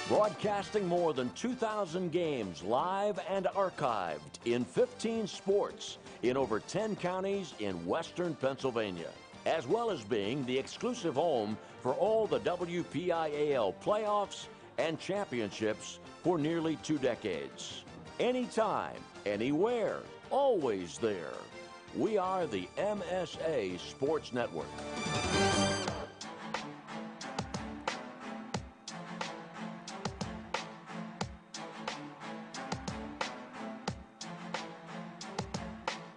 Broadcasting more than 2,000 games live and archived in 15 sports in over 10 counties in western Pennsylvania, as well as being the exclusive home for all the Wpial playoffs and championships for nearly 2 decades. Anytime, anywhere, always there. We are the MSA Sports Network.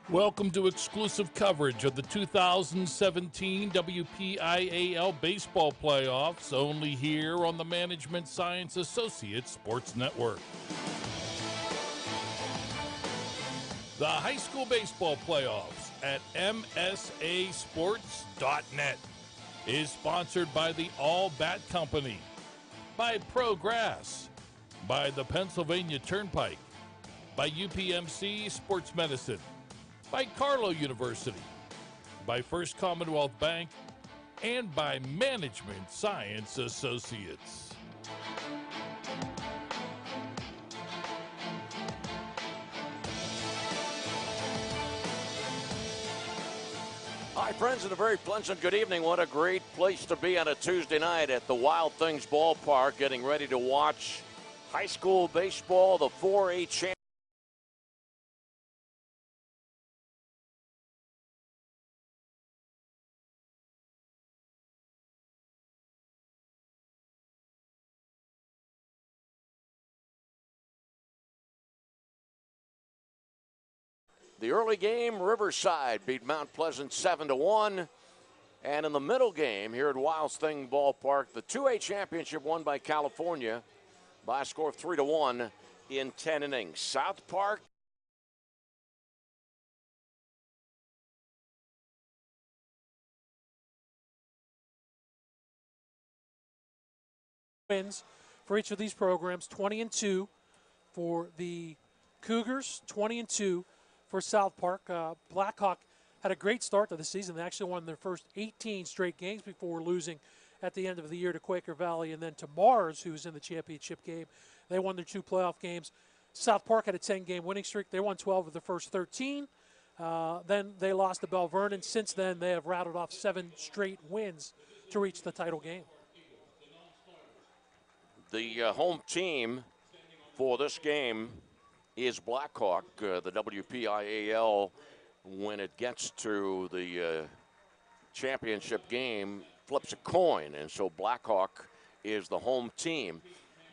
Welcome to exclusive coverage of the 2017 WPIAL Baseball Playoffs, only here on the Management Science Associates Sports Network. The high school baseball playoffs at MSASports.net is sponsored by the All Bat Company, by ProGrass, by the Pennsylvania Turnpike, by UPMC Sports Medicine, by Carlow University, by First Commonwealth Bank, and by Management Science Associates. Hi, friends, and a very pleasant good evening. What a great place to be on a Tuesday night at the Wild Things Ballpark, getting ready to watch high school baseball, the 4A championship. The early game, Riverside beat Mount Pleasant 7-1. And in the middle game here at Wild Thing Ballpark, the 2A championship won by California by a score of 3-1 in 10 innings. South Park. Wins for each of these programs, 20-2 for the Cougars, 20-2 for South Park. Blackhawk had a great start to the season. They actually won their first 18 straight games before losing at the end of the year to Quaker Valley and then to Mars, who's in the championship game. They won their 2 playoff games. South Park had a 10-game winning streak. They won 12 of the first 13. Then they lost to Bell Vernon. Since then, they have rattled off 7 straight wins to reach the title game. The home team for this game is Blackhawk. The WPIAL, when it gets to the championship game, flips a coin, and so Blackhawk is the home team.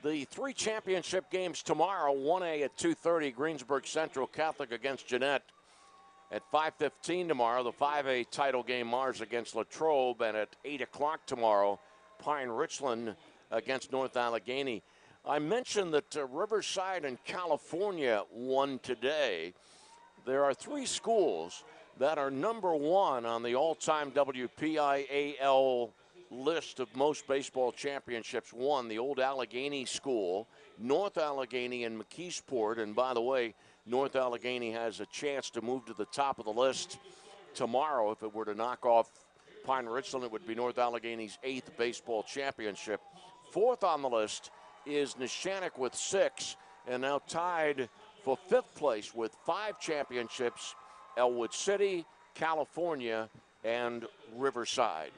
The 3 championship games tomorrow, 1A at 2:30, Greensburg Central Catholic against Jeanette. At 5:15 tomorrow, the 5A title game, Mars against Latrobe, and at 8 o'clock tomorrow, Pine Richland against North Allegheny. I mentioned that Riverside and California won today. There are 3 schools that are number 1 on the all-time WPIAL list of most baseball championships won. The old Allegheny School, North Allegheny, and McKeesport. And by the way, North Allegheny has a chance to move to the top of the list tomorrow. If it were to knock off Pine Richland, it would be North Allegheny's 8th baseball championship. 4th on the list is Neshannock with 6, and now tied for 5th place with 5 championships, Elwood City, California, and Riverside.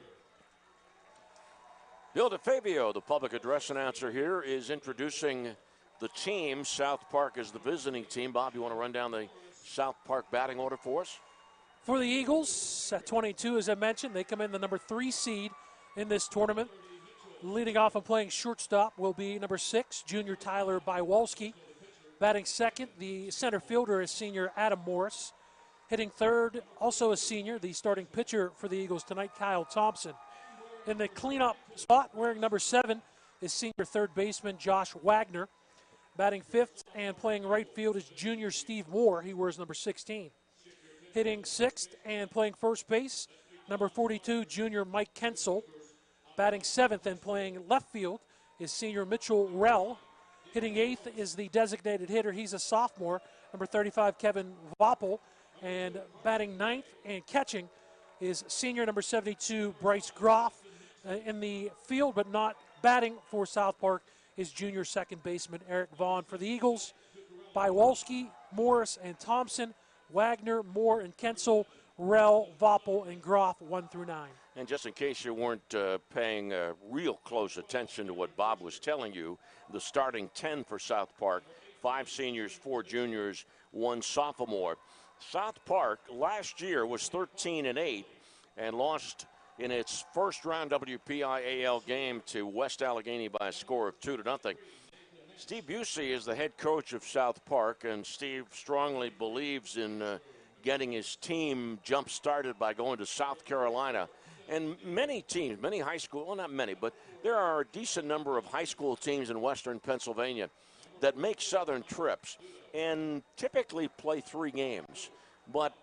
Bill DeFabio, the public address announcer here, is introducing the team. South Park is the visiting team. Bob, you want to run down the South Park batting order for us? For the Eagles, at 22, as I mentioned, they come in the number 3 seed in this tournament. Leading off and playing shortstop will be number 6, junior Tyler Bywalski. Batting second, the center fielder is senior Adam Morris. Hitting third, also a senior, the starting pitcher for the Eagles tonight, Kyle Thompson. In the cleanup spot, wearing number 7, is senior third baseman Josh Wagner. Batting fifth and playing right field is junior Steve Moore. He wears number 16. Hitting sixth and playing first base, number 42, junior Mike Kensel. Batting seventh and playing left field is senior Mitchell Rell. Hitting eighth is the designated hitter. He's a sophomore, number 35, Kevin Voppel. And batting ninth and catching is senior number 72, Bryce Groff. In the field, but not batting for South Park, is junior second baseman Eric Vaughn. For the Eagles, Bywalski, Morris, and Thompson, Wagner, Moore, and Kensel, Rell, Voppel, and Groff, 1 through 9. And just in case you weren't paying real close attention to what Bob was telling you, the starting 10 for South Park, 5 seniors, 4 juniors, 1 sophomore. South Park last year was 13-8 and lost in its first round WPIAL game to West Allegheny by a score of 2-0. Steve Busey is the head coach of South Park, and Steve strongly believes in getting his team jump-started by going to South Carolina. And many teams, many high school, well, not many, but there are a decent number of high school teams in western Pennsylvania that make southern trips and typically play 3 games. But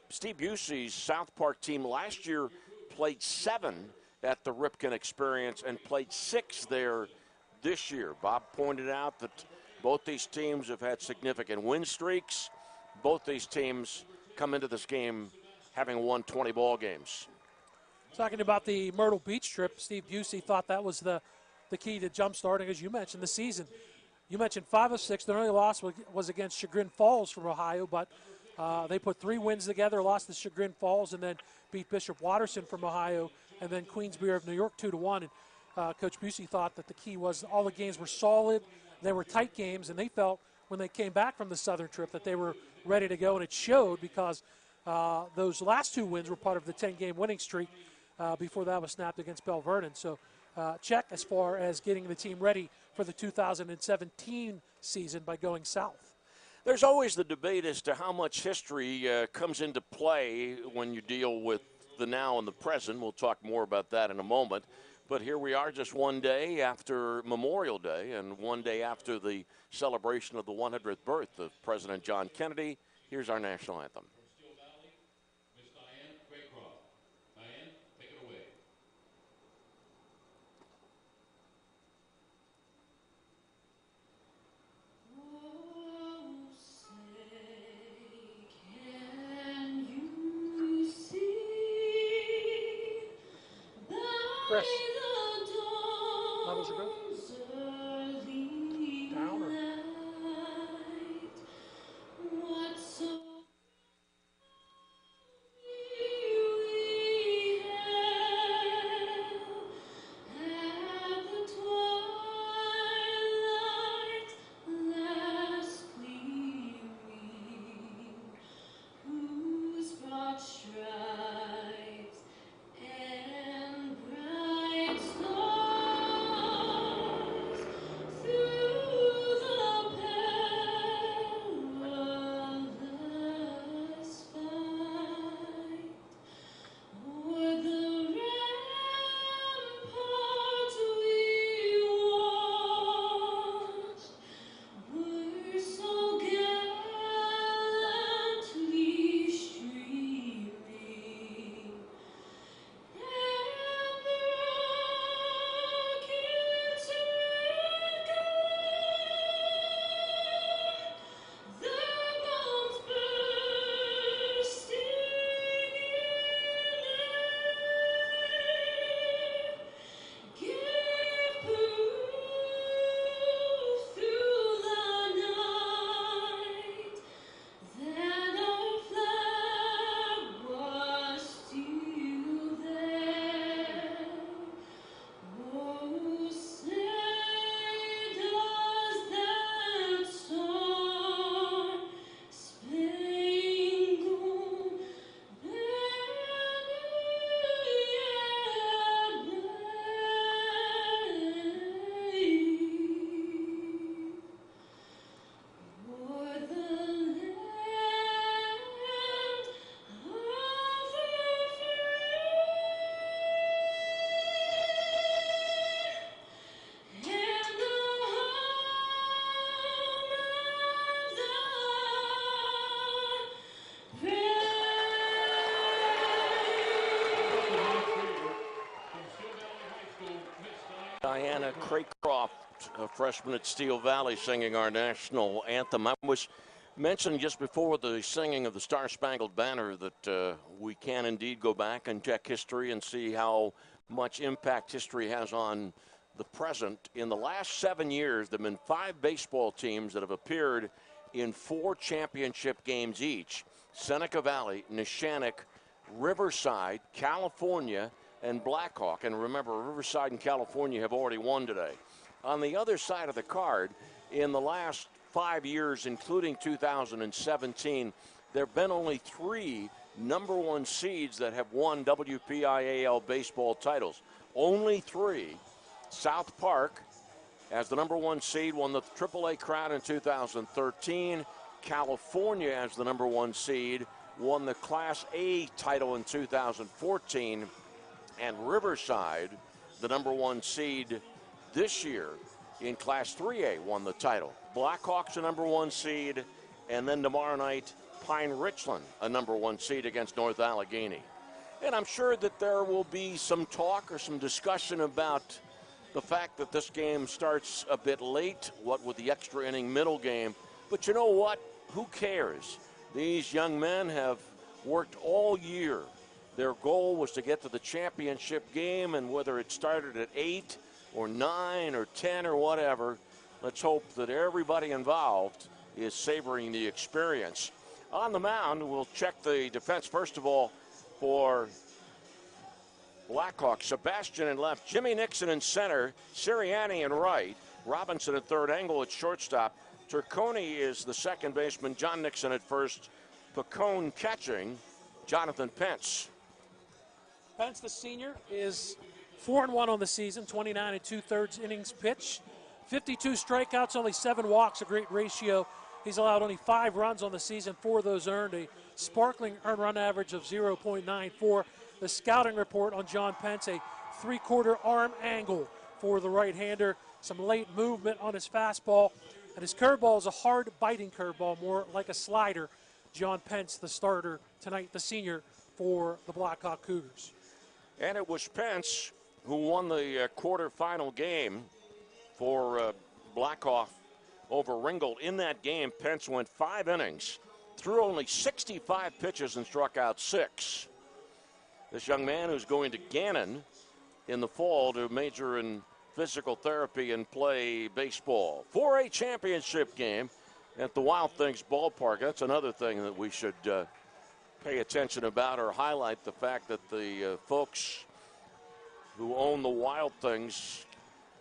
Steve Busey's South Park team last year played 7 at the Ripken Experience and played 6 there this year. Bob pointed out that both these teams have had significant win streaks. Both these teams come into this game having won 20 ball games. Talking about the Myrtle Beach trip, Steve Busey thought that was the key to jump-starting, as you mentioned, the season. You mentioned 5 of 6. Their only loss was against Chagrin Falls from Ohio, but they put 3 wins together, lost to Chagrin Falls, and then beat Bishop Watterson from Ohio, and then Queensbury of New York 2-1. And Coach Busey thought that the key was all the games were solid, they were tight games, and they felt when they came back from the Southern trip that they were ready to go, and it showed because those last 2 wins were part of the 10-game winning streak before that was snapped against Bell Vernon. So check as far as getting the team ready for the 2017 season by going south. There's always the debate as to how much history comes into play when you deal with the now and the present. We'll talk more about that in a moment. But here we are just one day after Memorial Day and one day after the celebration of the 100th birth of President John Kennedy. Here's our national anthem. Chris, levels are good? Down or? Diana Craycroft, a freshman at Steel Valley, singing our national anthem. I was mentioning just before the singing of the Star-Spangled Banner that we can indeed go back and check history and see how much impact history has on the present. In the last 7 years, there have been 5 baseball teams that have appeared in 4 championship games each. Seneca Valley, Neshannock, Riverside, California, and Blackhawk. And remember, Riverside and California have already won today. On the other side of the card, in the last 5 years, including 2017, there have been only 3 number 1 seeds that have won WPIAL baseball titles. Only 3. South Park, as the number 1 seed, won the AAA crown in 2013. California, as the number 1 seed, won the Class A title in 2014. And Riverside, the number 1 seed this year in Class 3A, won the title. Blackhawks, a number 1 seed, and then tomorrow night, Pine Richland, a number 1 seed against North Allegheny. And I'm sure that there will be some talk or some discussion about the fact that this game starts a bit late, what with the extra inning middle game. But you know what? Who cares? These young men have worked all year. Their goal was to get to the championship game, and whether it started at 8 or 9 or 10 or whatever, let's hope that everybody involved is savoring the experience. On the mound, we'll check the defense first of all for Blackhawk. Sebastian in left, Jimmy Nixon in center, Sirianni in right, Robinson at third, Angle at shortstop. Turconi is the second baseman, John Nixon at first, Pacone catching, Jonathan Pence. Pence, the senior, is 4-1 on the season, 29 2/3 innings pitched, 52 strikeouts, only 7 walks, a great ratio. He's allowed only 5 runs on the season, 4 of those earned, a sparkling earned run average of 0.94. The scouting report on John Pence, a 3/4 arm angle for the right-hander, some late movement on his fastball, and his curveball is a hard biting curveball, more like a slider. John Pence, the starter tonight, the senior for the Blackhawk Cougars. And it was Pence who won the quarterfinal game for Blackhawk over Ringgold. In that game, Pence went 5 innings, threw only 65 pitches and struck out 6. This young man who's going to Gannon in the fall to major in physical therapy and play baseball. For a championship game at the Wild Things ballpark. That's another thing that we should pay attention about or highlight, the fact that the folks who own the Wild Things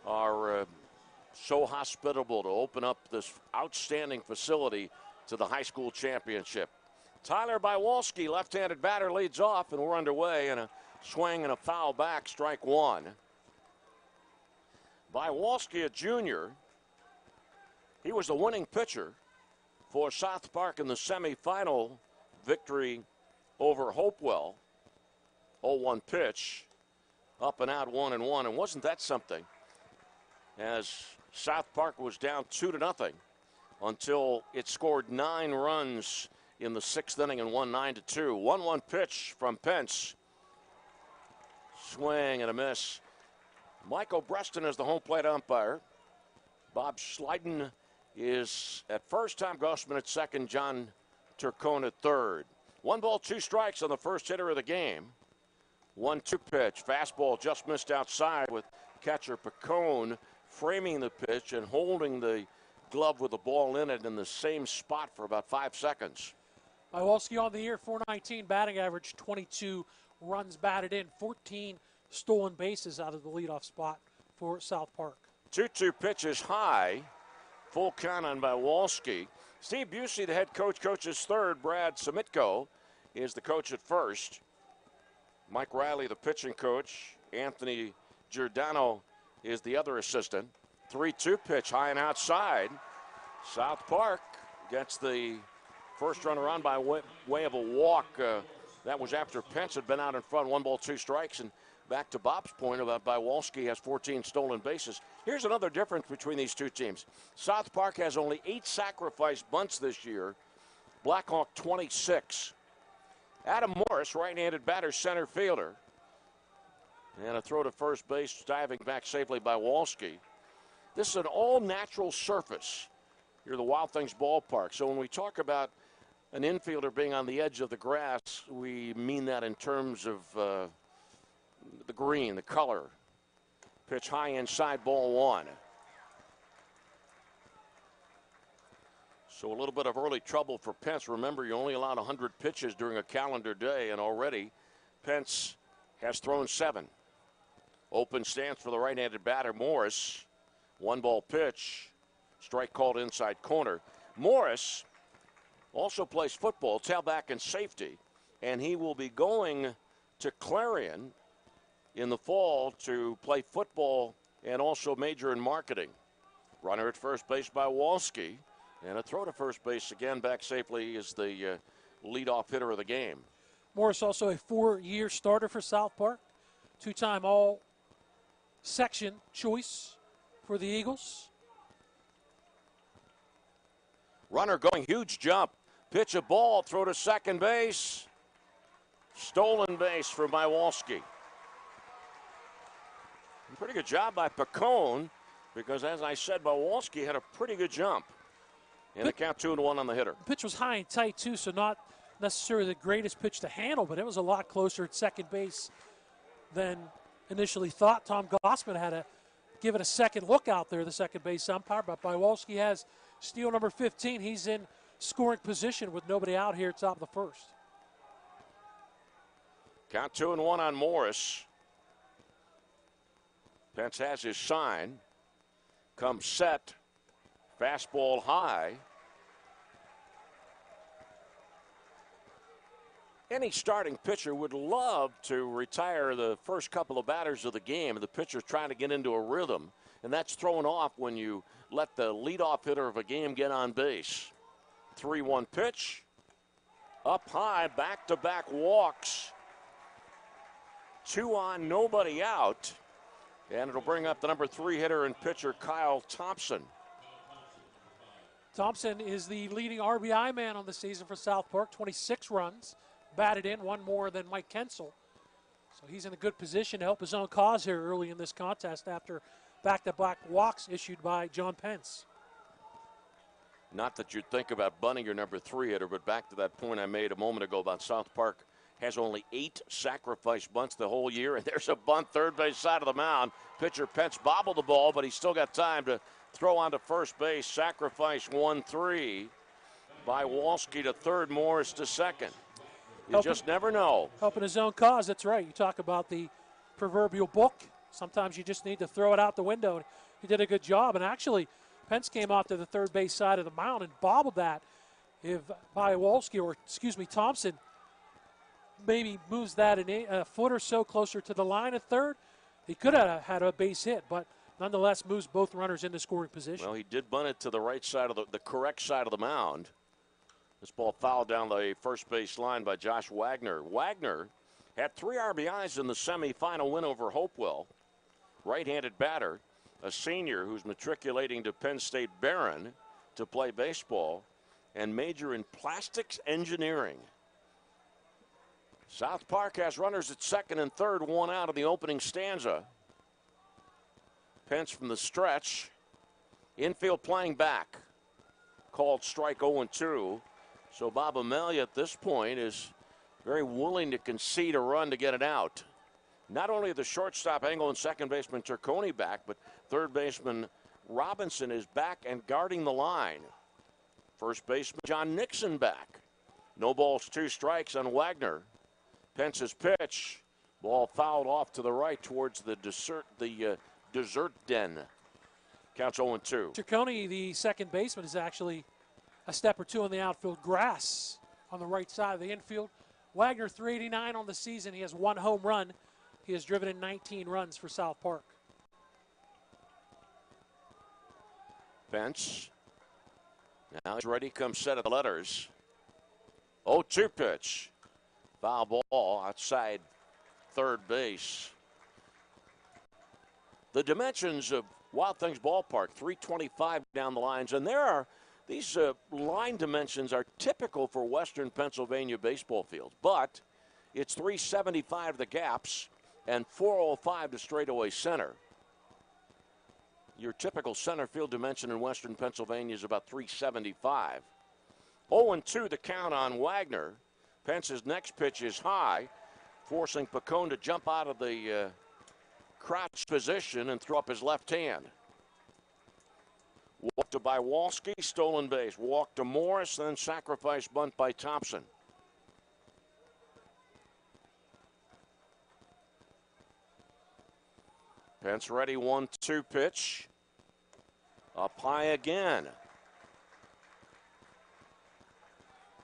are so hospitable to open up this outstanding facility to the high school championship. Tyler Bywalski, left-handed batter, leads off, and we're underway, and a swing and a foul back, strike 1. Bywalski, a junior, he was the winning pitcher for South Park in the semifinal victory over Hopewell. 0-1 pitch, up and out, 1-1, and wasn't that something? As South Park was down 2-0 until it scored 9 runs in the 6th inning and won 9-2. 1-1 pitch from Pence. Swing and a miss. Michael Breston is the home plate umpire. Bob Schleiden is at first, Tom Grossman at second, John Turcone at third. 1 ball, 2 strikes on the first hitter of the game. 1-2 pitch. Fastball just missed outside with catcher Pacone framing the pitch and holding the glove with the ball in it in the same spot for about 5 seconds. Bywalski on the year, .419 batting average, 22 runs batted in, 14 stolen bases out of the leadoff spot for South Park. 2-2 pitch is high. Full count on Bywalski. Steve Busey, the head coach, coaches third. Brad Samitko is the coach at first. Mike Riley, the pitching coach. Anthony Giordano is the other assistant. 3-2 pitch, high and outside. South Park gets the first runner on by way of a walk. That was after Pence had been out in front. 1 ball, 2 strikes. And back to Bob's point about Bywalski has 14 stolen bases. Here's another difference between these two teams. South Park has only 8 sacrifice bunts this year. Blackhawk 26. Adam Morris, right-handed batter, center fielder. And a throw to first base, diving back safely by Bywalski. This is an all-natural surface here at the Wild Things ballpark. So when we talk about an infielder being on the edge of the grass, we mean that in terms of the green, the color. Pitch high inside, ball one. So a little bit of early trouble for Pence. Remember, you're only allowed 100 pitches during a calendar day, and already Pence has thrown 7. Open stance for the right-handed batter, Morris. 1-ball pitch. Strike called inside corner. Morris also plays football, tailback and safety, and he will be going to Clarion in the fall to play football and also major in marketing. Runner at first base by Walski, and a throw to first base again back safely is the leadoff hitter of the game. Morris also a 4-year starter for South Park, 2-time all-section choice for the Eagles. Runner going, huge jump. Pitch a ball, throw to second base. Stolen base for Mywalski. Pretty good job by Pacone, because as I said, Mywalski had a pretty good jump. And a count 2-1 on the hitter. The pitch was high and tight too, so not necessarily the greatest pitch to handle, but it was a lot closer at second base than initially thought. Tom Gossman had to give it a second look out there, the second base umpire, but Mywalski has steal number 15. He's in scoring position with nobody out here at top of the first. Count 2-1 on Morris. Pence has his sign. Comes set. Fastball high. Any starting pitcher would love to retire the first couple of batters of the game. The pitcher's trying to get into a rhythm, and that's thrown off when you let the leadoff hitter of a game get on base. 3-1 pitch. Up high, back-to-back walks. 2 on, nobody out. And it'll bring up the number 3 hitter and pitcher, Kyle Thompson. Thompson is the leading RBI man on the season for South Park, 26 runs, batted in, 1 more than Mike Kensel. So he's in a good position to help his own cause here early in this contest after back-to-back walks issued by John Pence. Not that you'd think about bunting your number 3 hitter, but back to that point I made a moment ago about South Park has only 8 sacrifice bunts the whole year, and there's a bunt third base side of the mound. Pitcher Pence bobbled the ball, but he's still got time to throw onto first base. Sacrifice 1-3 by Walski to third, Morris to second. You just never know. Helping his own cause, that's right. You talk about the proverbial book. Sometimes you just need to throw it out the window. He did a good job, and actually Pence came out to the third base side of the mound and bobbled that. If Thompson maybe moves that a foot or so closer to the line at third, he could have had a base hit, but nonetheless moves both runners into scoring position. Well, he did bunt it to the right side of the correct side of the mound. This ball fouled down the first base line by Josh Wagner. Wagner had 3 RBIs in the semifinal win over Hopewell. Right-handed batter, a senior who's matriculating to Penn State Barron to play baseball and major in plastics engineering. South Park has runners at second and third, 1 out of the opening stanza. Pence from the stretch. Infield playing back. Called strike 0-2. So Bob Amelia at this point is very willing to concede a run to get it out. Not only the shortstop Engel and second baseman Turconi back, but third baseman Robinson is back and guarding the line. First baseman John Nixon back. No balls, 2 strikes on Wagner. Pence's pitch. Ball fouled off to the right towards the dessert den. Counts 0-2. Turconi, the second baseman, is actually a step or 2 in the outfield grass on the right side of the infield. Wagner, 389 on the season. He has 1 home run. He has driven in 19 runs for South Park. Pence. Now he's ready, comes set of the letters. 0-2 pitch. Foul ball outside third base. The dimensions of Wild Things Ballpark, 325 down the lines, and these line dimensions are typical for Western Pennsylvania baseball fields, but it's 375 the gaps and 405 to straightaway center. Your typical center field dimension in Western Pennsylvania is about 375. 0-2 the count on Wagner. Pence's next pitch is high, forcing Pacone to jump out of the crouch position and throw up his left hand. Walk to Bywalski, stolen base. Walk to Morris, then sacrifice bunt by Thompson. Pence ready, 1-2 pitch. Up high again.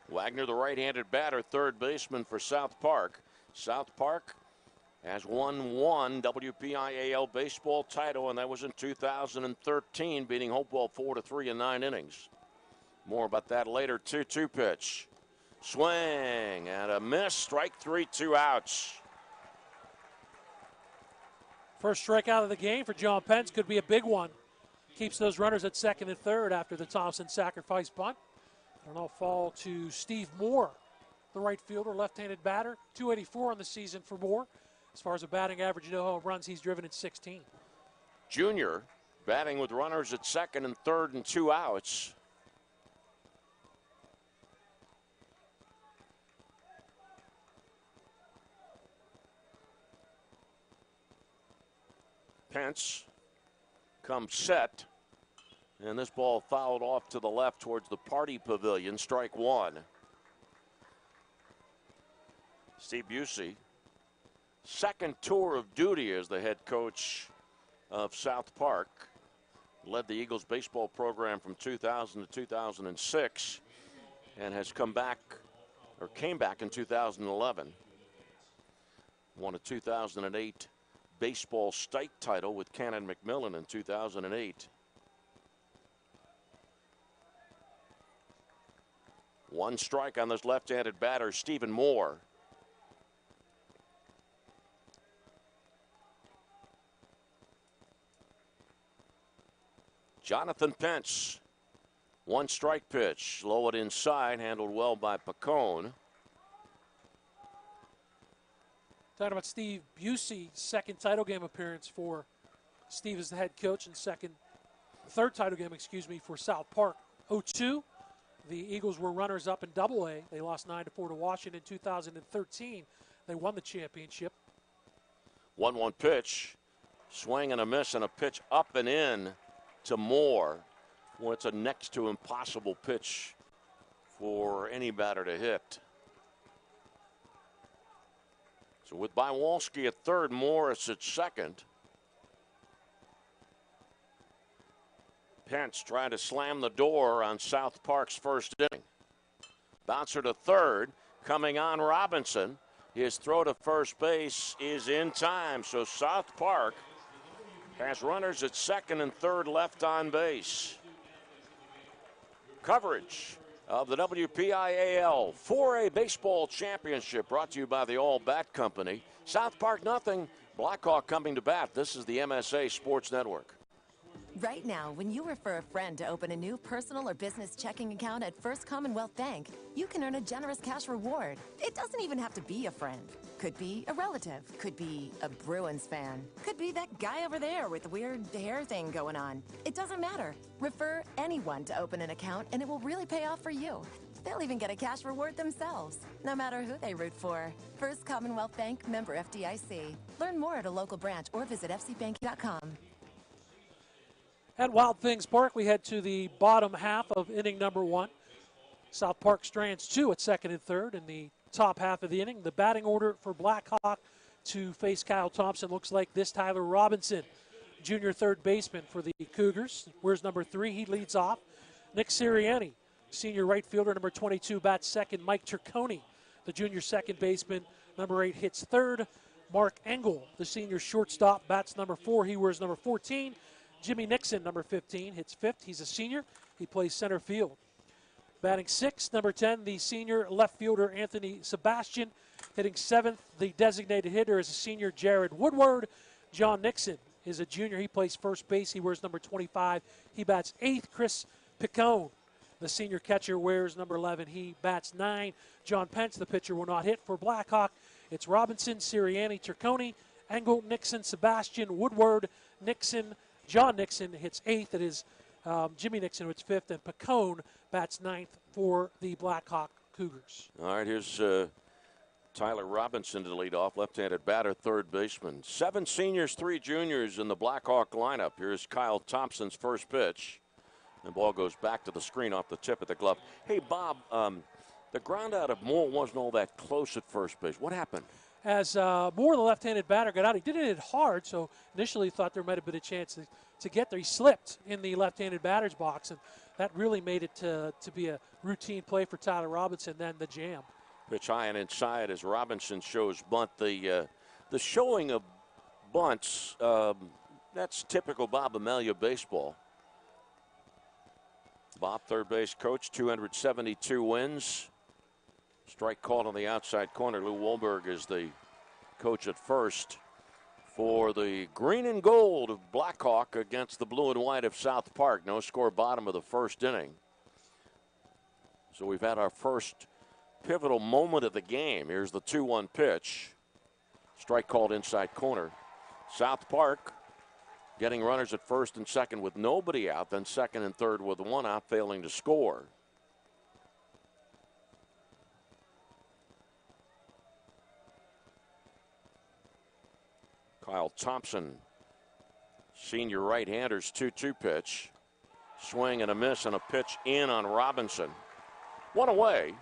Wagner, the right-handed batter, third baseman for South Park. South Park has won one WPIAL baseball title, and that was in 2013, beating Hopewell 4-3 in 9 innings. More about that later. 2-2 pitch. Swing and a miss. Strike 3, 2 outs. First strikeout of the game for John Pence. Could be a big one. Keeps those runners at second and third after the Thompson sacrifice bunt. It'll now fall to Steve Moore, the right fielder, left-handed batter. 284 on the season for Moore. As far as a batting average, no home runs, he's driven in 16. Junior batting with runners at second and third and 2 outs. Pence comes set, and this ball fouled off to the left towards the party pavilion. Strike 1. Steve Busey, second tour of duty as the head coach of South Park. Led the Eagles baseball program from 2000 to 2006 and has came back in 2011. Won a 2008 baseball stake title with Cannon McMillan in 2008. One strike on this left-handed batter, Stephen Moore. Jonathan Pence, one strike pitch, low it inside, handled well by Pacone. Talking about Steve Busey, second title game appearance for Steve as the head coach, and third title game, for South Park. 0-2. The Eagles were runners up in Double-A. They lost 9-4 to Washington in 2013. They won the championship. 1-1 pitch, swing and a miss, and a pitch up and in to Moore. Well, it's a next to impossible pitch for any batter to hit. So with Bywalski at third, Morris at second. Pence trying to slam the door on South Park's first inning. Bouncer to third, coming on Robinson. His throw to first base is in time, so South Park has runners at second and third left on base. Coverage of the WPIAL 4A Baseball Championship brought to you by the All Bat Company. South Park nothing, Blackhawk coming to bat. This is the MSA Sports Network. Right now, when you refer a friend to open a new personal or business checking account at First Commonwealth Bank, you can earn a generous cash reward. It doesn't even have to be a friend. Could be a relative. Could be a Bruins fan. Could be that guy over there with the weird hair thing going on. It doesn't matter. Refer anyone to open an account, and it will really pay off for you. They'll even get a cash reward themselves, no matter who they root for. First Commonwealth Bank, member FDIC. Learn more at a local branch or visit fcbank.com. At Wild Things Park, we head to the bottom half of inning number 1. South Park strands 2 at second and third in the top half of the inning. The batting order for Blackhawk to face Kyle Thompson looks like this. Tyler Robinson, junior third baseman for the Cougars. Where's number 3? He leads off. Nick Sirianni, senior right fielder, number 22, bats second. Mike Turconi, the junior second baseman, number 8, hits third. Mark Engel, the senior shortstop, bats number 4. He wears number 14. Jimmy Nixon, number 15, hits fifth. He's a senior. He plays center field. Batting sixth, number 10, the senior left fielder, Anthony Sebastian. Hitting seventh, the designated hitter is a senior, Jared Woodward. John Nixon is a junior. He plays first base. He wears number 25. He bats eighth. Chris Picone, the senior catcher, wears number 11. He bats 9. John Pence, the pitcher, will not hit for Blackhawk. It's Robinson, Sirianni, Turconi, Engel, Nixon, Sebastian, Woodward, Nixon. John Nixon hits eighth. It is Jimmy Nixon who hits fifth, and Pacone bats ninth for the Blackhawk Cougars. All right, here's Tyler Robinson to lead off, left-handed batter, third baseman. 7 seniors, 3 juniors in the Blackhawk lineup. Here's Kyle Thompson's first pitch. The ball goes back to the screen off the tip of the glove. Hey, Bob, the ground out of Moore wasn't all that close at first base. What happened? As Moore, the left-handed batter, got out, he did it hard, so initially thought there might have been a chance to get there. He slipped in the left-handed batter's box, and that really made it to be a routine play for Tyler Robinson, then the jam. Pitch high and inside as Robinson shows bunt. The showing of bunts, that's typical Bob Amelia baseball. Bob, third base coach, 272 wins. Strike called on the outside corner. Lou Wahlberg is the coach at first for the green and gold of Blackhawk against the blue and white of South Park. No score, bottom of the first inning. So we've had our first pivotal moment of the game. Here's the 2-1 pitch. Strike called inside corner. South Park getting runners at first and second with nobody out, then second and third with one out, failing to score. Kyle Thompson, senior right-hander's 2-2 pitch. Swing and a miss and a pitch in on Robinson. One away.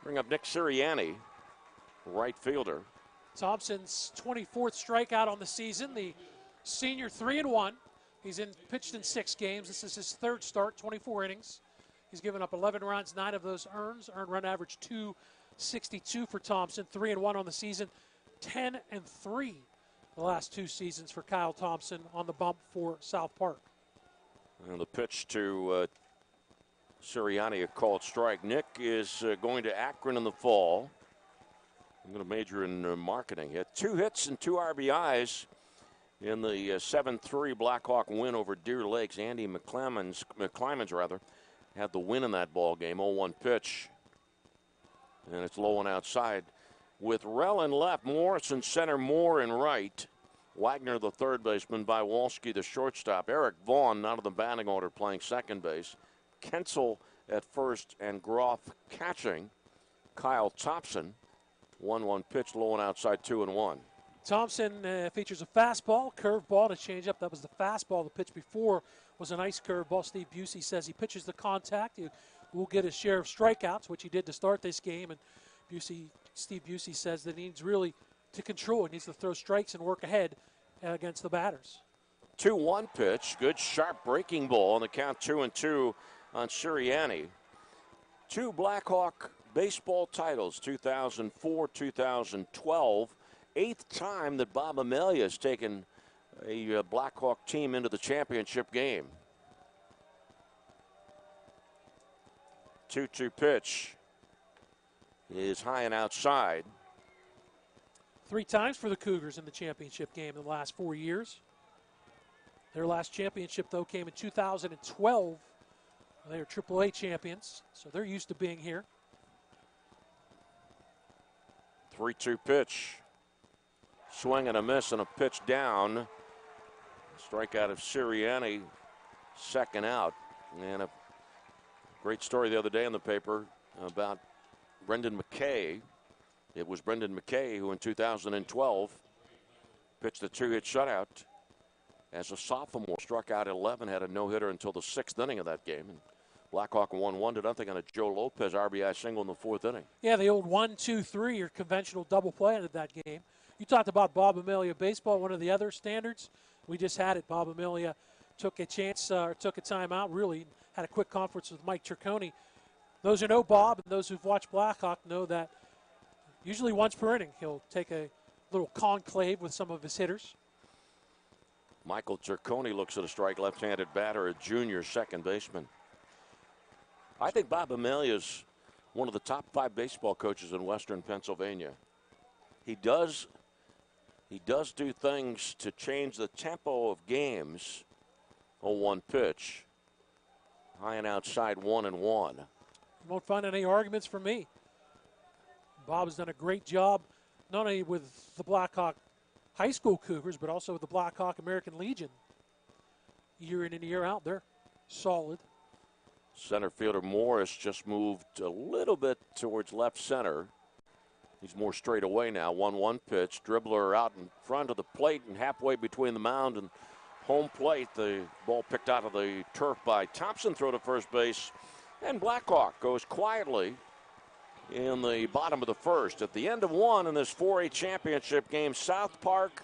Bring up Nick Sirianni, right fielder. Thompson's 24th strikeout on the season. The senior 3-1. He's pitched in 6 games. This is his third start, 24 innings. He's given up 11 runs, 9 of those earned run average 262 for Thompson. 3-1 on the season. 10-3 the last 2 seasons for Kyle Thompson on the bump for South Park. And the pitch to Sirianni, a called strike. Nick is going to Akron in the fall. I'm going to major in marketing. He had 2 hits and 2 RBIs in the 7-3 Blackhawk win over Deer Lakes. Andy McClymonds had the win in that ball game. 0-1 pitch, and it's low and outside. With Rell in left, Morrison center, Moore in right. Wagner, the third baseman, Bywalski, the shortstop. Eric Vaughn, not in the batting order, playing second base. Kensel at first and Groff catching. Kyle Thompson, 1-1 pitch, low and outside, 2-1. Thompson features a fastball, curveball, and a changeup. That was the fastball. The pitch before was a nice curveball. Steve Busey says he pitches the contact. He will get his share of strikeouts, which he did to start this game. And Steve Busey says that he needs really to control. He needs to throw strikes and work ahead against the batters. 2-1 pitch, good sharp breaking ball on the count, 2-2 on Sirianni. 2 Blackhawk baseball titles, 2004, 2012. 8th time that Bob Amelia has taken a Blackhawk team into the championship game. 2-2 pitch is high and outside. 3 times for the Cougars in the championship game in the last 4 years. Their last championship, though, came in 2012. They are AAA champions, so they're used to being here. 3-2 pitch. Swing and a miss and a pitch down. Strikeout of Sirianni, second out. And a great story the other day in the paper about Brendan McKay. It was Brendan McKay who in 2012 pitched a 2-hit shutout as a sophomore, struck out 11, had a no-hitter until the 6th inning of that game. And Blackhawk won 1-0 on a Joe Lopez RBI single in the 4th inning. Yeah, the old 1-2-3 or conventional double play into that game. You talked about Bob Amelia baseball, one of the other standards. We just had it. Bob Amelia took a chance, took a timeout, really had a quick conference with Mike Ciccone. Those who know Bob and those who've watched Blackhawk know that usually once per inning he'll take a little conclave with some of his hitters. Michael Ciccone looks at a strike, left-handed batter, a junior second baseman. I think Bob Amelia is one of the top 5 baseball coaches in Western Pennsylvania. He does do things to change the tempo of games. 0-1 pitch. High and outside, 1-1. You won't find any arguments from me. Bob's done a great job, not only with the Blackhawk High School Cougars, but also with the Blackhawk American Legion. Year in and year out, they're solid. Center fielder Morris just moved a little bit towards left center. He's more straight away now. 1-1 pitch. Dribbler out in front of the plate and halfway between the mound and home plate. The ball picked out of the turf by Thompson. Throw to first base. And Blackhawk goes quietly in the bottom of the first. At the end of one in this 4A championship game, South Park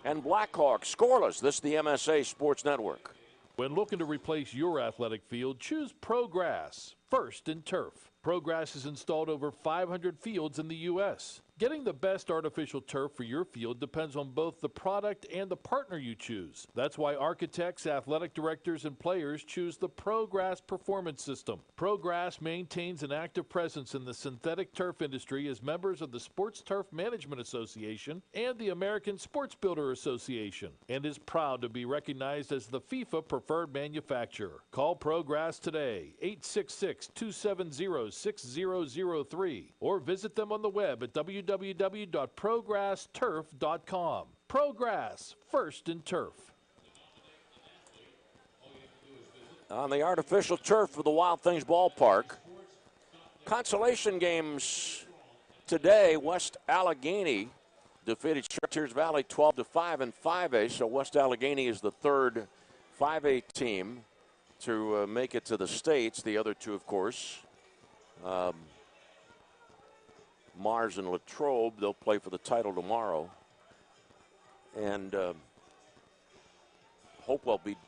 and Blackhawk scoreless. This is the MSA Sports Network. When looking to replace your athletic field, choose ProGrass, first in turf. ProGrass has installed over 500 fields in the U.S. Getting the best artificial turf for your field depends on both the product and the partner you choose. That's why architects, athletic directors, and players choose the ProGrass Performance System. ProGrass maintains an active presence in the synthetic turf industry as members of the Sports Turf Management Association and the American Sports Builder Association, and is proud to be recognized as the FIFA preferred manufacturer. Call ProGrass today, 866-270-6003, or visit them on the web at www.progressturf.com. ProGrass, first in turf. On the artificial turf of the Wild Things ballpark, consolation games today. West Allegheny defeated Chartiers Valley 12-5 in 5A, so West Allegheny is the third 5A team to make it to the States. The other two, of course, Mars and Latrobe, they'll play for the title tomorrow. And Hopewell beat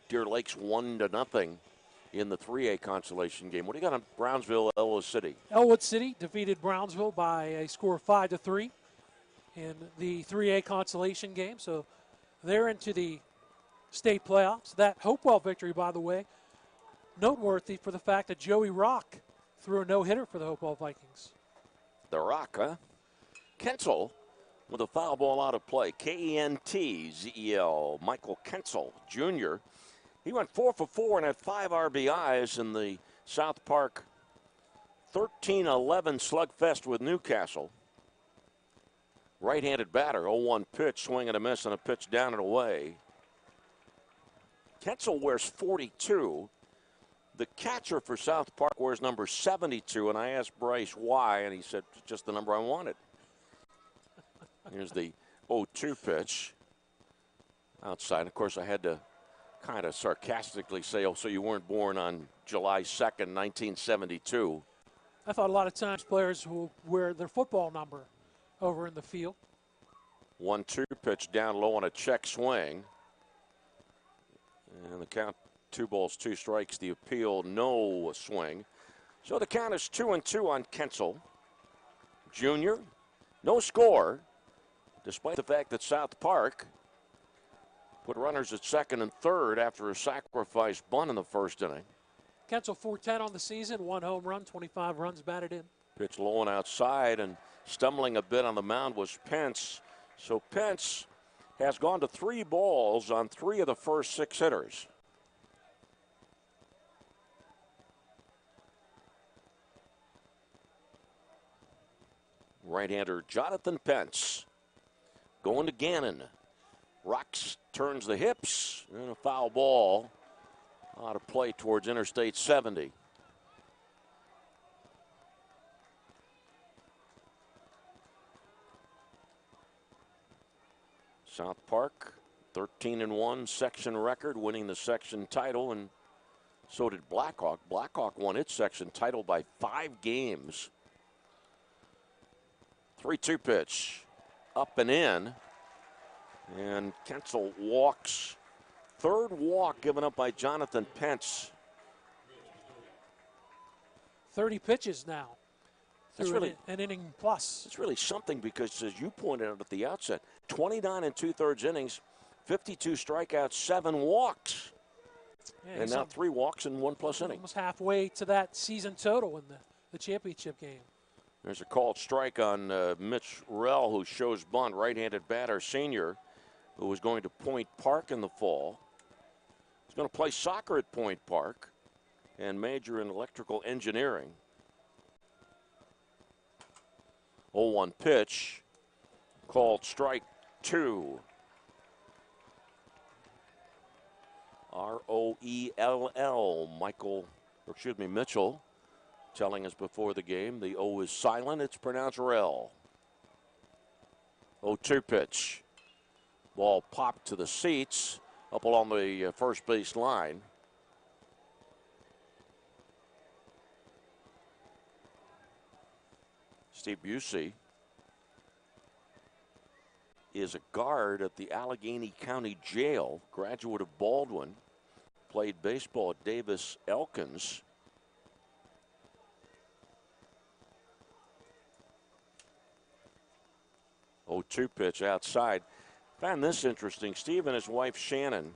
Deer Lakes 1-0 in the 3A consolation game. What do you got on Brownsville, Elwood City? Elwood City defeated Brownsville by a score of 5-3 in the 3A consolation game. So they're into the state playoffs. That Hopewell victory, by the way, noteworthy for the fact that Joey Rock threw a no-hitter for the Hopewell Vikings. The Rock, huh? Kensel with a foul ball out of play. Kentzel, Michael Kensel Jr. He went 4 for 4 and had 5 RBIs in the South Park 13-11 slugfest with Newcastle. Right-handed batter, 0-1 pitch, swing and a miss, and a pitch down and away. Kensel wears 42. The catcher for South Park wears number 72, and I asked Bryce why, and he said, just the number I wanted. Here's the 0-2 pitch outside. Of course, I had to kind of sarcastically say, oh, so you weren't born on July 2nd, 1972. I thought a lot of times players will wear their football number over in the field. 1-2 pitch down low on a check swing. And the count, 2 balls, 2 strikes. The appeal, no swing. So the count is 2-2 on Kensel Jr. No score, despite the fact that South Park put runners at second and third after a sacrifice bunt in the first inning. Kensel 410 on the season, 1 home run, 25 runs batted in. Pitch low and outside, and stumbling a bit on the mound was Pence. So Pence has gone to 3 balls on 3 of the first 6 hitters. Right-hander Jonathan Pence going to Gannon. Rocks turns the hips, and a foul ball out of play towards Interstate 70. South Park, 13-1 section record, winning the section title, and so did Blackhawk. Blackhawk won its section title by 5 games. 3-2 pitch, up and in, and Kensel walks. Third walk given up by Jonathan Pence. 30 pitches now. That's Through really an inning plus. It's really something because, as you pointed out at the outset, 29 2/3 innings, 52 strikeouts, 7 walks. Yeah, And now 3 walks in 1+ inning. Almost halfway to that season total in the championship game. There's a called strike on Mitch Rell, who shows bunt, right-handed batter, senior, who was going to Point Park in the fall. He's going to play soccer at Point Park and major in electrical engineering. 0-1 pitch, called strike 2. Roell, Mitchell telling us before the game the O is silent. It's pronounced Rel. 0-2 pitch. Ball popped to the seats up along the first base line. Steve Busey is a guard at the Allegheny County Jail, graduate of Baldwin, played baseball at Davis Elkins. Oh, 2 pitch outside. Found this interesting. Steve and his wife Shannon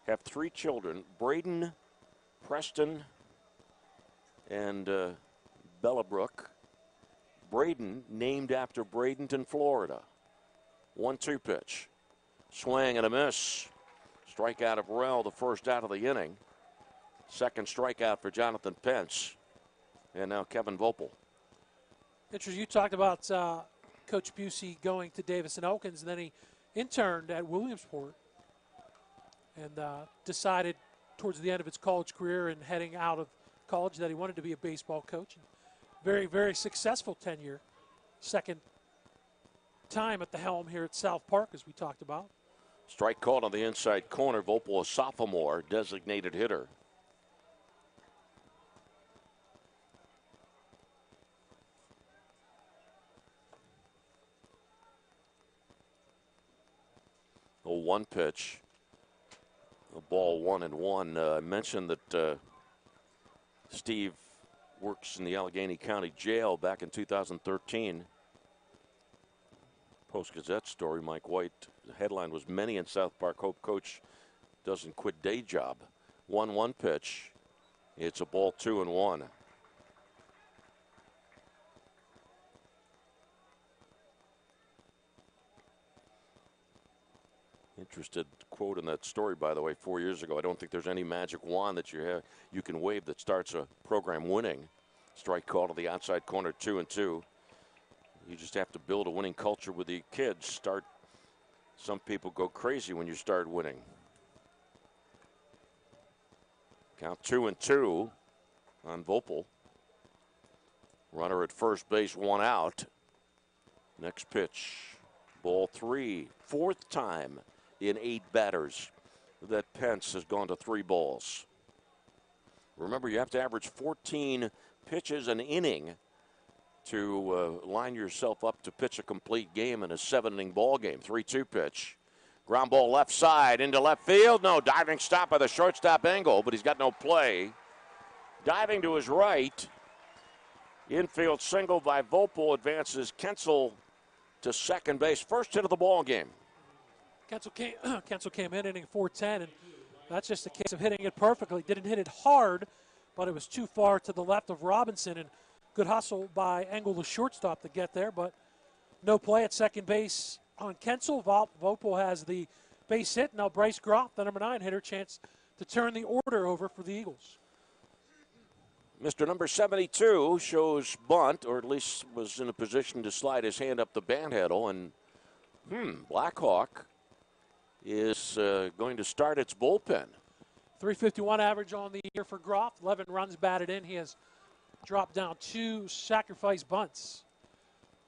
have 3 children, Braden, Preston, and Bellabrook. Braden named after Bradenton, Florida. 1-2 pitch. Swing and a miss. Strikeout of Rel, the first out of the inning. Second strikeout for Jonathan Pence. And now Kevin Vopel. Interesting, you talked about Coach Busey going to Davis and Elkins, and then he interned at Williamsport and decided towards the end of his college career and heading out of college that he wanted to be a baseball coach. Very, very successful tenure. Second time at the helm here at South Park, as we talked about. Strike called on the inside corner. Vopel, a sophomore, designated hitter. A 1 pitch. A ball 1-1. I mentioned that Steve works in the Allegheny County Jail back in 2013. Post-Gazette story, Mike White. The headline was, "Many in South Park hope coach doesn't quit day job." 1-1 pitch. It's a ball 2-1. Interested quote in that story, by the way, 4 years ago. I don't think there's any magic wand that you can wave that starts a program winning. Strike call to the outside corner, 2-2. You just have to build a winning culture with the kids. Some people go crazy when you start winning. Count 2-2 on Vopel. Runner at first base, 1 out. Next pitch, ball 3. 4th time in 8 batters that Pence has gone to 3 balls. Remember, you have to average 14 pitches an inning to line yourself up to pitch a complete game in a 7-inning ball game. 3-2 pitch. Ground ball left side into left field. No, diving stop by the shortstop Engel, but he's got no play. Diving to his right. Infield single by Vopel advances Kensel to second base. First hit of the ball game. Kensel came in inning 410, and that's just a case of hitting it perfectly. Didn't hit it hard, but it was too far to the left of Robinson, and good hustle by Engel, the shortstop, to get there, but no play at second base on Kensel. Vopel has the base hit. Now Bryce Groff, the number 9 hitter, chance to turn the order over for the Eagles. Mr. number 72 shows bunt, or at least was in a position to slide his hand up the band handle, and Blackhawk is going to start its bullpen. 351 average on the year for Groff. 11 runs batted in. He has dropped down 2 sacrifice bunts.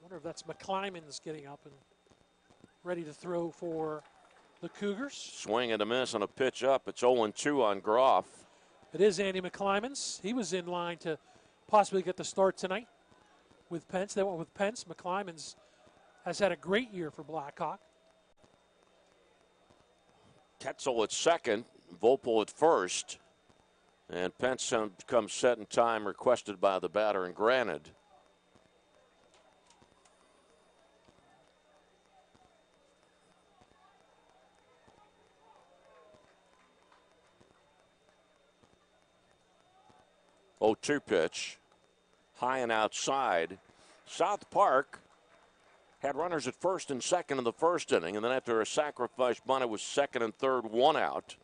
Wonder if that's McClymonds getting up and ready to throw for the Cougars. Swing and a miss on a pitch up. It's 0-2 on Groff. It is Andy McClymonds. He was in line to possibly get the start tonight with Pence. They went with Pence. McClymonds has had a great year for Blackhawk. Ketzel at second, Vopel at first, and Pence comes set in time requested by the batter and granted. Oh, 2 pitch, high and outside. South Park had runners at first and second in the first inning, and then after a sacrifice bunt, it was second and third, 1 out.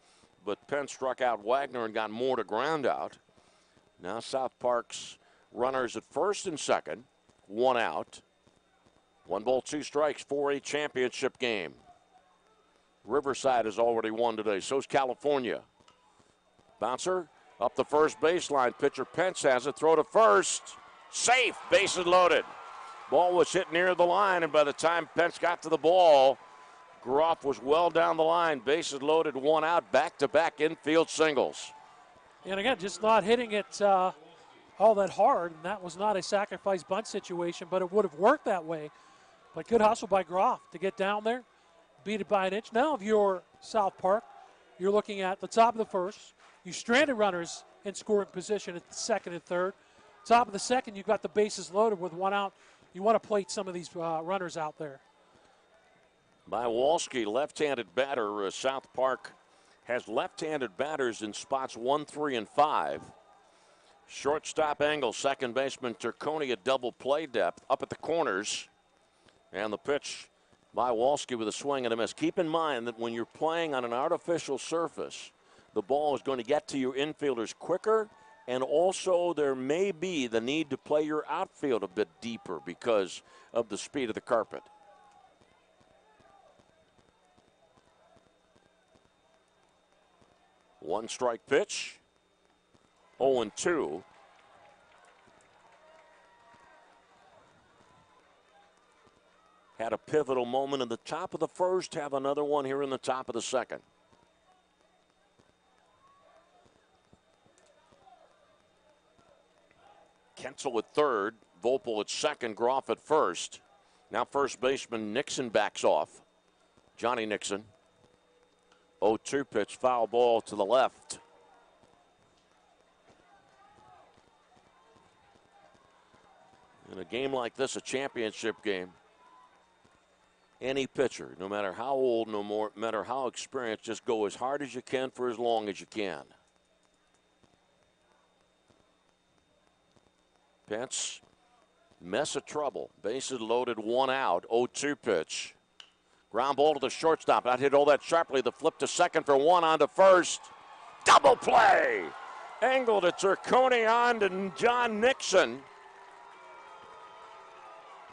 But Penn struck out Wagner and got more to ground out. Now South Park's runners at first and second, 1 out. 1 ball, 2 strikes, 4A championship game. Riverside has already won today. So's California. Bouncer Up the first baseline. Pitcher Pence has it. Throw to first. Safe. Bases loaded. Ball was hit near the line, and by the time Pence got to the ball, Groff was well down the line. Bases loaded, one out, back-to-back infield singles. And again, just not hitting it all that hard. And that was not a sacrifice bunt situation, but it would have worked that way. But good hustle by Groff to get down there, beat it by an inch. Now if you're South Park, you're looking at the top of the first. You stranded runners in scoring position at the second and third. Top of the second, you've got the bases loaded with one out. You want to plate some of these runners out there. Wpial, left-handed batter. South Park has left-handed batters in spots 1, 3, and 5. Shortstop Engel, second baseman Turconi at double play depth up at the corners. And the pitch by Wpial with a swing and a miss. Keep in mind that when you're playing on an artificial surface, the ball is going to get to your infielders quicker, and also there may be the need to play your outfield a bit deeper because of the speed of the carpet. One strike pitch. 0-2. Had a pivotal moment in the top of the first, have another one here in the top of the second. Kentzel at third, Vopel at second, Groff at first. Now first baseman Nixon backs off. Johnny Nixon. 0-2 pitch, foul ball to the left. In a game like this, a championship game, any pitcher, no matter how old, no matter how experienced, just go as hard as you can for as long as you can. Pence, mess of trouble. Bases loaded, one out. 0-2 pitch. Ground ball to the shortstop. Not hit all that sharply. The flip to second for one, on to first. Double play. Engel to Turconi, on to John Nixon.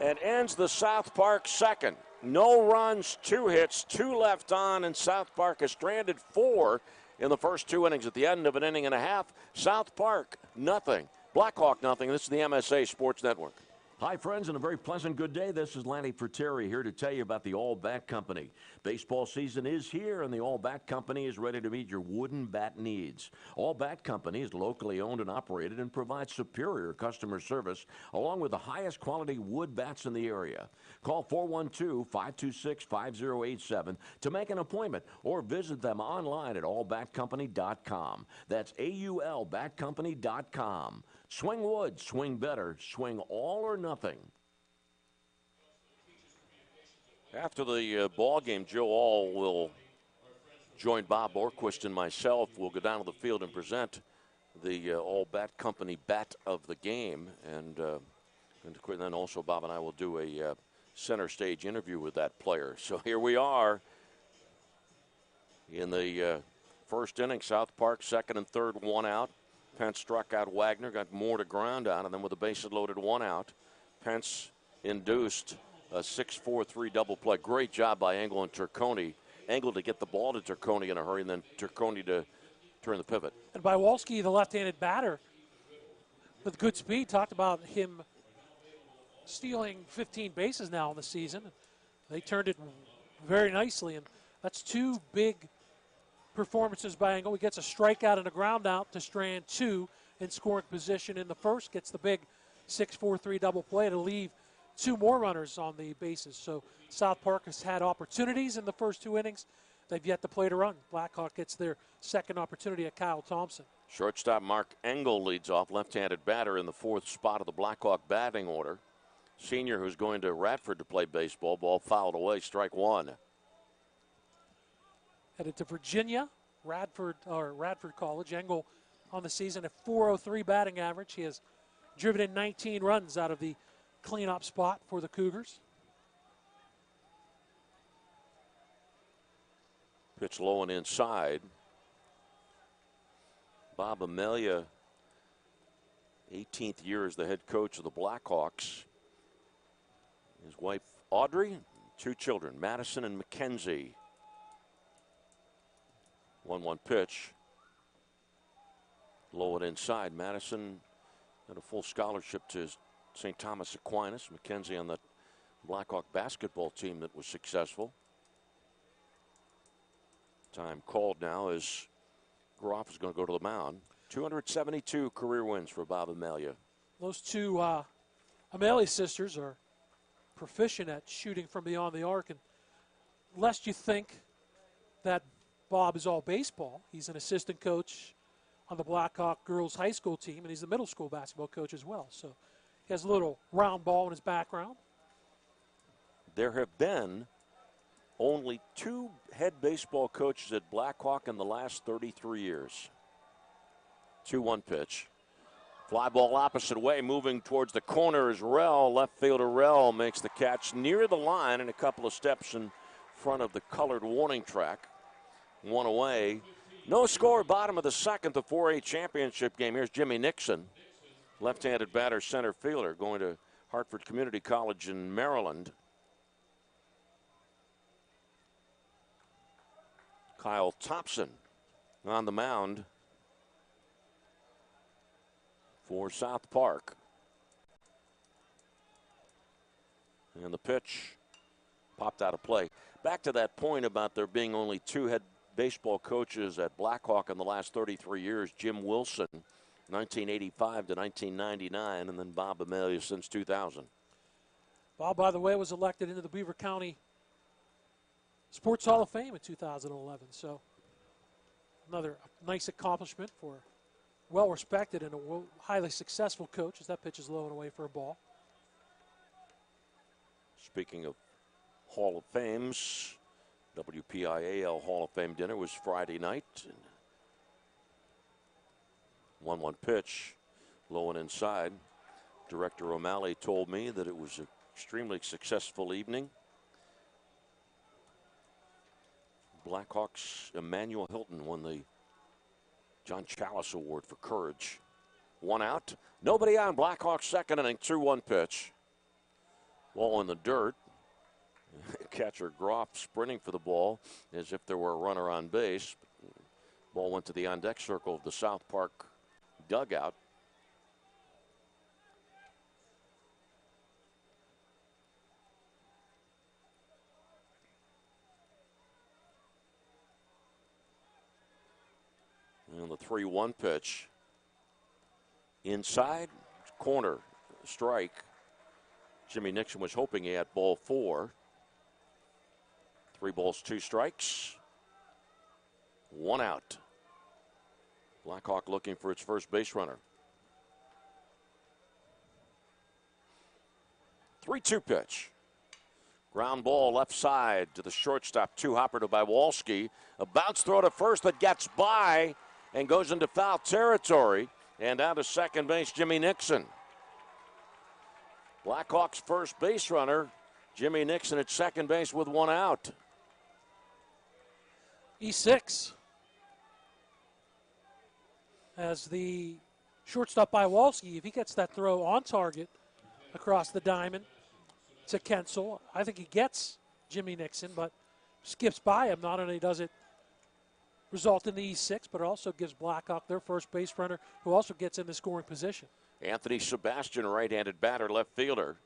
And ends the South Park second. No runs, 2 hits, 2 left on, and South Park has stranded 4 in the first 2 innings. At the end of an inning and a half, South Park, nothing. Blackhawk, nothing. This is the MSA Sports Network. Hi, friends, and a very pleasant good day. This is Lanny Ferteri here to tell you about the All Bat Company. Baseball season is here, and the All Bat Company is ready to meet your wooden bat needs. All Bat Company is locally owned and operated and provides superior customer service along with the highest quality wood bats in the area. Call 412-526-5087 to make an appointment or visit them online at allbatcompany.com. That's AULbatcompany.com. Swing wood, swing better, swing all or nothing. After the ball game, Joe All will join Bob Orquist and myself. We'll go down to the field and present the All Bat Company Bat of the Game. And then also Bob and I will do a center stage interview with that player. So here we are in the first inning. South Park, second and third, one out. Pence struck out Wagner, got more to ground on, and then with the bases loaded, one out, Pence induced a 6-4-3 double play. Great job by Engel and Turconi. Engel to get the ball to Turconi in a hurry, and then Turconi to turn the pivot. And Wpial, the left-handed batter, with good speed, talked about him stealing 15 bases now in the season. They turned it very nicely, and that's 2 big performances by Engel. He gets a strikeout and a ground out to strand 2 in scoring position in the first. Gets the big 6-4-3 double play to leave 2 more runners on the bases. So South Park has had opportunities in the first 2 innings. They've yet to play to run. Blackhawk gets their second opportunity at Kyle Thompson. Shortstop Mark Engel leads off, left-handed batter in the 4th spot of the Blackhawk batting order. Senior who's going to Radford to play baseball. Ball fouled away, strike 1. Headed to Virginia, Radford College. Engel on the season at .403 batting average. He has driven in 19 runs out of the cleanup spot for the Cougars. Pitch low and inside. Bob Amelia, 18th year as the head coach of the Blackhawks. His wife Audrey, 2 children, Madison and Mackenzie. 1-1 pitch. Low and inside. Madison had a full scholarship to St. Thomas Aquinas. McKenzie on the Blackhawk basketball team that was successful. Time called now as Groff is going to go to the mound. 272 career wins for Bob Amelia. Those two Amelia sisters are proficient at shooting from beyond the arc. And lest you think that Bob is all baseball, he's an assistant coach on the Blackhawk girls high school team, and he's the middle school basketball coach as well. So he has a little round ball in his background. There have been only 2 head baseball coaches at Blackhawk in the last 33 years. 2-1 pitch. Fly ball opposite way, moving towards the corner is Rell. Left fielder Rell makes the catch near the line and a couple of steps in front of the colored warning track. 1 away. No score, bottom of the second, the 4A championship game. Here's Jimmy Nixon, left-handed batter, center fielder, going to Hartford Community College in Maryland. Kyle Thompson on the mound for South Park. And the pitch popped out of play. Back to that point about there being only 2 head baseball coaches at Blackhawk in the last 33 years. Jim Wilson, 1985 to 1999, and then Bob Amelia since 2000. Bob, by the way, was elected into the Beaver County Sports Hall of Fame in 2011. So another nice accomplishment for a well-respected and a highly successful coach, as that pitch is low and away for a ball. Speaking of Hall of Fames, WPIAL Hall of Fame dinner was Friday night. 1-1 pitch, low and inside. Director O'Malley told me that it was an extremely successful evening. Blackhawks' Emmanuel Hilton won the John Chalice Award for courage. 1 out, nobody on. Blackhawks second inning, 2-1 pitch. Ball in the dirt. Catcher Groff sprinting for the ball as if there were a runner on base. Ball went to the on-deck circle of the South Park dugout. And the 3-1 pitch. Inside, corner, strike. Jimmy Nixon was hoping he had ball 4. 3 balls, 2 strikes. 1 out. Blackhawk looking for its first base runner. 3-2 pitch. Ground ball left side to the shortstop, 2-hopper to Bywalski. A bounce throw to first that gets by and goes into foul territory. And down to second base, Jimmy Nixon. Blackhawks' first base runner, Jimmy Nixon at second base with 1 out. E6 as the shortstop Bywalski, if he gets that throw on target across the diamond to Kensel, I think he gets Jimmy Nixon, but skips by him. Not only does it result in the E6, but it also gives Blackhawk their first base runner, who also gets in the scoring position. Anthony Sebastian, right-handed batter, left fielder.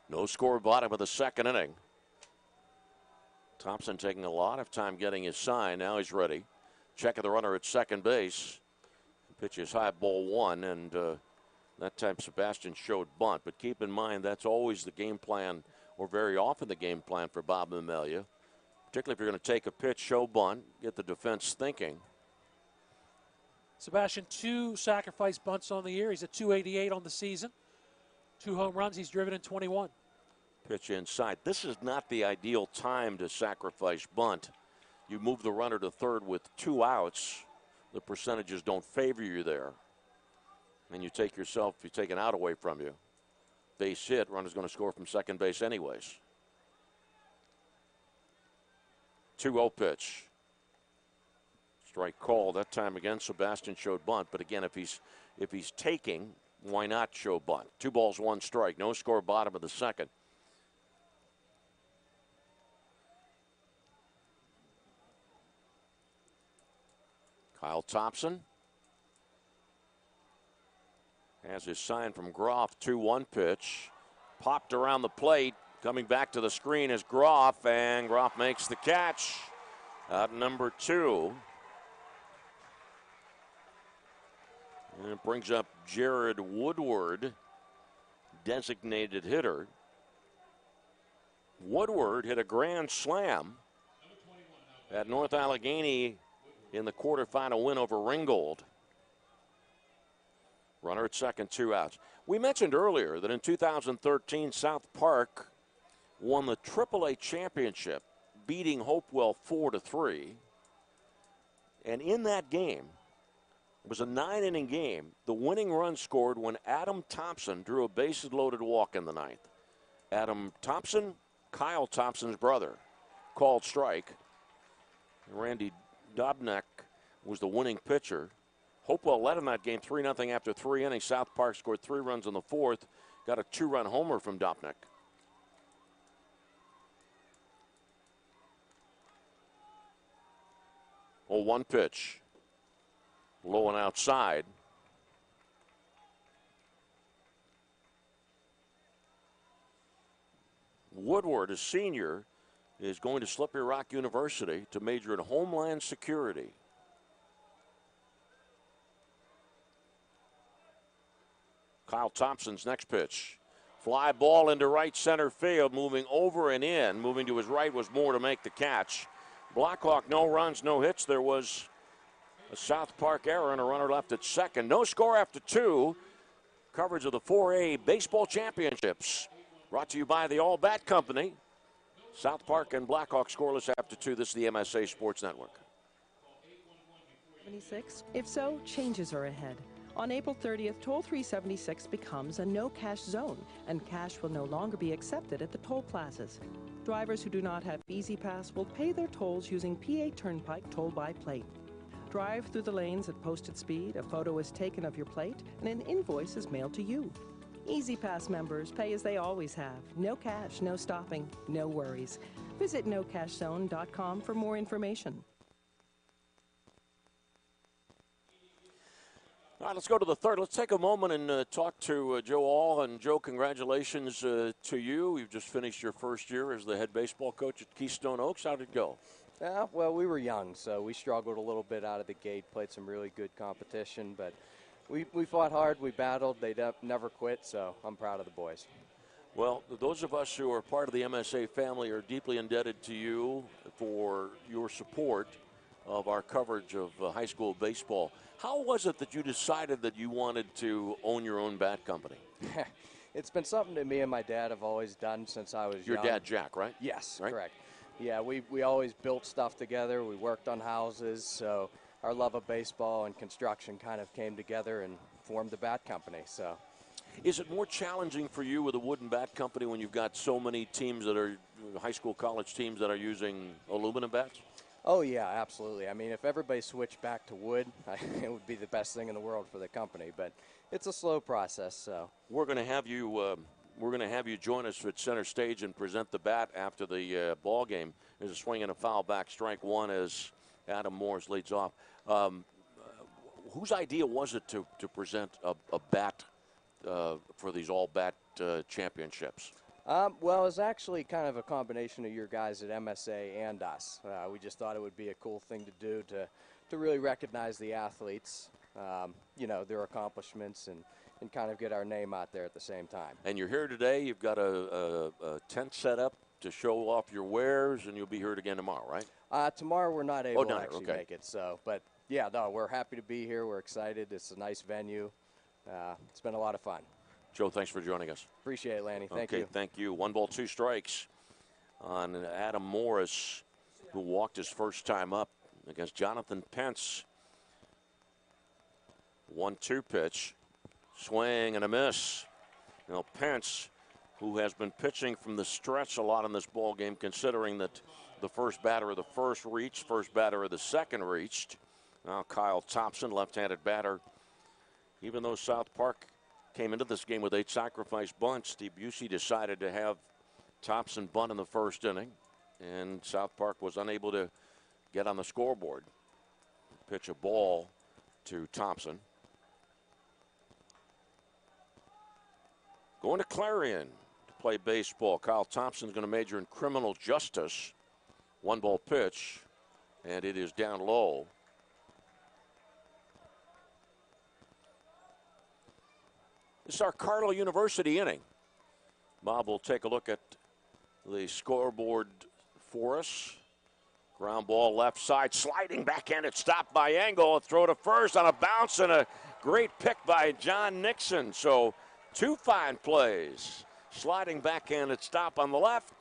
No score, bottom of the second inning. Thompson taking a lot of time getting his sign. Now he's ready. Checking the runner at second base. Pitch is high, ball 1, and that time Sebastian showed bunt. But keep in mind, that's always the game plan, or very often the game plan for Bob Amelia. Particularly if you're going to take a pitch, show bunt, get the defense thinking. Sebastian, 2 sacrifice bunts on the year. He's at .288 on the season. 2 home runs. He's driven in 21. Pitch inside. This is not the ideal time to sacrifice bunt. You move the runner to third with 2 outs. The percentages don't favor you there. And you take an out away from you. Base hit, runner's going to score from second base anyways. 2-0 pitch. Strike call. That time again, Sebastian showed bunt. But again, if he's taking, why not show bunt? 2 balls, 1 strike. No score, bottom of the second. Kyle Thompson has his sign from Groff. 2-1 pitch. Popped around the plate. Coming back to the screen is Groff, and Groff makes the catch. Out number 2. And it brings up Jared Woodward, designated hitter. Woodward hit a grand slam at North Allegheny in the quarterfinal win over Ringgold. Runner at second, 2 outs. We mentioned earlier that in 2013, South Park won the AAA championship, beating Hopewell 4-3. And in that game, it was a 9-inning game. The winning run scored when Adam Thompson drew a bases-loaded walk in the 9th. Adam Thompson, Kyle Thompson's brother, called strike. Randy Dobnak was the winning pitcher. Hopewell led in that game 3-0 after 3 innings. South Park scored 3 runs in the 4th. Got a 2-run homer from Dobnak. 0-1 pitch. Low and outside. Woodward, a senior, is going to Slippery Rock University to major in Homeland Security. Kyle Thompson's next pitch. Fly ball into right center field, moving over and in. Moving to his right was Moore to make the catch. Blackhawk, no runs, no hits. There was a South Park error and a runner left at second. No score after 2. Coverage of the 4A Baseball Championships. Brought to you by the All Bat Company. South Park and Blackhawk scoreless after 2. This is the MSA Sports Network. 76? If so, changes are ahead. On April 30th, Toll 376 becomes a no-cash zone, and cash will no longer be accepted at the toll plazas. Drivers who do not have Easy Pass will pay their tolls using PA Turnpike toll by plate. Drive through the lanes at posted speed, a photo is taken of your plate, and an invoice is mailed to you. Easy Pass members pay as they always have. No cash, no stopping, no worries. Visit nocashzone.com for more information. All right, let's go to the third. Let's take a moment and talk to Joe All. And Joe, congratulations to you. You've just finished your first year as the head baseball coach at Keystone Oaks. How did it go? Well, we were young, so we struggled a little bit out of the gate, played some really good competition, but we fought hard, we battled, they never quit, so I'm proud of the boys. Well, those of us who are part of the MSA family are deeply indebted to you for your support of our coverage of high school baseball. How was it that you decided that you wanted to own your own bat company? It's been something that me and my dad have always done since I was young. Your dad, Jack, right? Yes, right? Correct. Yeah, we always built stuff together. We worked on houses, so our love of baseball and construction kind of came together and formed the bat company. So, is it more challenging for you with a wooden bat company when you've got so many teams that are high school, college teams that are using aluminum bats? Oh, yeah, absolutely. I mean, if everybody switched back to wood, it would be the best thing in the world for the company. But it's a slow process. So we're going to have you join us at center stage and present the bat after the ball game. There's a swing and a foul back, strike one as Adam Morris leads off. Whose idea was it to present a bat for these all bat championships? Well, it was actually kind of a combination of your guys at MSA and us. We just thought it would be a cool thing to do to really recognize the athletes, their accomplishments, and kind of get our name out there at the same time. And you're here today. You've got a tent set up to show off your wares, and you'll be here again tomorrow, right? Tomorrow we're not able to actually make it. So, but yeah, no, we're happy to be here. We're excited. It's a nice venue. It's been a lot of fun. Joe, thanks for joining us. Appreciate it, Lanny. Thank you. Okay, thank you. 1 ball, 2 strikes on Adam Morris, who walked his first time up against Jonathan Pence. 1-2 pitch. Swing and a miss. Now, Pence, who has been pitching from the stretch a lot in this ball game, considering that the first batter of the first reached, first batter of the second reached. Now, Kyle Thompson, left-handed batter. Even though South Park came into this game with 8 sacrifice bunts, Steve Busey decided to have Thompson bunt in the first inning, and South Park was unable to get on the scoreboard. Pitch a ball to Thompson. Going to Clarion to play baseball. Kyle Thompson's going to major in criminal justice. 1-ball pitch, and it is down low. This is our Carlow University inning. Bob will take a look at the scoreboard for us. Ground ball left side, sliding backhand. Stopped by Engel. A throw to first on a bounce and a great pick by John Nixon. So 2 fine plays. Sliding backhand stop on the left.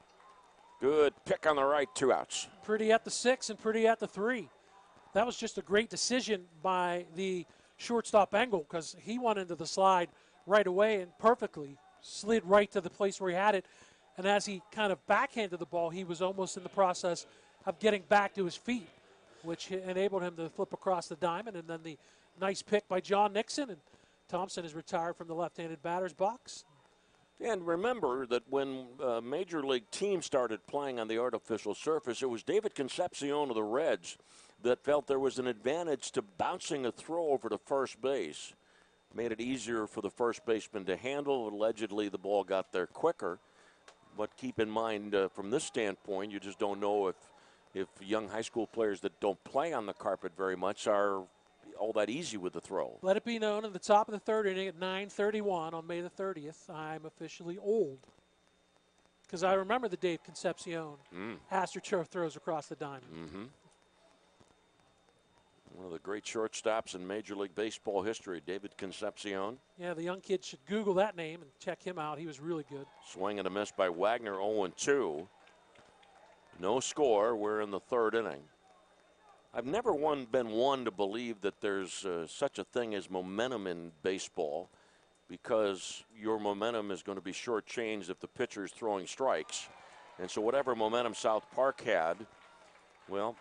Good pick on the right, 2 outs. Pretty at the 6 and pretty at the 3. That was just a great decision by the shortstop Engel because he went into the slide right away and perfectly slid right to the place where he had it. And as he kind of backhanded the ball, he was almost in the process of getting back to his feet, which enabled him to flip across the diamond. And then the nice pick by John Nixon. And Thompson is retired from the left-handed batter's box. And remember that when Major League teams started playing on the artificial surface, it was David Concepcion of the Reds that felt there was an advantage to bouncing a throw over to first base. Made it easier for the first baseman to handle. Allegedly, the ball got there quicker. But keep in mind, from this standpoint, you just don't know if young high school players that don't play on the carpet very much are all that easy with the throw. Let it be known in the top of the 3rd inning at 9:31 on May the 30th, I'm officially old. Because I remember the Dave Concepcion AstroTurf throws across the diamond. Mm-hmm. One of the great shortstops in Major League Baseball history, David Concepcion. Yeah, the young kids should Google that name and check him out. He was really good. Swing and a miss by Wagner, 0-2. No score. We're in the 3rd inning. I've never been one to believe that there's such a thing as momentum in baseball because your momentum is going to be shortchanged if the pitcher's throwing strikes. And so whatever momentum South Park had, well,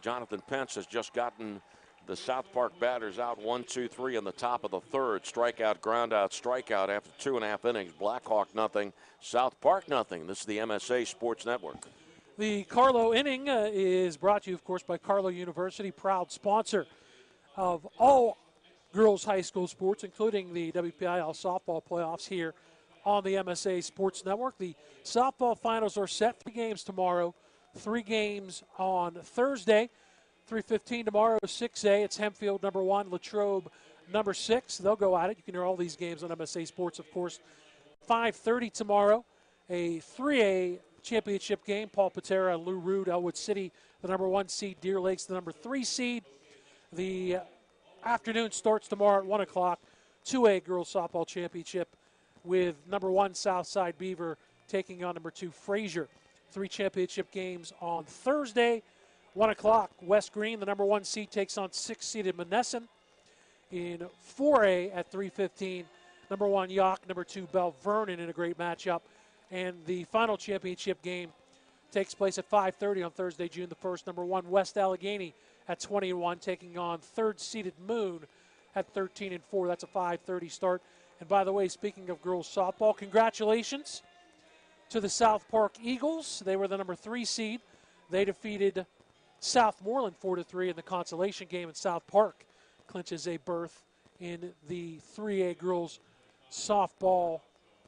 Jonathan Pence has just gotten the South Park batters out 1, 2, 3 in the top of the 3rd. Strikeout, ground out, strikeout after 2.5 innings. Blackhawk nothing, South Park nothing. This is the MSA Sports Network. The Carlow inning is brought to you, of course, by Carlow University, proud sponsor of all girls high school sports, including the Wpial softball playoffs here on the MSA Sports Network. The softball finals are set. 3 games tomorrow, 3 games on Thursday. 3:15 tomorrow, 6A. It's Hempfield number 1, Latrobe number 6. They'll go at it. You can hear all these games on MSA Sports, of course. 5:30 tomorrow, a 3A championship game. Paul Patera and Lou Rude, Elwood City, the number 1 seed. Deer Lakes, the number 3 seed. The afternoon starts tomorrow at 1 o'clock. 2A girls softball championship with number 1 Southside Beaver taking on number 2 Frazier. 3 championship games on Thursday. 1 o'clock, West Green, the number 1 seed, takes on 6-seeded Monessen. In 4A at 3:15, number 1 Yock, number 2 Bell Vernon in a great matchup. And the final championship game takes place at 5:30 on Thursday, June the 1st. Number 1 West Allegheny at 20-1, taking on 3rd-seeded Moon at 13-4. That's a 5:30 start. And by the way, speaking of girls softball, congratulations to the South Park Eagles. They were the number 3 seed. They defeated Southmoreland 4-3 in the consolation game, and South Park clinches a berth in the 3A girls softball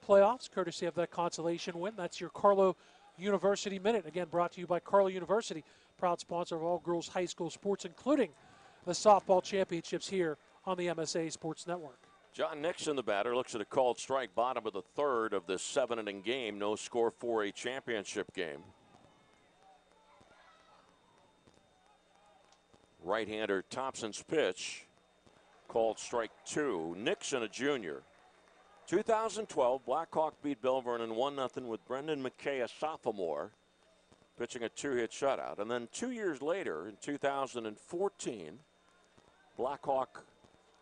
playoffs, courtesy of that consolation win. That's your Carlow University Minute. Again, brought to you by Carlow University, proud sponsor of all girls high school sports, including the softball championships here on the MSA Sports Network. John Nixon, the batter, looks at a called strike, bottom of the 3rd of this 7-inning game. No score for a championship game. Right-hander Thompson's pitch, called strike 2. Nixon, a junior. 2012, Blackhawk beat Bell Vernon 1-0 with Brendan McKay, a sophomore, pitching a 2-hit shutout. And then 2 years later, in 2014, Blackhawk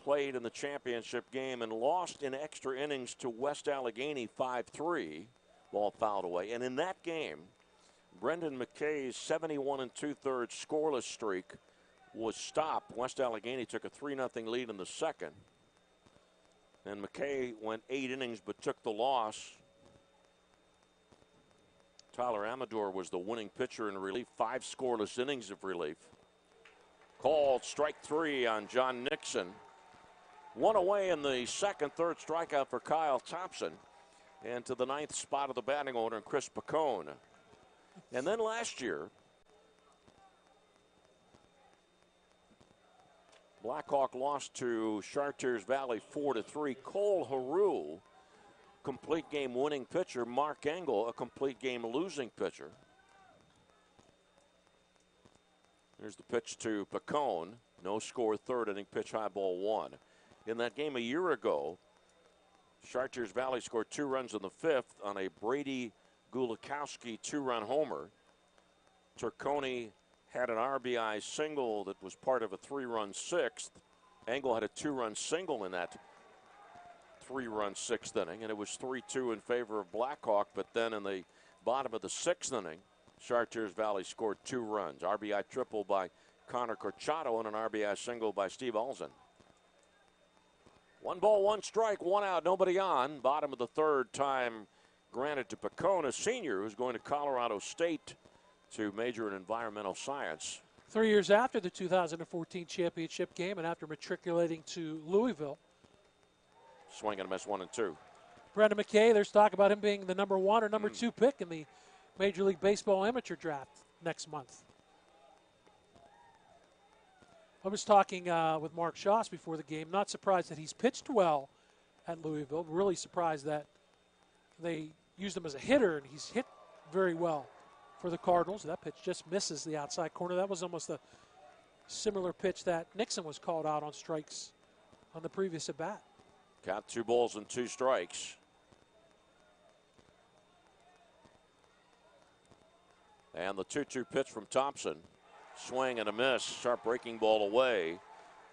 played in the championship game and lost in extra innings to West Allegheny 5-3. Ball fouled away. And in that game, Brendan McKay's 71 2/3 scoreless streak was stopped. West Allegheny took a 3-0 lead in the 2nd. And McKay went 8 innings but took the loss. Tyler Amador was the winning pitcher in relief, 5 scoreless innings of relief. Called strike 3 on John Nixon. One away in the second, third strikeout for Kyle Thompson. And to the 9th spot of the batting order, Chris Pacone. And then last year, Blackhawk lost to Chartiers Valley 4-3. Cole Haru, complete game winning pitcher. Mark Engel, a complete game losing pitcher. Here's the pitch to Pacone. No score, third inning, pitch high, ball 1. In that game a year ago, Chartiers Valley scored 2 runs in the 5th on a Brady Gulikowski 2-run homer. Turconi had an RBI single that was part of a 3-run 6th. Engel had a 2-run single in that 3-run 6th inning, and it was 3-2 in favor of Blackhawk. But then in the bottom of the 6th inning, Chartiers Valley scored 2 runs. RBI triple by Connor Corchado and an RBI single by Steve Alzen. 1 ball, 1 strike, 1 out, nobody on. Bottom of the third, time granted to Pacone, a senior who's going to Colorado State to major in environmental science. 3 years after the 2014 championship game and after matriculating to Louisville. Swing and a miss, 1-2. Brendan McKay, there's talk about him being the number 1 or number 2 pick in the Major League Baseball amateur draft next month. I was talking with Mark Schoss before the game. Not surprised that he's pitched well at Louisville. Really surprised that they used him as a hitter, and he's hit very well for the Cardinals. That pitch just misses the outside corner. That was almost a similar pitch that Nixon was called out on strikes on the previous at bat. Count 2 balls and 2 strikes. And the 2-2 pitch from Thompson. Swing and a miss. Sharp breaking ball away.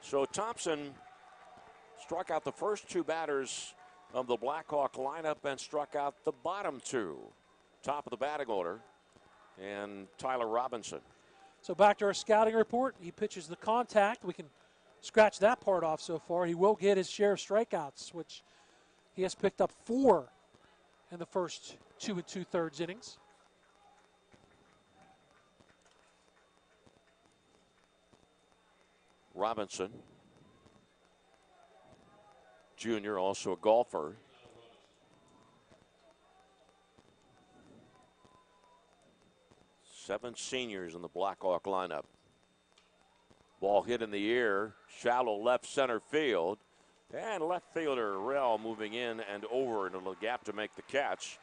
So Thompson struck out the first 2 batters of the Blackhawk lineup and struck out the bottom 2. Top of the batting order. And Tyler Robinson. So back to our scouting report. He pitches the contact. We can scratch that part off so far. He will get his share of strikeouts, which he has picked up 4 in the first 2 2/3 innings. Robinson, junior, also a golfer. Seven seniors in the Blackhawk lineup. Ball hit in the air, shallow left center field. And left fielder Rell moving in and over into the gap to make the catch.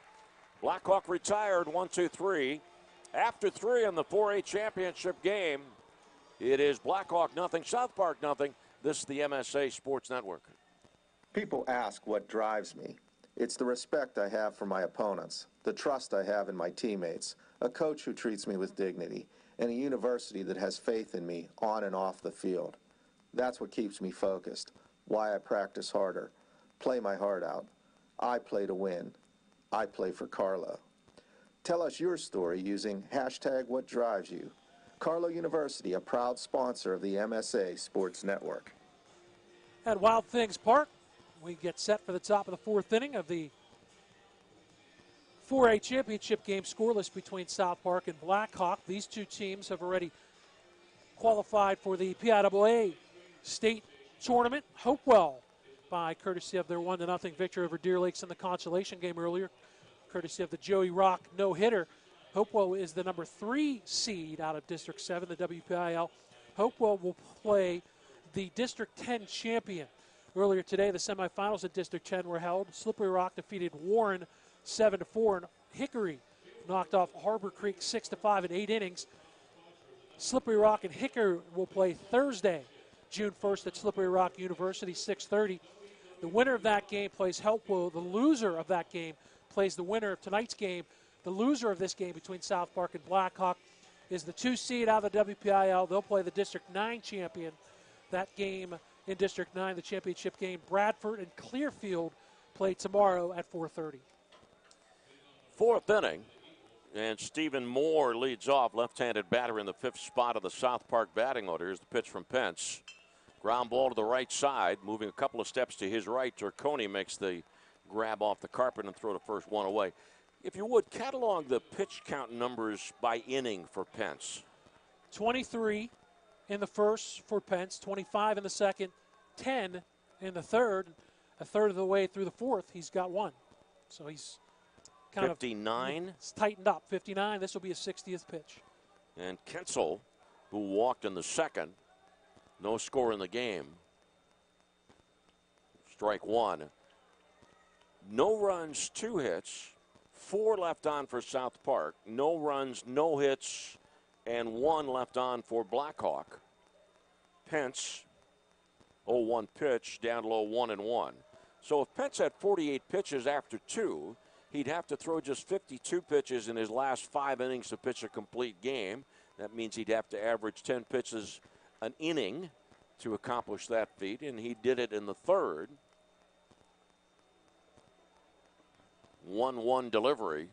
Blackhawk retired 1-2-3. After 3 in the 4A championship game, it is Blackhawk nothing, South Park nothing. This is the MSA Sports Network. People ask what drives me. It's the respect I have for my opponents, the trust I have in my teammates, a coach who treats me with dignity, and a university that has faith in me on and off the field. That's what keeps me focused, why I practice harder, play my heart out. I play to win. I play for Carlo. Tell us your story using #WhatDrivesYou. Carlo University, a proud sponsor of the MSA Sports Network. At Wild Things Park, we get set for the top of the 4th inning of the 4A championship game, scoreless between South Park and Blackhawk. These 2 teams have already qualified for the PIAA state tournament. Hopewell, by courtesy of their 1-0 victory over Deer Lakes in the consolation game earlier, courtesy of the Joey Rock no-hitter. Hopewell is the number 3 seed out of District 7, the WPIL. Hopewell will play the District 10 champion. Earlier today, the semifinals at District 10 were held. Slippery Rock defeated Warren 7-4, and Hickory knocked off Harbor Creek 6-5 in 8 innings. Slippery Rock and Hickory will play Thursday, June 1st at Slippery Rock University, 6:30. The winner of that game plays Hopewell. The loser of that game plays the winner of tonight's game. The loser of this game between South Park and Blackhawk is the 2 seed out of the WPIL. They'll play the District 9 champion. That game in District 9, the championship game, Bradford and Clearfield play tomorrow at 4:30. 4th inning, and Stephen Moore leads off, left-handed batter in the 5th spot of the South Park batting order. Here's the pitch from Pence. Ground ball to the right side, moving a couple of steps to his right. Turconi makes the grab off the carpet and throw the first one away. If you would, catalog the pitch count numbers by inning for Pence. 23 in the first for Pence, 25 in the second, 10 in the third. A third of the way through the fourth, he's got one. So he's kind 59. of tightened up. 59. This will be his 60th pitch. And Kensel, who walked in the second, no score in the game. Strike one. No runs, 2 hits, 4 left on for South Park. No runs, no hits, and 1 left on for Blackhawk. Pence, 0-1 pitch, down low 1-1. So if Pence had 48 pitches after 2, he'd have to throw just 52 pitches in his last 5 innings to pitch a complete game. That means he'd have to average 10 pitches an inning to accomplish that feat, and he did it in the third. 1-1 delivery.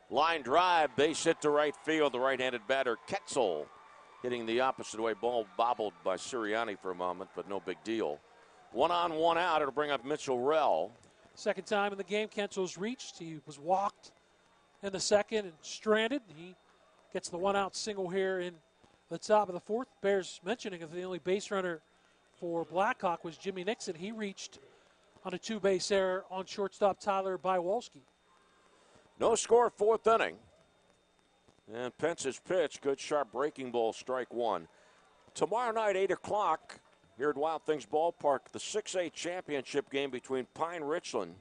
Line drive, base hit to right field. The right-handed batter, Ketzel, hitting the opposite way. Ball bobbled by Sirianni for a moment, but no big deal. 1 on, 1 out. It'll bring up Mitchell Rell. Second time in the game, Kensel's reached. He was walked in the second and stranded. He gets the 1-out single here in the top of the fourth. Bears mentioning that the only base runner for Blackhawk was Jimmy Nixon. He reached on a 2-base error on shortstop Tyler Bywalski. No score, 4th inning. And Pence's pitch, good sharp breaking ball, strike 1. Tomorrow night, 8 o'clock, here at Wild Things Ballpark, the 6A championship game between Pine Richland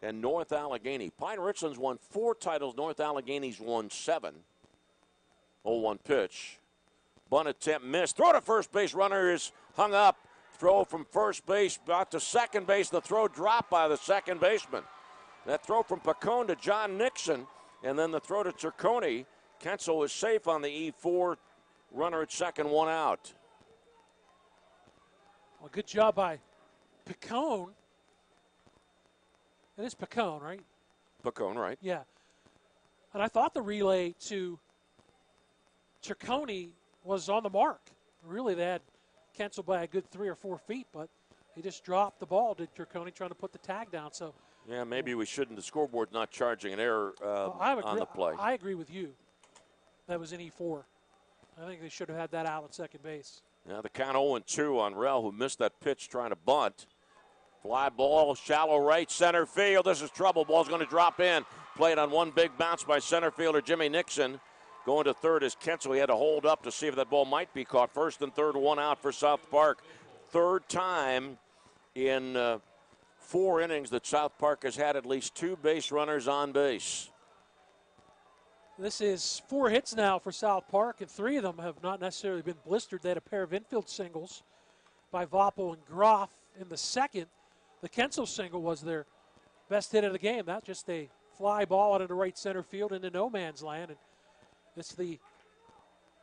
and North Allegheny. Pine Richland's won 4 titles. North Allegheny's won 7. 0-1 pitch. Bunt attempt missed. Throw to first base. Runner is hung up. Throw from first base out to second base. The throw dropped by the second baseman. That throw from Pacone to John Nixon, and then the throw to Turconi. Kensel is safe on the E4. Runner at second, 1 out. Well, good job by Pacone. It is Pacone, right? Pacone, right. Yeah. And I thought the relay to Turconi was on the mark. Really, they had Kensel by a good 3 or 4 feet, but he just dropped the ball, did Turconi, trying to put the tag down. So, yeah, maybe we shouldn't. The scoreboard's not charging an error on the play. I agree with you. That was an E4. I think they should have had that out at second base. Now the count 0-2 on Rell, who missed that pitch trying to bunt. Fly ball, shallow right center field. This is trouble. Ball's going to drop in. Played on one big bounce by center fielder Jimmy Nixon. Going to third is Kensel. He had to hold up to see if that ball might be caught. First and third, 1 out for South Park. Third time in 4 innings that South Park has had at least 2 base runners on base. This is 4 hits now for South Park, and 3 of them have not necessarily been blistered. They had a pair of infield singles by Vopel and Groff in the second. The Kensel single was their best hit of the game. That's just a fly ball out into right center field into no man's land. And it's the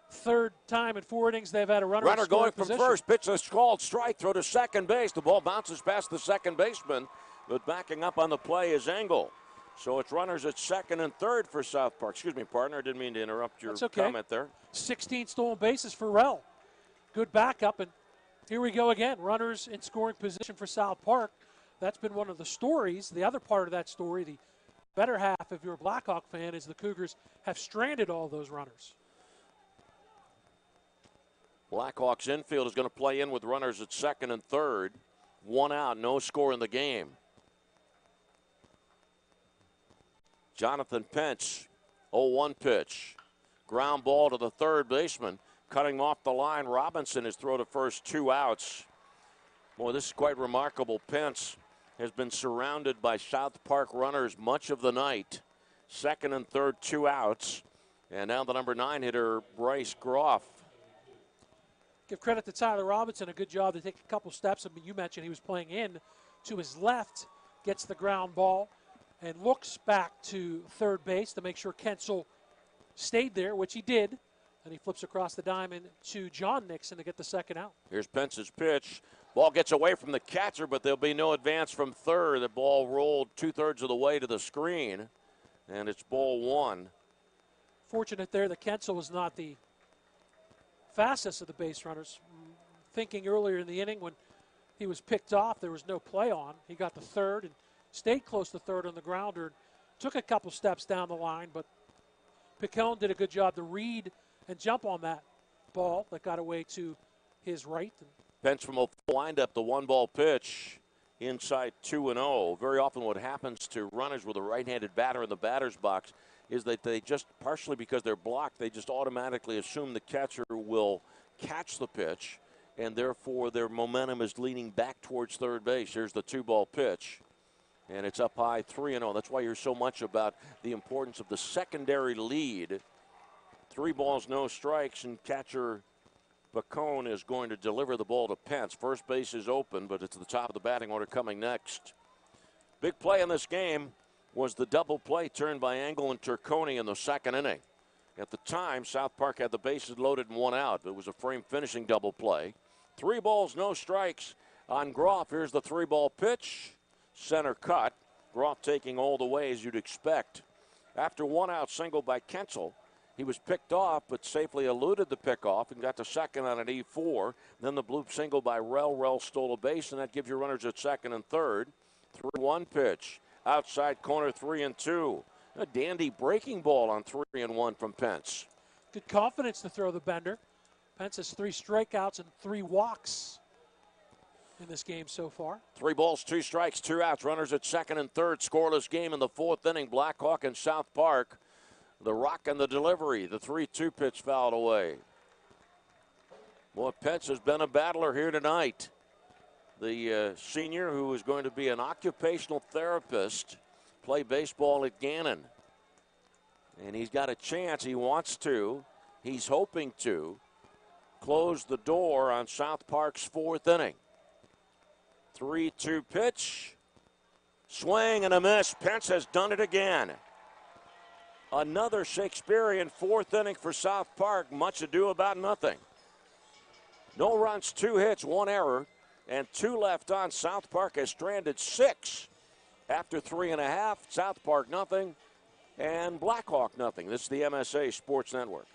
third time in 4 innings they've had a runner. Runner going from position. first. Pitch is called strike. Throw to second base. The ball bounces past the second baseman, but backing up on the play is Engel. So it's runners at second and third for South Park. Excuse me, partner. I didn't mean to interrupt your comment there. 16 stolen bases for Rell. Good backup, and here we go again. Runners in scoring position for South Park. That's been one of the stories. The other part of that story, the better half, if you're a Blackhawk fan, is the Cougars have stranded all those runners. Blackhawks infield is going to play in with runners at second and third. 1 out, no score in the game. Jonathan Pence, 0-1 pitch. Ground ball to the third baseman. Cutting off the line, Robinson has thrown to first, 2 outs. Boy, this is quite remarkable. Pence has been surrounded by South Park runners much of the night. Second and third, 2 outs. And now the number 9 hitter, Bryce Groff. Give credit to Tyler Robinson, a good job to take a couple steps. I mean, you mentioned he was playing in to his left, gets the ground ball, and looks back to third base to make sure Kensel stayed there, which he did. And he flips across the diamond to John Nixon to get the second out. Here's Pence's pitch. Ball gets away from the catcher, but there'll be no advance from third. The ball rolled 2/3 of the way to the screen, and it's ball 1. Fortunate there that Kensel was not the fastest of the base runners. Thinking earlier in the inning when he was picked off, there was no play on. He got to third and stayed close to third on the grounder. Took a couple steps down the line, but Picone did a good job to read and jump on that ball that got away to his right. Pence from a windup, the 1-ball pitch inside 2-0. Very often what happens to runners with a right-handed batter in the batter's box is that they just, partially because they're blocked, they just automatically assume the catcher will catch the pitch, and therefore their momentum is leaning back towards third base. Here's the 2-ball pitch, and it's up high 3-0. That's why you're so much about the importance of the secondary lead. 3 balls, no strikes, and catcher Bacone is going to deliver the ball to Pence. First base is open, but it's the top of the batting order coming next. Big play in this game was the double play turned by Engel and Turconi in the second inning. At the time, South Park had the bases loaded and 1 out. It was a frame finishing double play. 3 balls, no strikes on Groff. Here's the 3-ball pitch. Center cut. Groff taking all the way as you'd expect. After 1 out single by Kensel, he was picked off, but safely eluded the pickoff and got to second on an E4. Then the bloop single by Rell. Rell stole a base, and that gives you runners at second and third. 3-1 pitch. Outside corner, 3-2. A dandy breaking ball on 3-1 from Pence. Good confidence to throw the bender. Pence has 3 strikeouts and 3 walks in this game so far. 3 balls, 2 strikes, 2 outs. Runners at second and third. Scoreless game in the 4th inning. Blackhawk and South Park. The rock and the delivery. The 3-2 pitch fouled away. Boy, Pence has been a battler here tonight. The senior, who is going to be an occupational therapist, play baseball at Gannon. And he's got a chance. He wants to. He's hoping to close the door on South Park's 4th inning. 3-2 pitch. Swing and a miss. Pence has done it again. Another Shakespearean 4th inning for South Park. Much ado about nothing. No runs, 2 hits, 1 error, and 2 left on. South Park has stranded 6 after 3.5. South Park nothing, and Blackhawk nothing. This is the MSA Sports Network.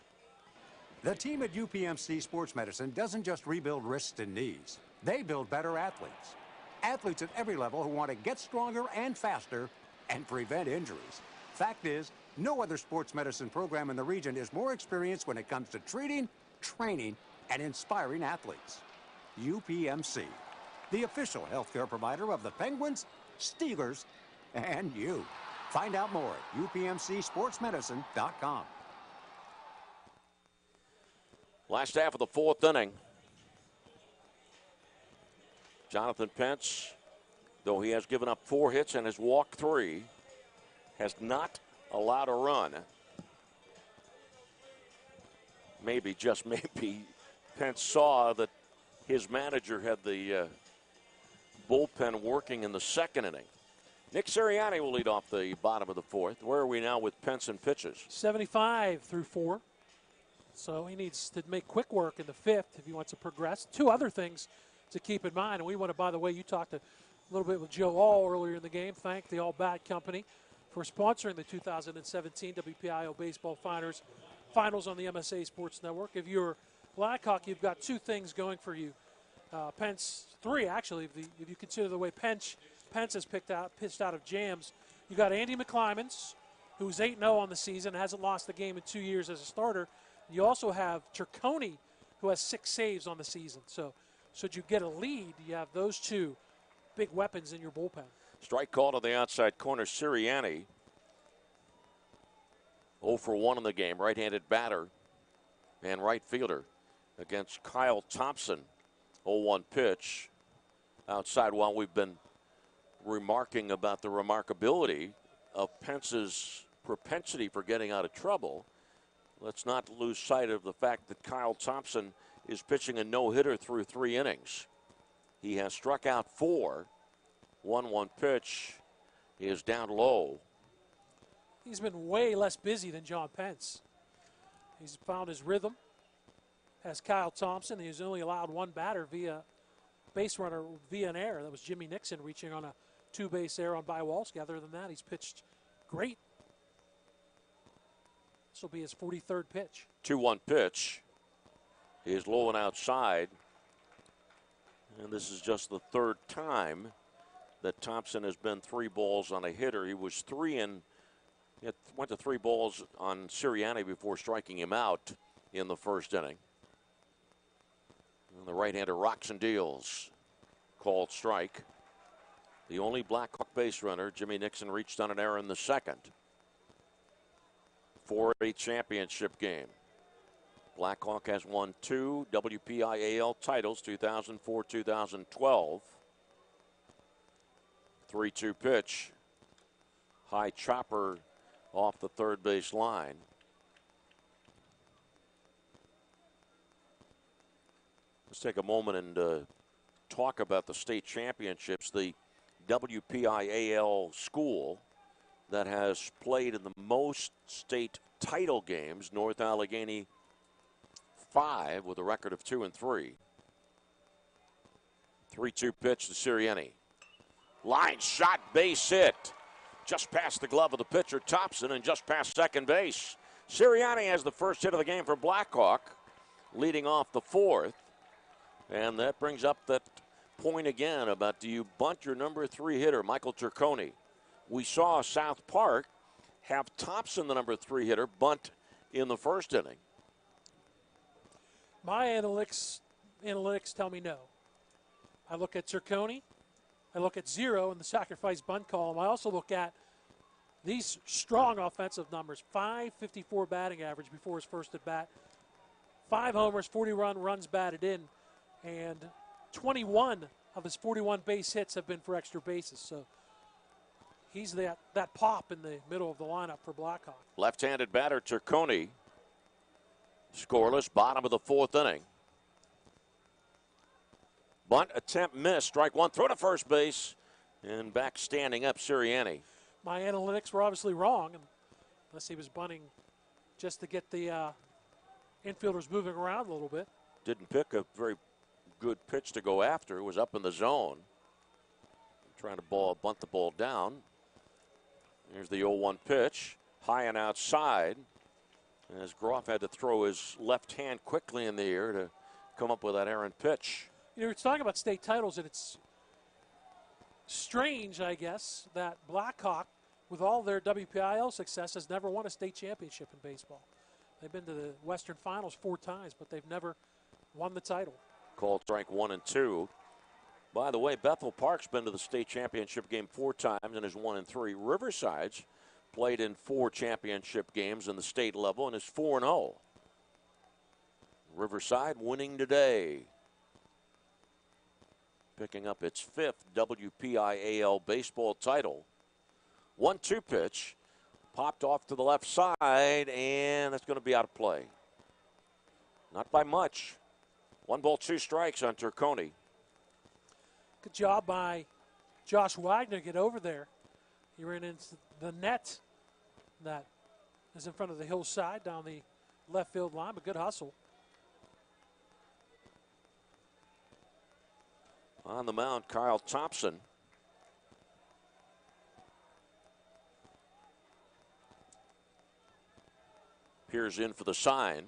The team at UPMC Sports Medicine doesn't just rebuild wrists and knees. They build better athletes. Athletes at every level who want to get stronger and faster and prevent injuries. Fact is, no other sports medicine program in the region is more experienced when it comes to treating, training, and inspiring athletes. UPMC, the official healthcare provider of the Penguins, Steelers, and you. Find out more at upmcsportsmedicine.com. Last half of the 4th inning. Jonathan Pence, though he has given up 4 hits and has walked 3, has not allowed a run. Maybe, just maybe, Pence saw that his manager had the bullpen working in the 2nd inning. Nick Sirianni will lead off the bottom of the 4th. Where are we now with Pence and pitches? 75 through 4. So he needs to make quick work in the 5th if he wants to progress. 2 other things to keep in mind. And we want to, by the way, you talked a little bit with Joe All earlier in the game. Thank the All Bat Company for sponsoring the 2017 Wpial Baseball Finals on the MSA Sports Network. If you're Blackhawk, you've got 2 things going for you. Pence, 3 actually, if you consider the way Pence has pitched out of jams. You got Andy McClymans, who's 8-0 on the season, hasn't lost a game in 2 years as a starter. You also have Turconi, who has 6 saves on the season. So should you get a lead, you have those 2 big weapons in your bullpen. Strike call to the outside corner. Sirianni 0 for 1 in the game. Right-handed batter and right fielder against Kyle Thompson. 0-1 pitch outside. While we've been remarking about the remarkability of Pence's propensity for getting out of trouble, let's not lose sight of the fact that Kyle Thompson is pitching a no-hitter through 3 innings. He has struck out 4. 1-1 pitch is down low. He's been way less busy than John Pence. He's found his rhythm. Has Kyle Thompson. He's only allowed 1 batter via base runner via an error. That was Jimmy Nixon reaching on a 2-base error on Bywalski. Other than that, he's pitched great. This will be his 43rd pitch. 2-1 pitch is low and outside. And this is just the 3rd time that Thompson has been 3 balls on a hitter. He was went to 3 balls on Sirianni before striking him out in the 1st inning. And the right-hander rocks and deals. Called strike. The only Blackhawk base runner, Jimmy Nixon, reached on an error in the second. 4-8 championship game. Blackhawk has won 2 WPIAL titles, 2004-2012. 3-2 pitch. High chopper off the third base line. Let's take a moment and talk about the state championships. The WPIAL school that has played in the most state title games, North Allegheny 5 with a record of 2-3. 3-2 pitch to Sirianni. Line shot, base hit. Just past the glove of the pitcher, Thompson, and just past second base. Sirianni has the first hit of the game for Blackhawk, leading off the fourth. And that brings up that point again about, do you bunt your number 3 hitter, Michael Turconi? We saw South Park have Thompson, the number 3 hitter, bunt in the first inning. My analytics tell me no. I look at Turconi. I look at 0 in the sacrifice bunt column. I also look at these strong offensive numbers. .554 batting average before his first at bat. 5 homers, 41 runs batted in, and 21 of his 41 base hits have been for extra bases. So he's that pop in the middle of the lineup for Blackhawk. Left-handed batter Turconi. Scoreless, bottom of the fourth inning. Bunt attempt missed. Strike one. Throw to first base. And back standing up, Sirianni. My analytics were obviously wrong, unless he was bunting just to get the infielders moving around a little bit. Didn't pick a very good pitch to go after. It was up in the zone. Trying to bunt the ball down. Here's the 0-1 pitch. High and outside. As Groff had to throw his left hand quickly in the air to come up with that errant pitch. You know, it's talking about state titles, and it's strange, I guess, that Blackhawk, with all their WPIL success, has never won a state championship in baseball. They've been to the Western Finals 4 times, but they've never won the title. Called strike 1 and 2. By the way, Bethel Park's been to the state championship game 4 times and is 1-3. Riverside's played in 4 championship games in the state level and is 4-0. Riverside winning today. Picking up its 5th WPIAL baseball title. 1-2 pitch. Popped off to the left side, and that's going to be out of play. Not by much. 1 ball, 2 strikes on Turconi. Good job by Josh Wagner to get over there. He ran into the net that is in front of the hillside down the left field line, but good hustle. On the mound, Kyle Thompson. Peers in for the sign.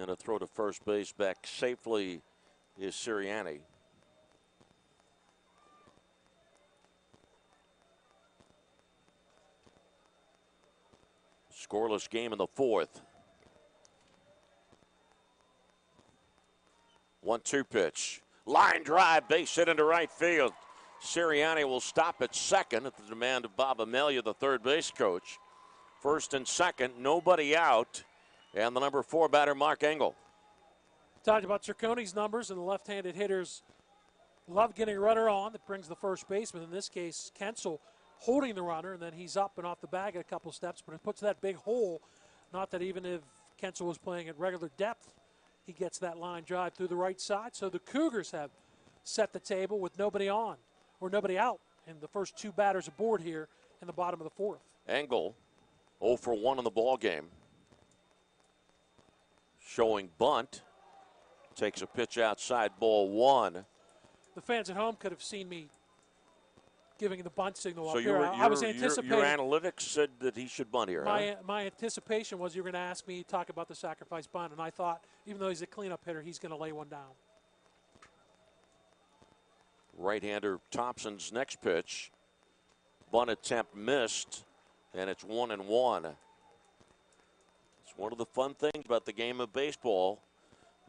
And a throw to first base back safely is Sirianni. Scoreless game in the 4th. 1-2 pitch. Line drive, base hit into right field. Sirianni will stop at second at the demand of Bob Amelia, the third base coach. First and second, nobody out. And the number 4 batter, Mark Engel. Talked about Turconi's numbers, and the left-handed hitters love getting a runner on that brings the first baseman. In this case, Kensel holding the runner, and then he's up and off the bag a couple steps, but it puts that big hole. Not that even if Kensel was playing at regular depth, he gets that line drive through the right side. So the Cougars have set the table with nobody on or nobody out, and the first 2 batters aboard here in the bottom of the 4th. Engel 0 for 1 in the ball game. Showing bunt. Takes a pitch outside, ball 1. The fans at home could have seen me giving the bunt signal so up here. I was anticipating. Your analytics said that he should bunt here. My anticipation was you were going to ask me to talk about the sacrifice bunt, and I thought, even though he's a cleanup hitter, he's going to lay one down. Right-hander Thompson's next pitch. Bunt attempt missed, and it's 1-1. It's one of the fun things about the game of baseball.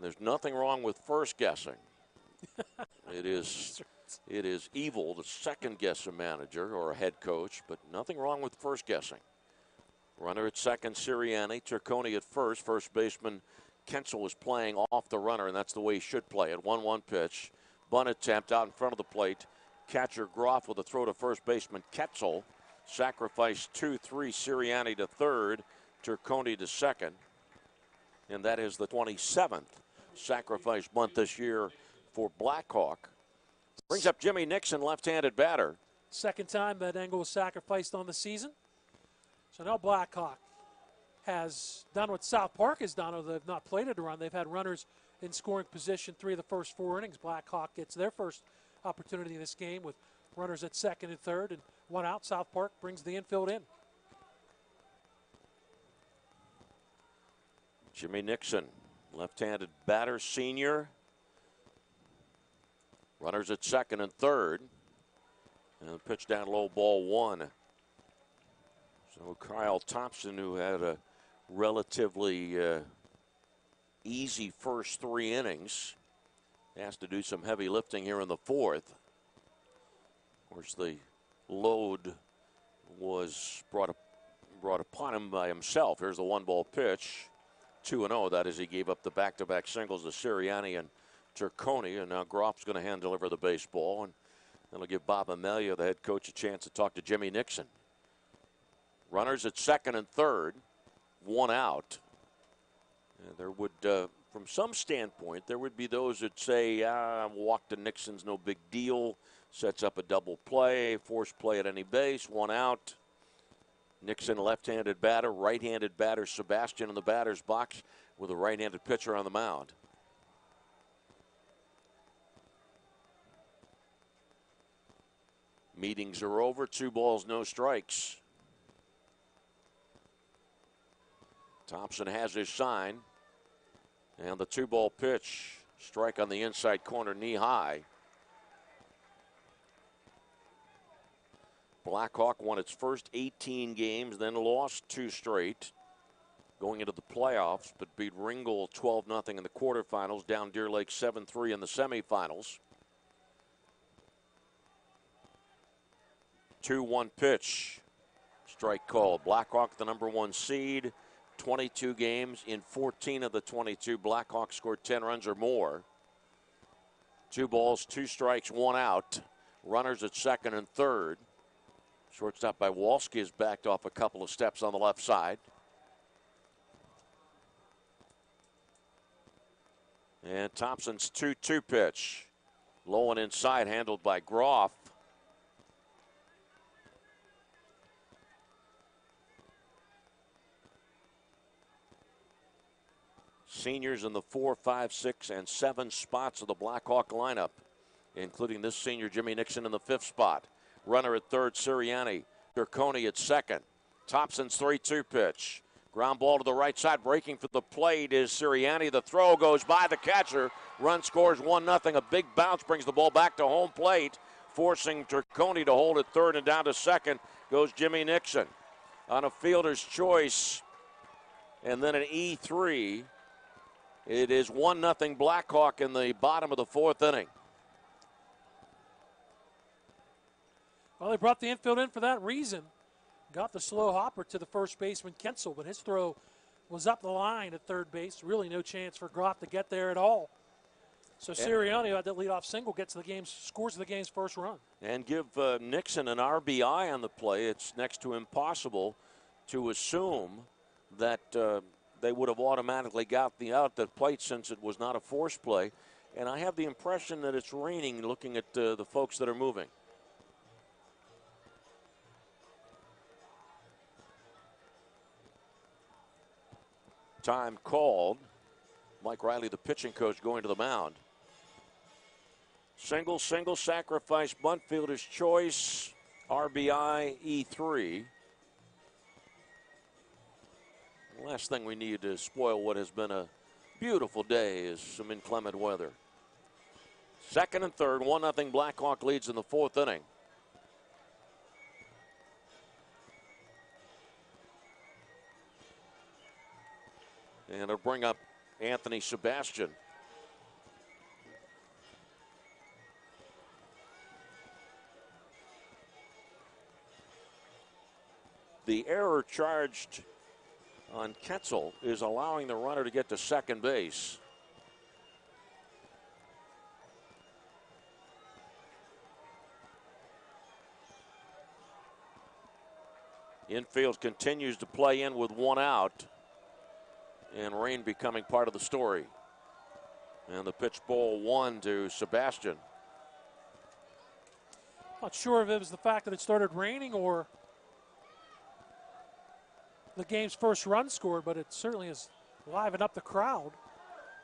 There's nothing wrong with first guessing. It is evil to second guess a manager or a head coach, but nothing wrong with first guessing. Runner at second, Sirianni. Turconi at first. First baseman Kensel was playing off the runner, and that's the way he should play it. 1-1 pitch. Bunt attempt out in front of the plate. Catcher Groff with a throw to first baseman Ketzel. Sacrifice 2-3. Sirianni to third. Turconi to second. And that is the 27th sacrifice bunt this year for Blackhawk. Brings up Jimmy Nixon, left-handed batter. Second time that angle was sacrificed on the season. So now Blackhawk has done what South Park has done, although they've not played it a run. They've had runners in scoring position 3 of the first 4 innings. Blackhawk gets their first opportunity in this game with runners at second and third and 1 out. South Park brings the infield in. Jimmy Nixon, left-handed batter, senior. Runners at second and third. And the pitch down low, ball 1. So Kyle Thompson, who had a relatively easy first 3 innings, has to do some heavy lifting here in the 4th. Of course, the load was brought upon him by himself. Here's the 1-ball pitch. 2-0. That is, he gave up the back-to-back singles to Sirianni and Turconi, and now Groff's going to hand deliver the baseball, and that'll give Bob Amelia, the head coach, a chance to talk to Jimmy Nixon. Runners at second and third, 1 out. And there would, from some standpoint, there would be those that say, walk to Nixon's no big deal, sets up a double play, force play at any base, 1 out. Nixon, left-handed batter, right-handed batter Sebastian in the batter's box with a right-handed pitcher on the mound. Meetings are over, 2 balls, no strikes. Thompson has his sign, and the 2-ball pitch, strike on the inside corner, knee high. Blackhawk won its first 18 games, then lost 2 straight going into the playoffs, but beat Ringgold 12-0 in the quarterfinals, down Deer Lake 7-3 in the semifinals. 2-1 pitch, strike called. Blackhawk, the number 1 seed, 22 games. In 14 of the 22, Blackhawk scored 10 runs or more. 2 balls, 2 strikes, 1 out. Runners at second and third. Shortstop by Walski is backed off a couple of steps on the left side. And Thompson's 2-2 pitch. Low and inside, handled by Groff. Seniors in the 4, 5, 6, and 7 spots of the Blackhawk lineup, including this senior Jimmy Nixon in the 5th spot. Runner at third, Sirianni. Turconi at second. Thompson's 3-2 pitch. Ground ball to the right side. Breaking for the plate is Sirianni. The throw goes by the catcher. Run scores 1-0. A big bounce brings the ball back to home plate, forcing Turconi to hold at third, and down to second goes Jimmy Nixon. On a fielder's choice, and then an E3. It is 1-0 Blackhawk in the bottom of the 4th inning. Well, they brought the infield in for that reason. Got the slow hopper to the first baseman Kensel, but his throw was up the line at third base. Really no chance for Groff to get there at all. So Sirianni had that leadoff single, gets the game, scores the game's first run. And give Nixon an RBI on the play. It's next to impossible to assume that they would have automatically got the out at the plate since it was not a force play. And I have the impression that it's raining looking at the folks that are moving. Time called. Mike Riley, the pitching coach, going to the mound. Single, sacrifice, bunt, fielder's choice, RBI, E3. The last thing we need to spoil what has been a beautiful day is some inclement weather. Second and third, 1-0 Blackhawk leads in the 4th inning. And it'll bring up Anthony Sebastian The error charged on Ketzel is allowing the runner to get to second base. Infield continues to play in with one out, and rain becoming part of the story. And the pitch, ball one to Sebastian. Not sure if it was the fact that it started raining or the game's first run scored, but it certainly has livened up the crowd.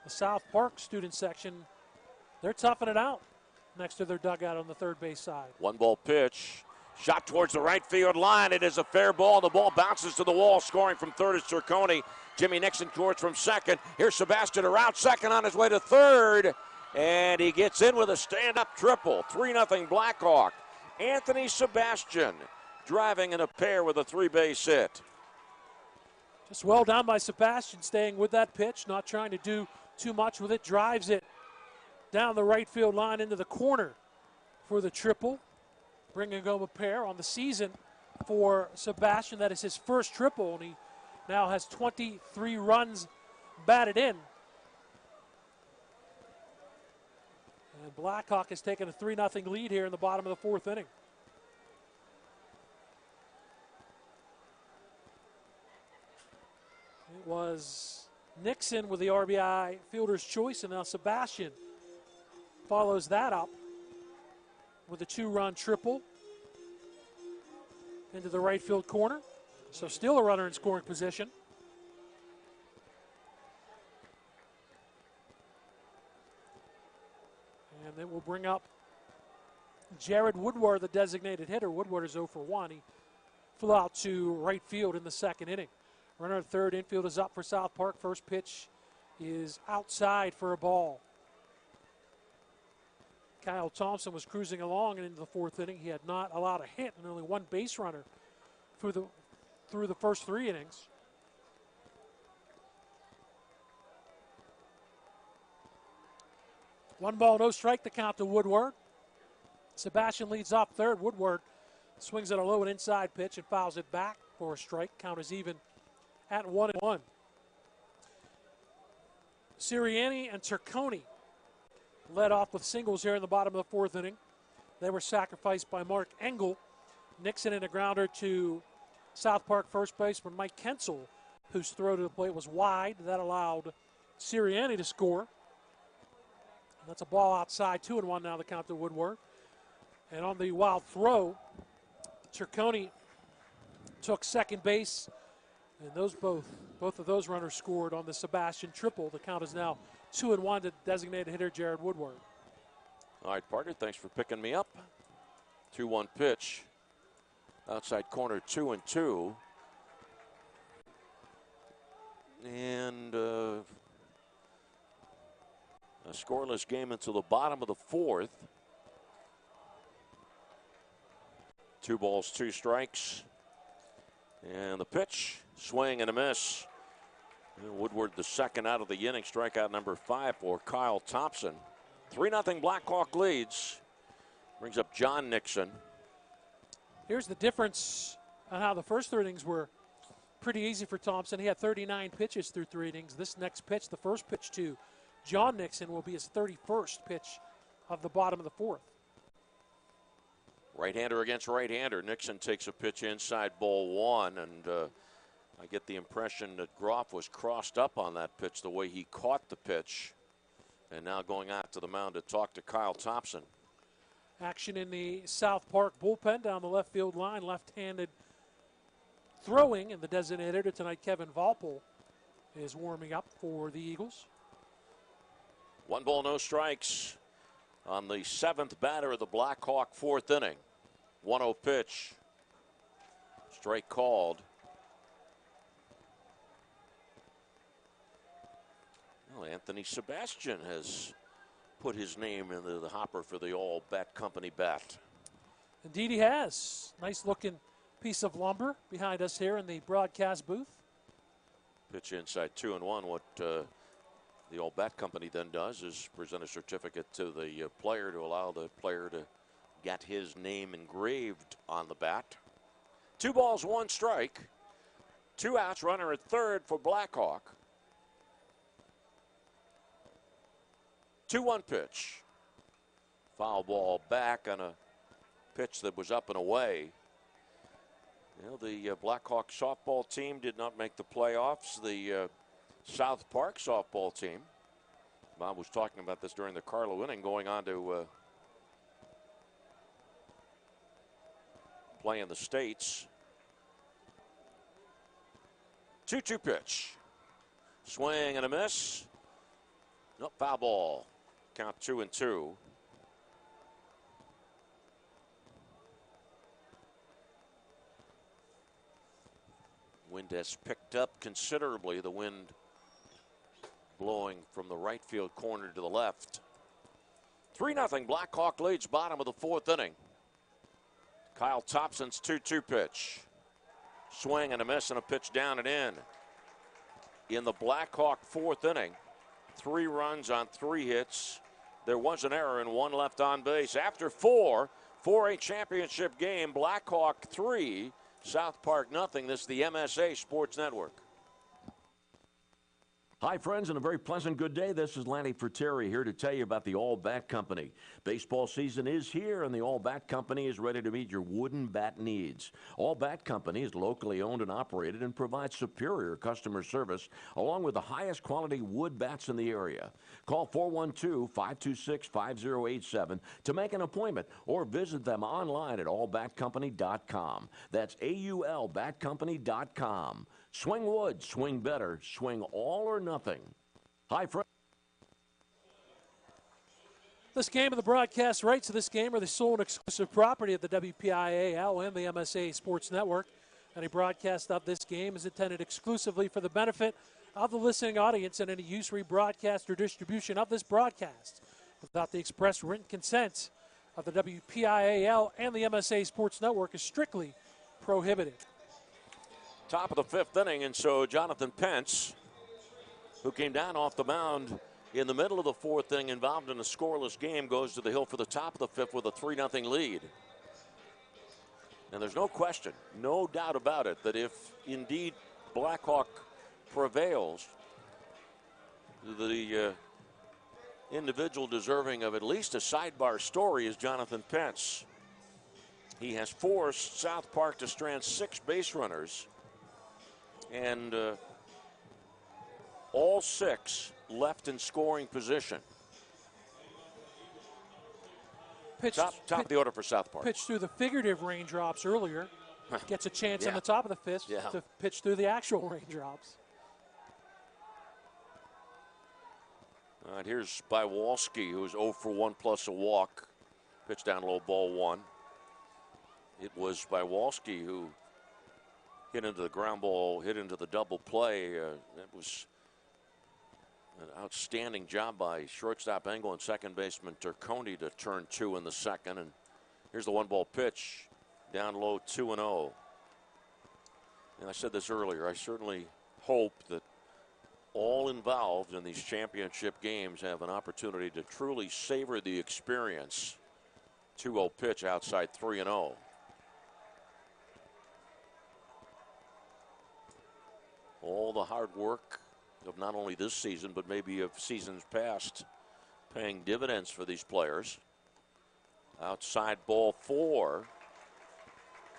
The South Park student section, they're toughing it out next to their dugout on the third base side. 1-ball pitch. Shot towards the right field line. It is a fair ball. The ball bounces to the wall. Scoring from third is Cerconi. Jimmy Nixon scores from second. Here's Sebastian around second on his way to third. And he gets in with a stand-up triple. 3-0 Blackhawk. Anthony Sebastian driving in a pair with a 3-base hit. Just well done by Sebastian, staying with that pitch, not trying to do too much with it. Drives it down the right field line into the corner for the triple. Bringing home a pair on the season for Sebastian. That is his first triple, and he now has 23 runs batted in. And Blackhawk has taken a 3-0 lead here in the bottom of the fourth inning. It was Nixon with the RBI fielder's choice, and now Sebastian follows that up with a 2-run triple into the right field corner. So still a runner in scoring position. And then we'll bring up Jared Woodward, the designated hitter. Woodward is 0 for 1. He flew out to right field in the second inning. Runner at third, infield is up for South Park. First pitch is outside for a ball. Kyle Thompson was cruising along and into the fourth inning. He had not allowed a hit and only one base runner through the first 3 innings. One ball, no strike, the count to Woodward. Sebastian leads off third. Woodward swings at a low and inside pitch and fouls it back for a strike. Count is even at 1-1. Sirianni and Cerconi led off with singles here in the bottom of the fourth inning. They were sacrificed by Mark Engel. Nixon in a grounder to South Park first baseman Mike Kensel, whose throw to the plate was wide. That allowed Sirianni to score. And that's a ball outside, 2-1 now, the count to Woodward. And on the wild throw, Cerconi took second base, and both of those runners scored on the Sebastian triple. The count is now 2-1 to designated hitter Jared Woodward. All right, partner, thanks for picking me up. 2-1 pitch. Outside corner, 2-2. And a scoreless game until the bottom of the fourth. 2 balls, 2 strikes. And the pitch, swing and a miss. And Woodward, the second out of the inning, strikeout number 5 for Kyle Thompson. 3-0 Blackhawk leads. Brings up John Nixon. Here's the difference on how the first 3 innings were pretty easy for Thompson. He had 39 pitches through 3 innings. This next pitch, the first pitch to John Nixon, will be his 31st pitch of the bottom of the fourth. Right-hander against right-hander. Nixon takes a pitch inside, ball 1, and I get the impression that Groff was crossed up on that pitch the way he caught the pitch, and now going out to the mound to talk to Kyle Thompson. Action in the South Park bullpen down the left field line. Left-handed throwing, and the designated hitter tonight, Kevin Valpole, is warming up for the Eagles. 1 ball, no strikes on the 7th batter of the Blackhawk fourth inning. 1-0 pitch. Strike called. Well, Anthony Sebastian has put his name into the hopper for the All Bat Company bat. Indeed he has. Nice looking piece of lumber behind us here in the broadcast booth. Pitch inside, 2-1. What the All Bat Company then does is present a certificate to the player to allow the player to get his name engraved on the bat. 2 balls, 1 strike. 2 outs, runner at third for Blackhawk. 2-1 pitch. Foul ball back on a pitch that was up and away. You know, the Blackhawk softball team did not make the playoffs. The South Park softball team, Bob was talking about this during the Carlo inning, going on to play in the States. 2-2 pitch. Swing and a miss. Nope, foul ball. Count 2-2. Wind has picked up considerably. The wind blowing from the right field corner to the left. 3-0 Blackhawk leads, bottom of the 4th inning. Kyle Thompson's 2-2 pitch. Swing and a miss and a pitch down and in. In the Blackhawk 4th inning, 3 runs on 3 hits. There was an error and 1 left on base. After 4, 4A championship game, Blackhawk 3, South Park nothing. This is the MSA Sports Network. Hi, friends, and a very pleasant good day. This is Lanny Fratteri here to tell you about the All Bat Company. Baseball season is here, and the All Bat Company is ready to meet your wooden bat needs. All Bat Company is locally owned and operated and provides superior customer service along with the highest quality wood bats in the area. Call 412-526-5087 to make an appointment or visit them online at allbatcompany.com. That's AULbatcompany.com. Swing wood, swing better, swing all or nothing. Hi, friends. This game and the broadcast rights of this game are the sole and exclusive property of the WPIAL and the MSA Sports Network. Any broadcast of this game is intended exclusively for the benefit of the listening audience, and any use, rebroadcast, or distribution of this broadcast without the express written consent of the WPIAL and the MSA Sports Network is strictly prohibited. Top of the 5th inning, and so Jonathan Pence, who came down off the mound in the middle of the 4th inning, involved in a scoreless game, goes to the hill for the top of the 5th with a 3-0 lead. And there's no question, no doubt about it, that if indeed Blackhawk prevails, the individual deserving of at least a sidebar story is Jonathan Pence. He has forced South Park to strand 6 base runners, and all 6 left in scoring position. Top of the order for South Park. Pitched through the figurative raindrops earlier. Gets a chance on the top of the 5th to pitch through the actual raindrops. All right, here's Bywalski, who's 0 for 1 plus a walk. Pitch down low, ball 1. It was Bywalski who hit into the ground ball, hit into the double play. That was an outstanding job by shortstop Engel and second baseman Turconi to turn 2 in the 2nd. And here's the 1-ball pitch, down low, 2-0. And I said this earlier, I certainly hope that all involved in these championship games have an opportunity to truly savor the experience. 2-0 pitch outside 3-0. All the hard work of not only this season, but maybe of seasons past, paying dividends for these players. Outside ball 4.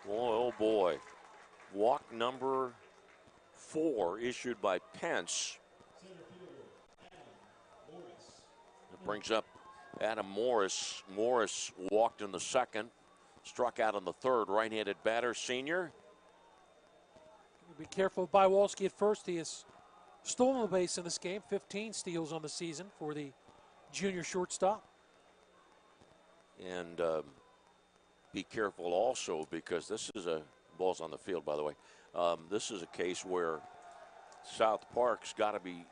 Boy, oh boy. Walk number 4 issued by Pence. It brings up Adam Morris. Morris walked in the 2nd, struck out in the 3rd. Right-handed batter, senior. Be careful of Bywalski at first. He has stolen the base in this game. 15 steals on the season for the junior shortstop. And be careful also, because this is a ball's on the field, by the way. This is a case where South Park's got to be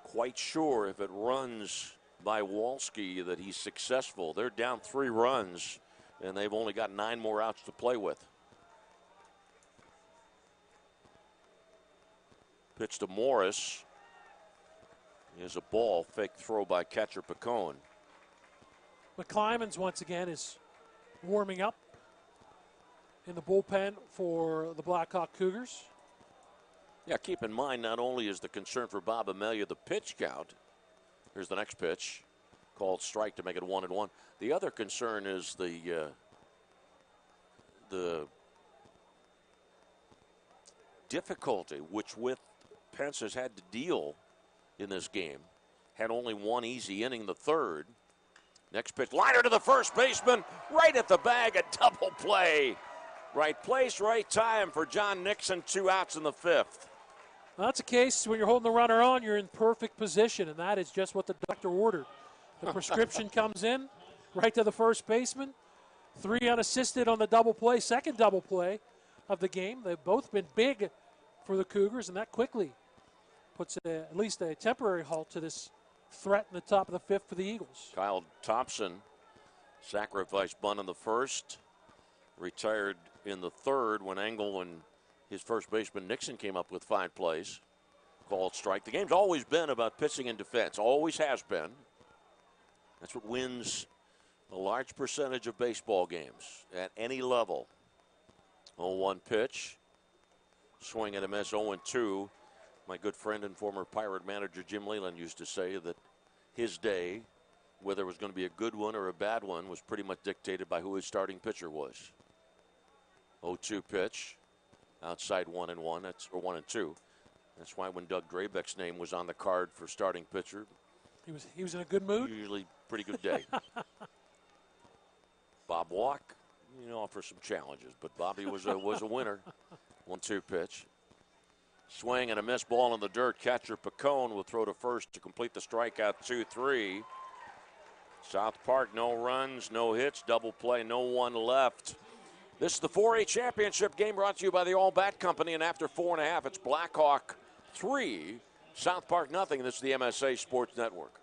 quite sure if it runs Bywalski that he's successful. They're down 3 runs, and they've only got 9 more outs to play with. Pitch to Morris. Here's a ball, fake throw by catcher Picone. McClymans once again is warming up in the bullpen for the Blackhawk Cougars. Yeah, keep in mind, not only is the concern for Bob Amelia the pitch count. Here's the next pitch, called strike to make it 1-1. The other concern is the difficulty with Pence has had to deal in this game. Had only one easy inning, the third. Next pitch, liner to the first baseman, right at the bag, a double play. Right place, right time for John Nixon, 2 outs in the 5th. Well, that's a case when you're holding the runner on, you're in perfect position, and that is just what the doctor ordered. The prescription comes in, right to the first baseman. 3 unassisted on the double play, second double play of the game. They've both been big for the Cougars, and that quickly puts at least a temporary halt to this threat in the top of the 5th for the Eagles. Kyle Thompson, sacrifice bunt in the first, retired in the third when Engel and his first baseman Nixon came up with 5 plays. Called strike. The game's always been about pitching and defense, always has been. That's what wins a large percentage of baseball games at any level. 0-1 pitch. Swing and a miss, 0-2. My good friend and former Pirate manager Jim Leyland used to say that his day, whether it was going to be a good one or a bad one, was pretty much dictated by who his starting pitcher was. 0-2 pitch. Outside 1-1. That's or 1-2. That's why when Doug Drabeck's name was on the card for starting pitcher, he was in a good mood. Usually pretty good day. Bob Walk, offers some challenges, but Bobby was a winner. 1-2 pitch. Swing and a miss, ball in the dirt. Catcher Picone will throw to first to complete the strikeout. 2-3. South Park, no runs, no hits, double play, no one left. This is the 4A championship game brought to you by the All Bat Company, and after 4.5, it's Blackhawk 3, South Park nothing. This is the MSA Sports Network.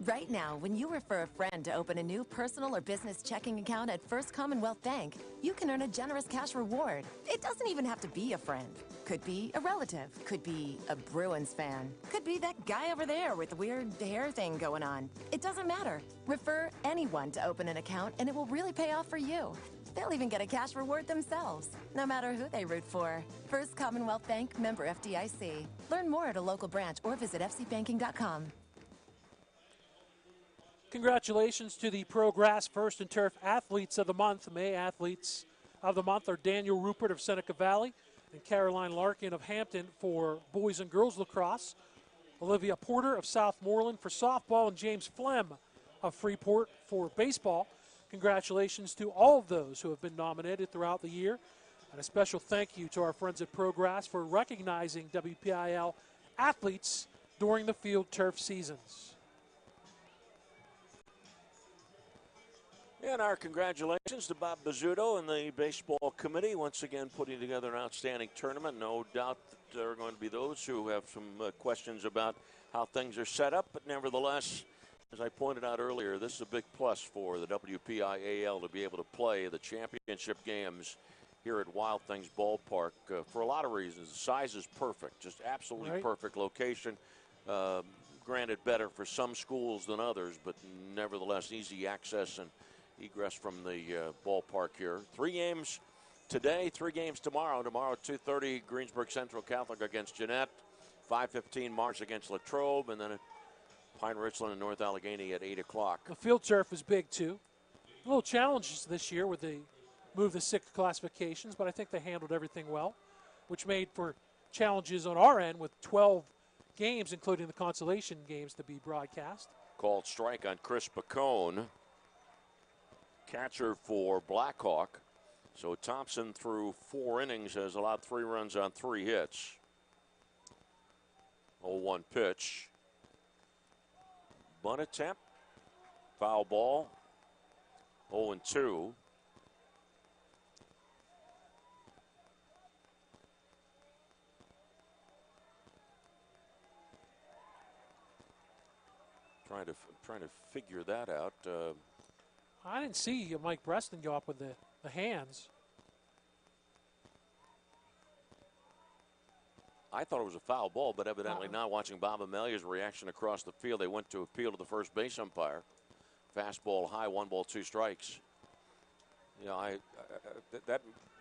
Right now, when you refer a friend to open a new personal or business checking account at First Commonwealth Bank, you can earn a generous cash reward. It doesn't even have to be a friend. Could be a relative. Could be a Bruins fan. Could be that guy over there with the weird hair thing going on. It doesn't matter. Refer anyone to open an account, and it will really pay off for you. They'll even get a cash reward themselves, no matter who they root for. First Commonwealth Bank, member FDIC. Learn more at a local branch or visit fcbanking.com. Congratulations to the Pro Grass First and Turf Athletes of the Month. May Athletes of the Month are Daniel Rupert of Seneca Valley and Caroline Larkin of Hampton for boys and girls lacrosse. Olivia Porter of Southmoreland for softball and James Flem of Freeport for baseball. Congratulations to all of those who have been nominated throughout the year. And a special thank you to our friends at Pro Grass for recognizing WPIL athletes during the field turf seasons. And our congratulations to Bob Bizzuto and the baseball committee, once again putting together an outstanding tournament. No doubt that there are going to be those who have some questions about how things are set up, but nevertheless, as I pointed out earlier, this is a big plus for the WPIAL to be able to play the championship games here at Wild Things Ballpark for a lot of reasons. The size is perfect, just absolutely perfect location. Granted, better for some schools than others, but nevertheless, easy access and egress from the ballpark here. 3 games today, 3 games tomorrow. Tomorrow at 2:30, Greensburg Central Catholic against Jeanette. 5:15, Mars against Latrobe, and then at Pine Richland and North Allegheny at 8 o'clock. The field turf is big, too. A little challenges this year with the move the 6 classifications, but I think they handled everything well, which made for challenges on our end with 12 games, including the consolation games, to be broadcast. Called strike on Chris Picone, catcher for Blackhawk. So Thompson, through 4 innings, has allowed 3 runs on 3 hits. 0-1 pitch. Bunt attempt. Foul ball. 0-2. Trying to figure that out. I didn't see Mike Breston go up with the hands. I thought it was a foul ball, but evidently not. Watching Bob Amelia's reaction across the field, they went to appeal to the first base umpire. Fastball high, 1 ball, 2 strikes. You know,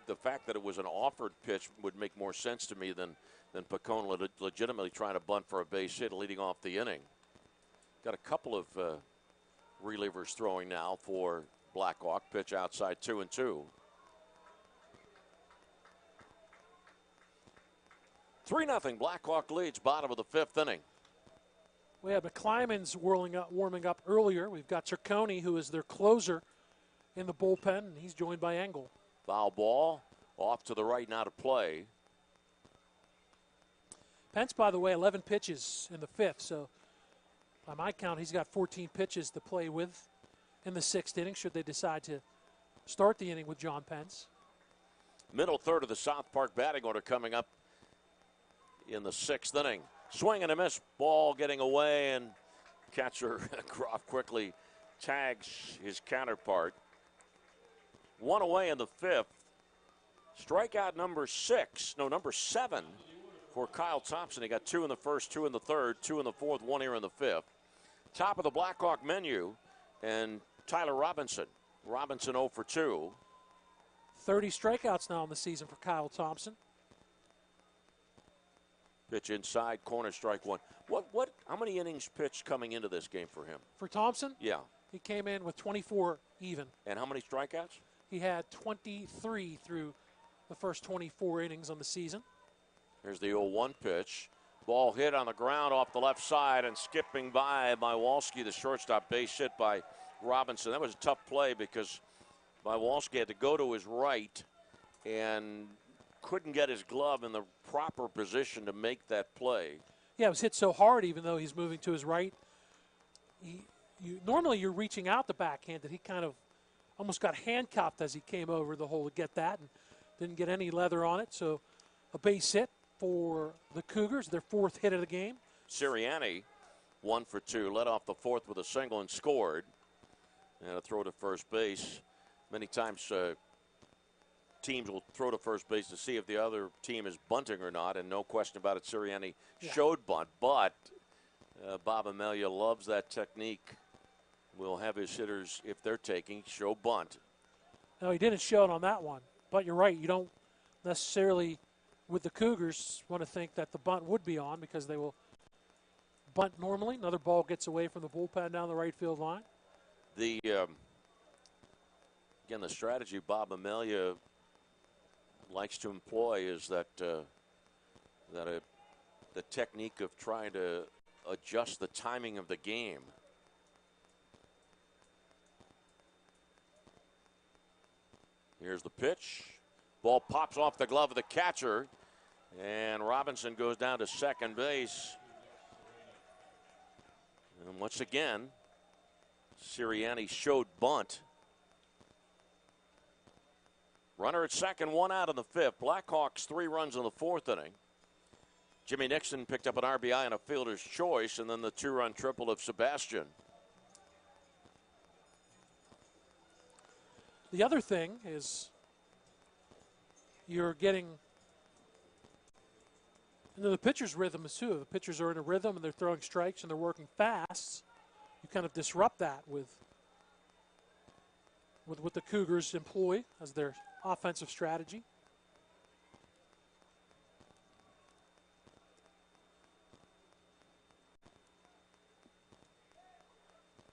the fact that it was an offered pitch would make more sense to me than Pacone legitimately trying to bunt for a base hit leading off the inning. Got a couple of relievers throwing now for Blackhawk. Pitch outside 2-2. 3-0 Blackhawk leads, bottom of the fifth inning. We have McClymonds warming up earlier. We've got Ciccone, who is their closer in the bullpen, and he's joined by Engel. Foul ball off to the right, now to play. Pence, by the way, 11 pitches in the fifth, so by my count, he's got 14 pitches to play with in the sixth inning, should they decide to start the inning with John Pence. Middle third of the South Park batting order coming up in the sixth inning. Swing and a miss, ball getting away, and catcher Groff quickly tags his counterpart. One away in the fifth. Strikeout number 7 for Kyle Thompson. He got 2 in the first, 2 in the third, 2 in the fourth, 1 here in the fifth. Top of the Blackhawk menu, and Tyler Robinson. Robinson 0 for 2. 30 strikeouts now in the season for Kyle Thompson. Pitch inside, corner, strike one. How many innings pitched coming into this game for him? For Thompson? Yeah. He came in with 24 even. And how many strikeouts? He had 23 through the first 24 innings on the season. Here's the 0-1 pitch. Ball hit on the ground off the left side and skipping by Walski, the shortstop, base hit by Robinson. That was a tough play because Walski had to go to his right and couldn't get his glove in the proper position to make that play. Yeah, it was hit so hard even though he's moving to his right. Normally you're reaching out the backhand that he kind of almost got handcuffed as he came over the hole to get that and didn't get any leather on it. So a base hit for the Cougars, their fourth hit of the game. Sirianni 1 for 2, led off the fourth with a single and scored. And a throw to first base. Many times teams will throw to first base to see if the other team is bunting or not, and no question about it, Sirianni showed bunt, but Bob Amelia loves that technique. Will have his hitters, if they're taking, show bunt. No, he didn't show it on that one, but you're right. You don't necessarily, with the Cougars, want to think that the bunt would be on because they will bunt normally. Another ball gets away from the bullpen down the right field line. Again, the strategy Bob Amelia likes to employ is the technique of trying to adjust the timing of the game. Here's the pitch. Ball pops off the glove of the catcher, and Robinson goes down to second base. And once again, Sirianni showed bunt. Runner at second, 1 out in the fifth. Blackhawks 3 runs in the fourth inning. Jimmy Nixon picked up an RBI and a fielder's choice, and then the 2-run triple of Sebastian. The other thing is you're getting into the pitcher's rhythm too. The pitchers are in a rhythm and they're throwing strikes and they're working fast. You kind of disrupt that with what the Cougars employ as their offensive strategy.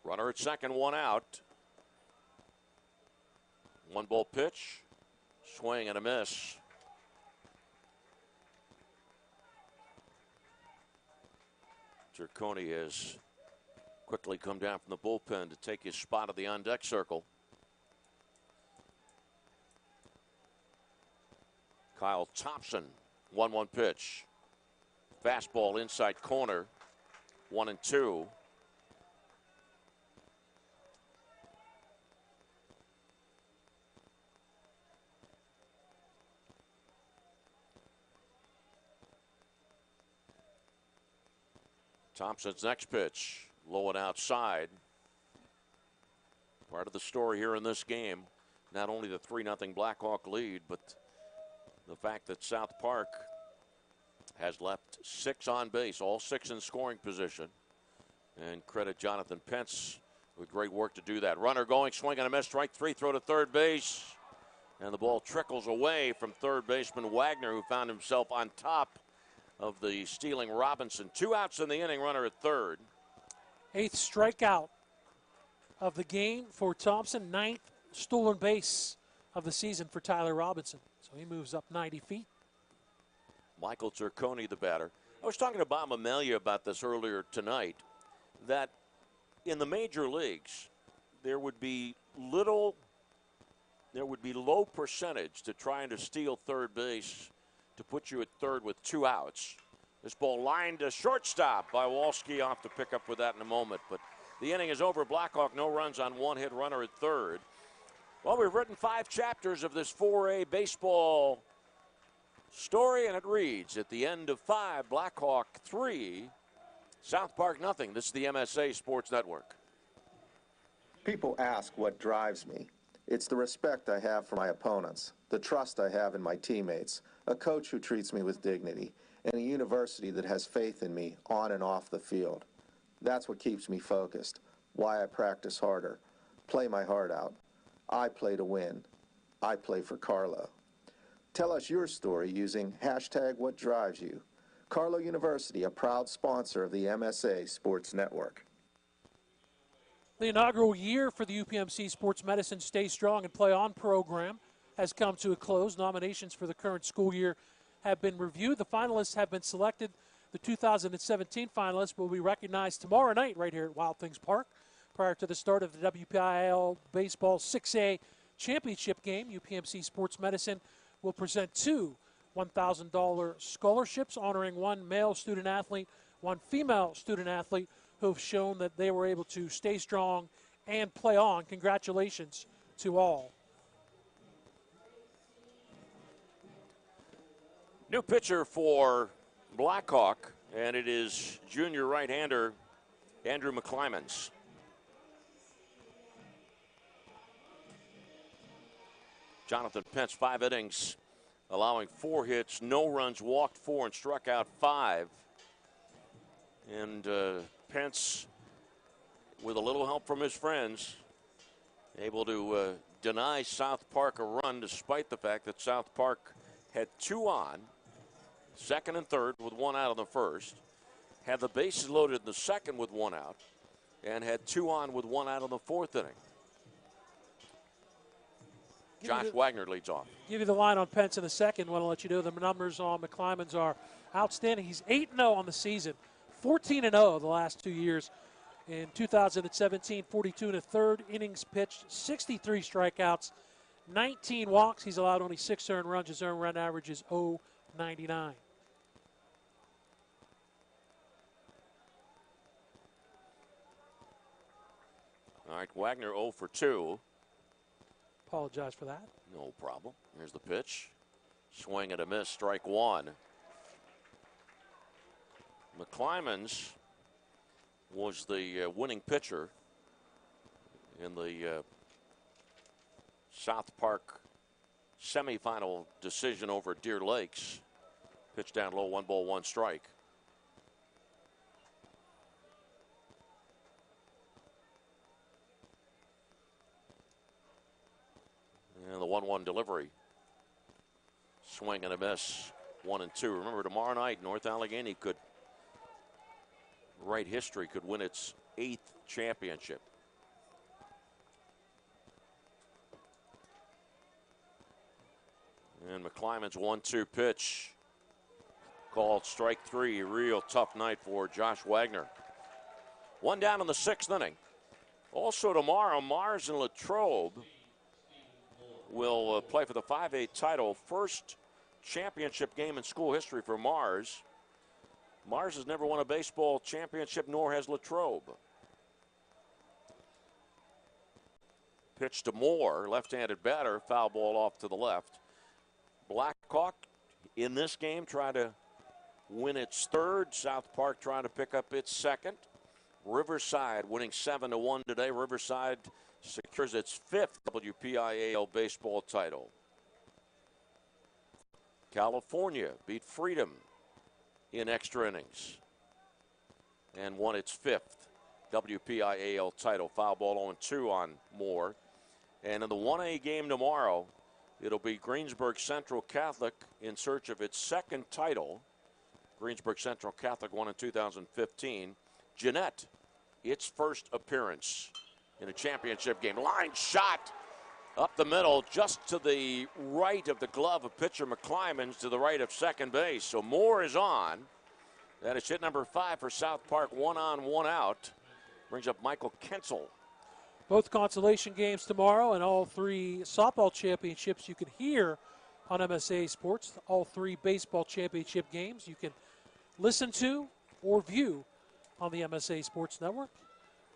Runner at second, 1 out. 1-ball pitch, swing and a miss. Ciccone has quickly come down from the bullpen to take his spot at the on-deck circle. Kyle Thompson, 1-1 pitch. Fastball inside corner, 1-2. Thompson's next pitch, low and outside. Part of the story here in this game, not only the 3-0 Blackhawk lead, but the fact that South Park has left 6 on base, all 6 in scoring position. And credit Jonathan Pence, with great work to do that. Runner going, swing and a miss, strike three, throw to third base. And the ball trickles away from third baseman Wagner, who found himself on top of the stealing Robinson. 2 outs in the inning, runner at third. 8th strikeout of the game for Thompson. 9th stolen base of the season for Tyler Robinson. So he moves up 90 feet. Michael Zirconi, the batter. I was talking to Bob Amelia about this earlier tonight, that in the major leagues, there would be low percentage to trying to steal third base to put you at third with 2 outs. This ball lined to shortstop by Walski. Off to pick up with that in a moment. But the inning is over. Blackhawk, no runs on 1-hit, runner at third. Well, we've written 5 chapters of this 4A baseball story, and it reads, at the end of 5, Blackhawk 3, South Park nothing. This is the MSA Sports Network. People ask what drives me. It's the respect I have for my opponents, the trust I have in my teammates, a coach who treats me with dignity, and a university that has faith in me on and off the field. That's what keeps me focused, why I practice harder, play my heart out. I play to win. I play for Carlo. Tell us your story using #WhatDrivesYou. Carlo University, a proud sponsor of the MSA Sports Network. The inaugural year for the UPMC Sports Medicine Stay Strong and Play On program has come to a close. Nominations for the current school year have been reviewed. The finalists have been selected. The 2017 finalists will be recognized tomorrow night right here at Wild Things Park. Prior to the start of the WPIL Baseball 6A Championship game, UPMC Sports Medicine will present 2 $1,000 scholarships honoring 1 male student athlete, 1 female student athlete who have shown that they were able to stay strong and play on. Congratulations to all. New pitcher for Blackhawk, and it is junior right-hander Andrew McClymans. Jonathan Pence, 5 innings, allowing 4 hits, no runs, walked 4, and struck out 5. And Pence, with a little help from his friends, able to deny South Park a run despite the fact that South Park had 2 on, second and third with 1 out in the first, had the bases loaded in the second with 1 out, and had 2 on with 1 out in the 4th inning. Josh Wagner leads off. Give you the line on Pence in a second. Want to let you know the numbers on McClymans are outstanding. He's 8-0 on the season, 14-0 the last 2 years. In 2017, 42 1/3 innings pitched, 63 strikeouts, 19 walks. He's allowed only 6 earned runs. His earned run average is .099. All right, Wagner 0 for 2. Apologize for that. No problem. Here's the pitch. Swing and a miss, strike 1. McClymans was the winning pitcher in the South Park semifinal decision over Deer Lakes. Pitch down low, 1 ball, 1 strike. And the 1-1 delivery. Swing and a miss, 1 and 2. Remember, tomorrow night, North Allegheny could write history, could win its 8th championship. And McClymon's 1-2 pitch called strike 3. Real tough night for Josh Wagner. 1 down in the 6th inning. Also tomorrow, Mars and Latrobe will play for the 5A title. First championship game in school history for Mars. Mars has never won a baseball championship, nor has Latrobe. Pitch to Moore, left-handed batter, foul ball off to the left. Blackhawk in this game trying to win its 3rd. South Park trying to pick up its 2nd. Riverside winning 7-1 today. Riverside secures its 5th WPIAL baseball title. California beat Freedom in extra innings and won its 5th. WPIAL title. Foul ball 0-2 on Moore. And in the 1A game tomorrow, it'll be Greensburg Central Catholic in search of its second title. Greensburg Central Catholic won in 2015. Jeanette, its first appearance in a championship game. Line shot up the middle, just to the right of the glove of pitcher McClymonds, to the right of second base. So Moore is on. That is hit number 5 for South Park. 1 on, 1 out. Brings up Michael Kensel. Both consolation games tomorrow and all 3 softball championships you can hear on MSA Sports. All 3 baseball championship games you can listen to or view on the MSA Sports Network.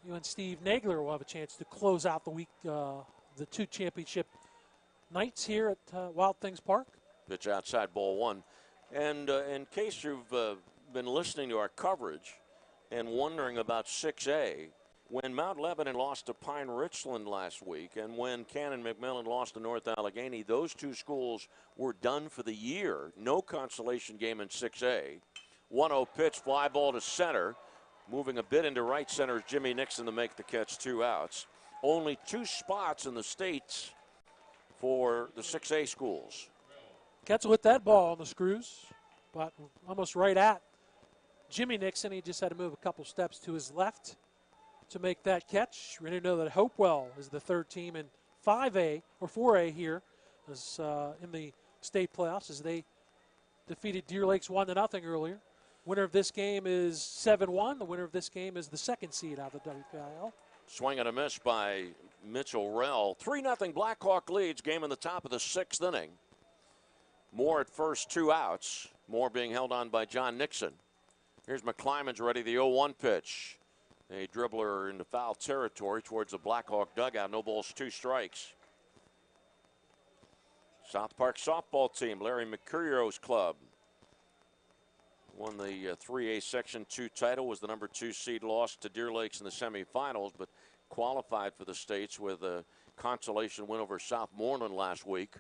You and Steve Nagler will have a chance to close out the week, the 2 championship nights here at Wild Things Park. Pitch outside, ball 1. And in case you've been listening to our coverage and wondering about 6A, when Mount Lebanon lost to Pine Richland last week and when Cannon McMillan lost to North Allegheny, those 2 schools were done for the year. No consolation game in 6A. 1-0 pitch, fly ball to center. Moving a bit into right center is Jimmy Nixon to make the catch, 2 outs. Only 2 spots in the states for the 6A schools. Ketzel hit that ball on the screws, but almost right at Jimmy Nixon. He just had to move a couple steps to his left to make that catch. We know that Hopewell is the 3rd team in 5A or 4A here as, in the state playoffs as they defeated Deer Lakes 1-0 earlier. Winner of this game is 7-1. The winner of this game is the 2nd seed out of the WPIL. Swing and a miss by Mitchell Rell. 3-0 Blackhawk leads. Game in the top of the 6th inning. Moore at first, 2 outs. Moore being held on by John Nixon. Here's McClymonds ready, the 0-1 pitch. A dribbler into foul territory towards the Blackhawk dugout. No balls, 2 strikes. South Park softball team, Larry Mercurio's club, won the 3A Section 2 title, was the number 2 seed, lost to Deer Lakes in the semifinals, but qualified for the states with a consolation win over South Moreland last week.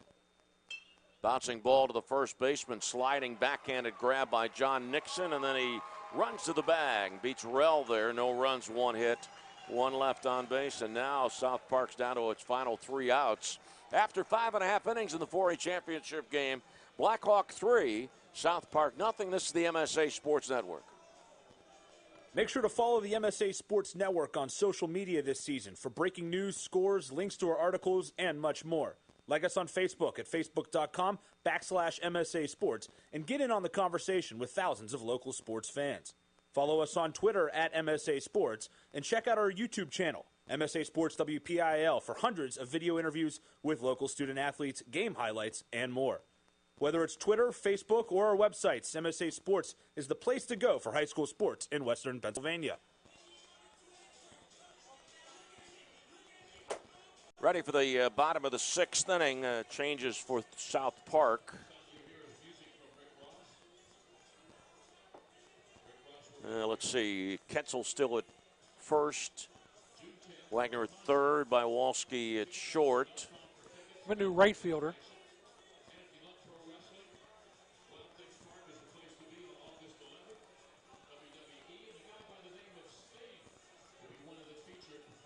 Bouncing ball to the first baseman, sliding backhanded grab by John Nixon, and then he runs to the bag, beats Rell there. No runs, 1 hit, 1 left on base, and now South Park's down to its final 3 outs. After 5.5 innings in the 4A championship game, Blackhawk 3, South Park nothing. This is the MSA Sports Network. Make sure to follow the MSA Sports Network on social media this season for breaking news, scores, links to our articles, and much more. Like us on Facebook at facebook.com/MSA Sports and get in on the conversation with thousands of local sports fans. Follow us on Twitter at MSA Sports and check out our YouTube channel, MSA Sports WPIL, for hundreds of video interviews with local student athletes, game highlights, and more. Whether it's Twitter, Facebook, or our websites, MSA Sports is the place to go for high school sports in Western Pennsylvania. Ready for the bottom of the 6th inning. Changes for South Park. Let's see. Ketzel still at first. Wagner at third. Bywalski at short. A new right fielder.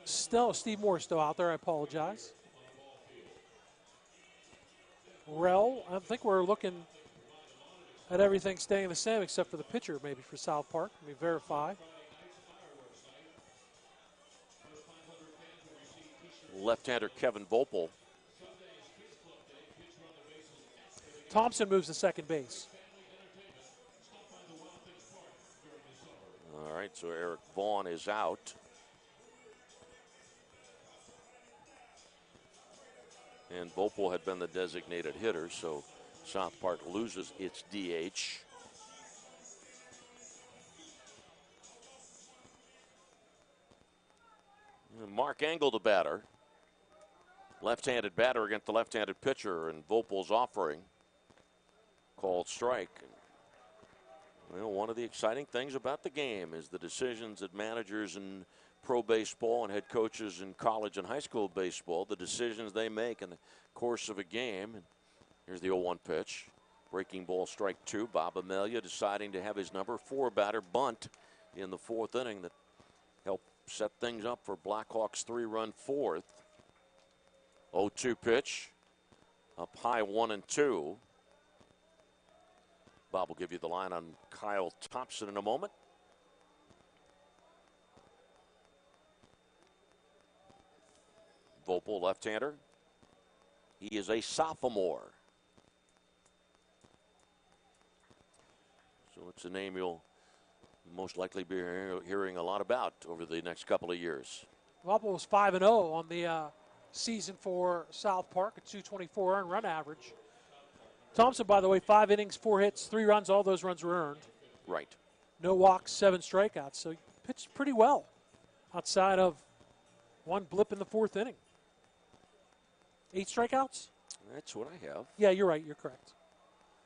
Still, Steve Moore is still out there. I apologize. Rell, I think we're looking at everything staying the same except for the pitcher, maybe for South Park. Let me verify. Left-hander Kevin Vopel. Thompson moves to second base. All right, so Eric Vaughn is out. And Vopel had been the designated hitter, so South Park loses its DH. Mark Engel, the batter. Left-handed batter against the left-handed pitcher, and Vopel's offering called strike. Well, one of the exciting things about the game is the decisions that managers in pro baseball and head coaches in college and high school baseball, the decisions they make in the course of a game. And here's the 0-1 pitch. Breaking ball, strike 2. Bob Amelia deciding to have his number 4 batter bunt in the 4th inning that helped set things up for Blackhawks' 3-run fourth. 0-2 pitch. Up high 1-2. Bob will give you the line on Kyle Thompson in a moment. Wpial, left-hander. He is a sophomore. So it's a name you'll most likely be hearing a lot about over the next couple of years. Wpial was 5-0 on the season for South Park, a 224 earned run average. Thompson, by the way, 5 innings, 4 hits, 3 runs. All those runs were earned. Right. No walks, 7 strikeouts. So he pitched pretty well outside of one blip in the 4th inning. 8 strikeouts? That's what I have. Yeah, you're right. You're correct.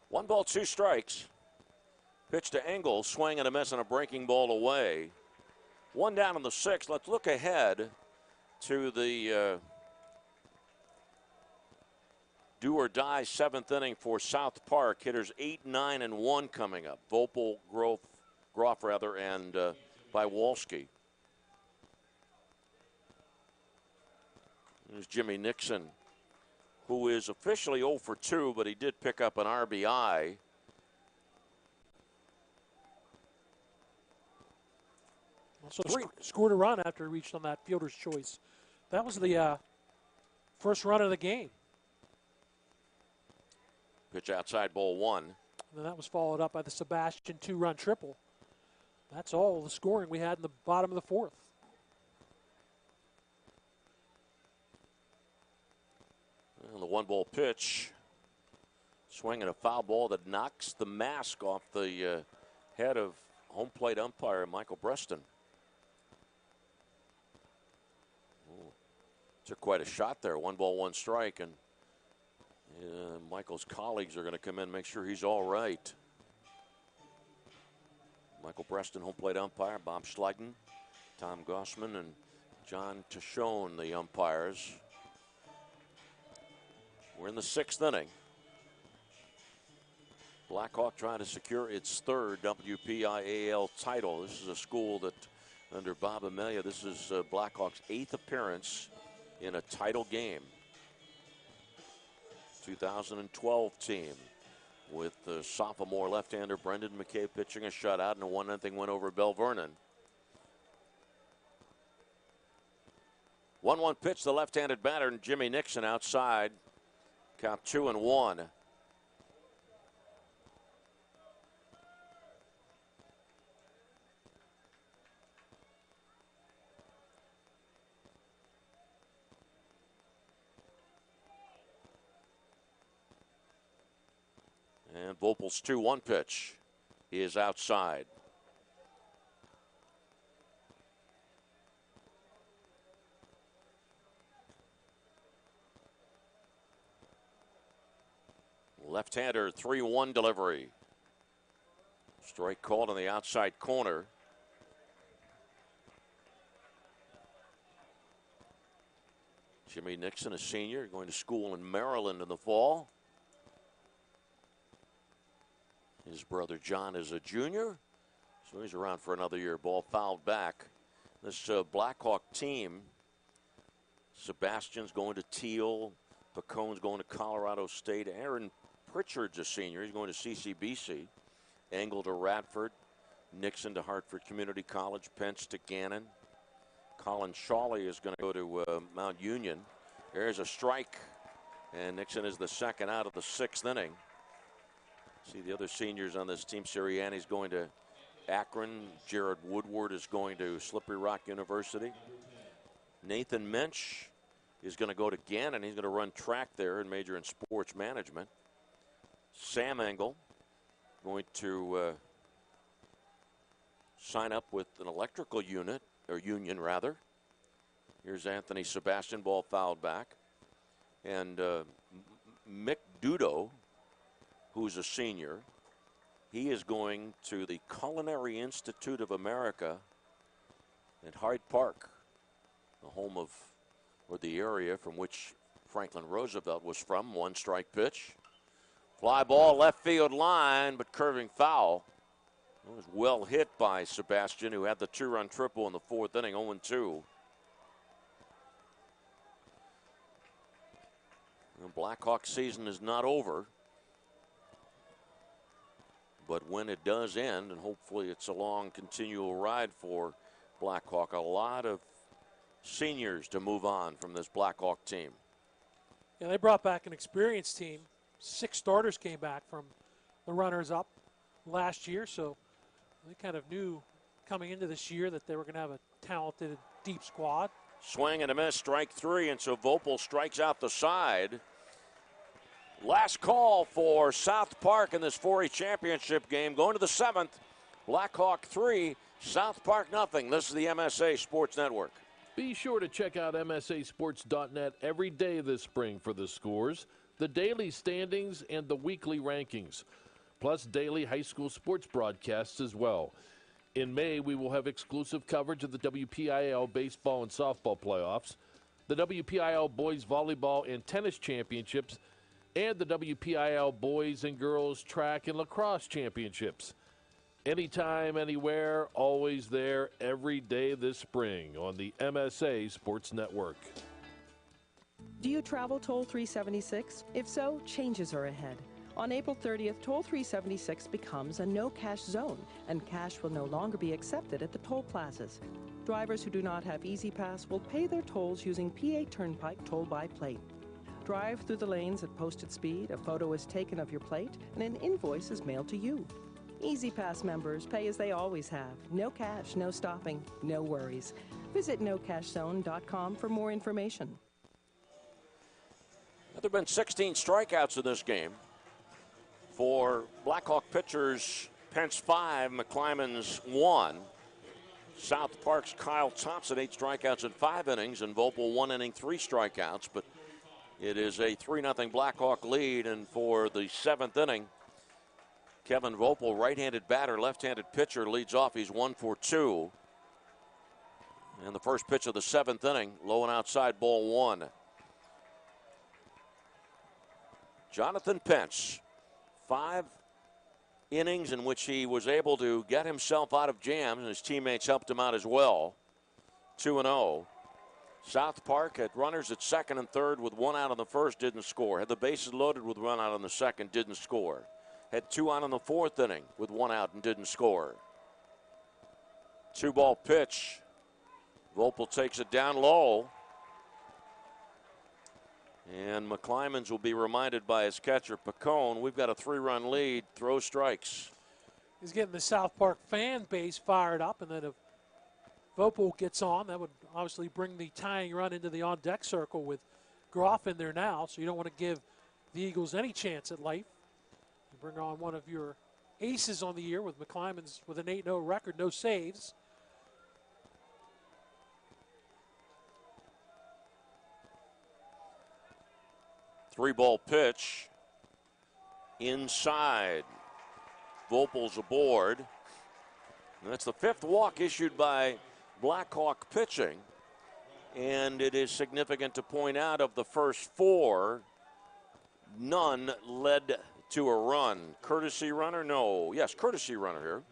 1 ball, 2 strikes. Pitch to Engel, swing and a miss and a breaking ball away. 1 down in the 6th. Let's look ahead to the do or die 7th inning for South Park. Hitters 8, 9, and 1 coming up. Wpial, Groff, and Bywalski. There's Jimmy Nixon, who is officially 0 for 2, but he did pick up an RBI. Also scored a run after he reached on that fielder's choice. That was the first run of the game. Pitch outside, ball 1. And then that was followed up by the Sebastian 2-run triple. That's all the scoring we had in the bottom of the 4th. And the 1-ball pitch. Swinging a foul ball that knocks the mask off the head of home plate umpire Michael Breston. Took quite a shot there. 1 ball, 1 strike, and Michael's colleagues are going to come in and make sure he's all right. Michael Breston, home plate umpire. Bob Schleiden, Tom Gossman, and John Tashone, the umpires. We're in the 6th inning. Blackhawk trying to secure its 3rd WPIAL title. This is a school that, under Bob Amelia, this is Blackhawk's 8th appearance in a title game. 2012 team with the sophomore left-hander Brendan McKay pitching a shutout and a 1-0 win over Bell Vernon. 1-1 pitch, the left-handed batter, and Jimmy Nixon outside. Count 2-1. And Wpial's 2-1 pitch is outside. Left-hander 3-1 delivery. Strike called on the outside corner. Jimmy Nixon, a senior, going to school in Maryland in the fall. His brother John is a junior, so he's around for another year. Ball fouled back. This Blackhawk team, Sebastian's going to Teal, Pacone's going to Colorado State. Aaron Pritchard's a senior. He's going to CCBC. Engel to Radford. Nixon to Hartford Community College. Pence to Gannon. Colin Shawley is going to go to Mount Union. There's a strike, and Nixon is the 2nd out of the 6th inning. See the other seniors on this team. Sirianni's going to Akron. Jared Woodward is going to Slippery Rock University. Nathan Minch is going to go to Gannon. He's going to run track there and major in sports management. Sam Engel going to sign up with an electrical unit, or union rather. Here's Anthony Sebastian, ball fouled back. And Mick Dudo, who's a senior, he is going to the Culinary Institute of America at Hyde Park, the home of, or the area from which Franklin Roosevelt was from. 1 strike pitch. Fly ball left field line, but curving foul. It was well hit by Sebastian, who had the two-run triple in the fourth inning, 0-2. The Blackhawk season is not over. But when it does end, and hopefully it's a long, continual ride for Blackhawk, a lot of seniors to move on from this Blackhawk team. Yeah, they brought back an experienced team. 6 starters came back from the runners-up last year, so they kind of knew coming into this year that they were going to have a talented, deep squad. Swing and a miss, strike 3, and so Wpial strikes out the side. Last call for South Park in this 4A championship game. Going to the 7th, Blackhawk 3, South Park nothing. This is the MSA Sports Network. Be sure to check out MSASports.net every day this spring for the scores, the daily standings, and the weekly rankings, plus daily high school sports broadcasts as well. In May, we will have exclusive coverage of the Wpial baseball and softball playoffs, the Wpial boys volleyball and tennis championships, and the Wpial boys and girls track and lacrosse championships. Anytime, anywhere, always there, every day this spring on the MSA Sports Network. Do you travel toll 376? If so, changes are ahead. On April 30th, toll 376 becomes a no-cash zone, and cash will no longer be accepted at the toll plazas. Drivers who do not have Easy Pass will pay their tolls using PA Turnpike toll by plate. Drive through the lanes at posted speed, a photo is taken of your plate, and an invoice is mailed to you. Easy Pass members pay as they always have. No cash, no stopping, no worries. Visit nocashzone.com for more information. There have been 16 strikeouts in this game. For Blackhawk pitchers, Pence 5, McClymonds 1. South Park's Kyle Thompson, 8 strikeouts in 5 innings, and Wpial 1 inning, 3 strikeouts. But it is a 3-0 Blackhawk lead, and for the 7th inning, Kevin Wpial, right-handed batter, left-handed pitcher, leads off. He's 1 for 2. And the first pitch of the 7th inning, low and outside, ball 1. Jonathan Pence, 5 innings in which he was able to get himself out of jams, and his teammates helped him out as well. 2-0. South Park had runners at second and third with 1 out on the first, didn't score. Had the bases loaded with 1 out on the second, didn't score. Had 2 out in the 4th inning with 1 out and didn't score. 2-ball pitch. Wpial takes it down low. And McClymonds will be reminded by his catcher, Pacone, we've got a 3-run lead, throw strikes. He's getting the South Park fan base fired up, and then if Wpial gets on, that would obviously bring the tying run into the on-deck circle with Groff in there now, so you don't want to give the Eagles any chance at life. You bring on one of your aces on the year with McClymonds with an 8-0 record, no saves. Three-ball pitch. Inside. Wpial's aboard. And that's the 5th walk issued by Blackhawk pitching. And it is significant to point out of the first 4, none led to a run. Courtesy runner? No. Yes, courtesy runner here.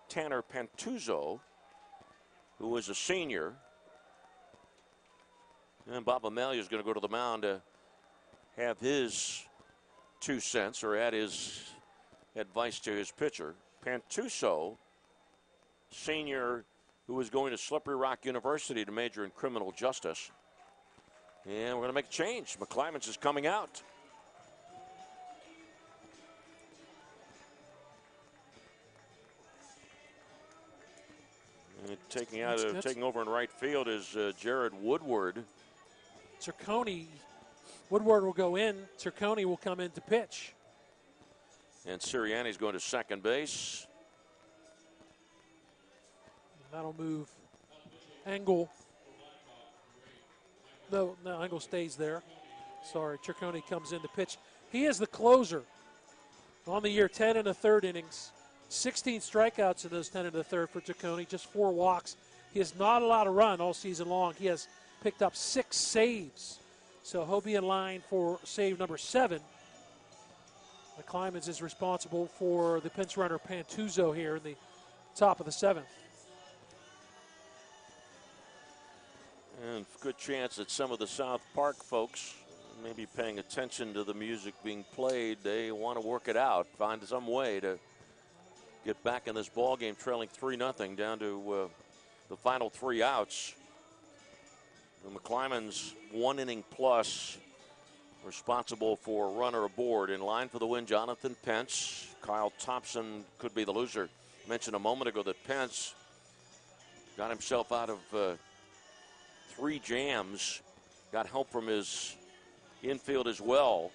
Tanner Pantuzzo, who was a senior. And Bob Amelia is going to go to the mound to have his 2 cents or add his advice to his pitcher. Pantuzzo, senior, who was going to Slippery Rock University to major in criminal justice. And we're going to make a change. McClymonds is coming out. And taking over in right field is Jared Woodward. Ciccone, Woodward will go in. Ciccone will come in to pitch. And Sirianni's going to second base. And that'll move Engel. No, Engel stays there. Sorry, Ciccone comes in to pitch. He is the closer on the year, 10 1/3 innings. 16 strikeouts in those 10 1/3 for Ciccone, just 4 walks. He has not allowed a run all season long. He has picked up 6 saves. So he'll be in line for save number 7. McClymans is responsible for the pinch runner Pantuzzo here in the top of the 7th. And good chance that some of the South Park folks may be paying attention to the music being played. They want to work it out, find some way to get back in this ball game, trailing 3-0 down to the final 3 outs. The McClymans 1 inning plus, responsible for a runner aboard. In line for the win, Jonathan Pence. Kyle Thompson could be the loser. Mentioned a moment ago that Pence got himself out of 3 jams. Got help from his infield as well,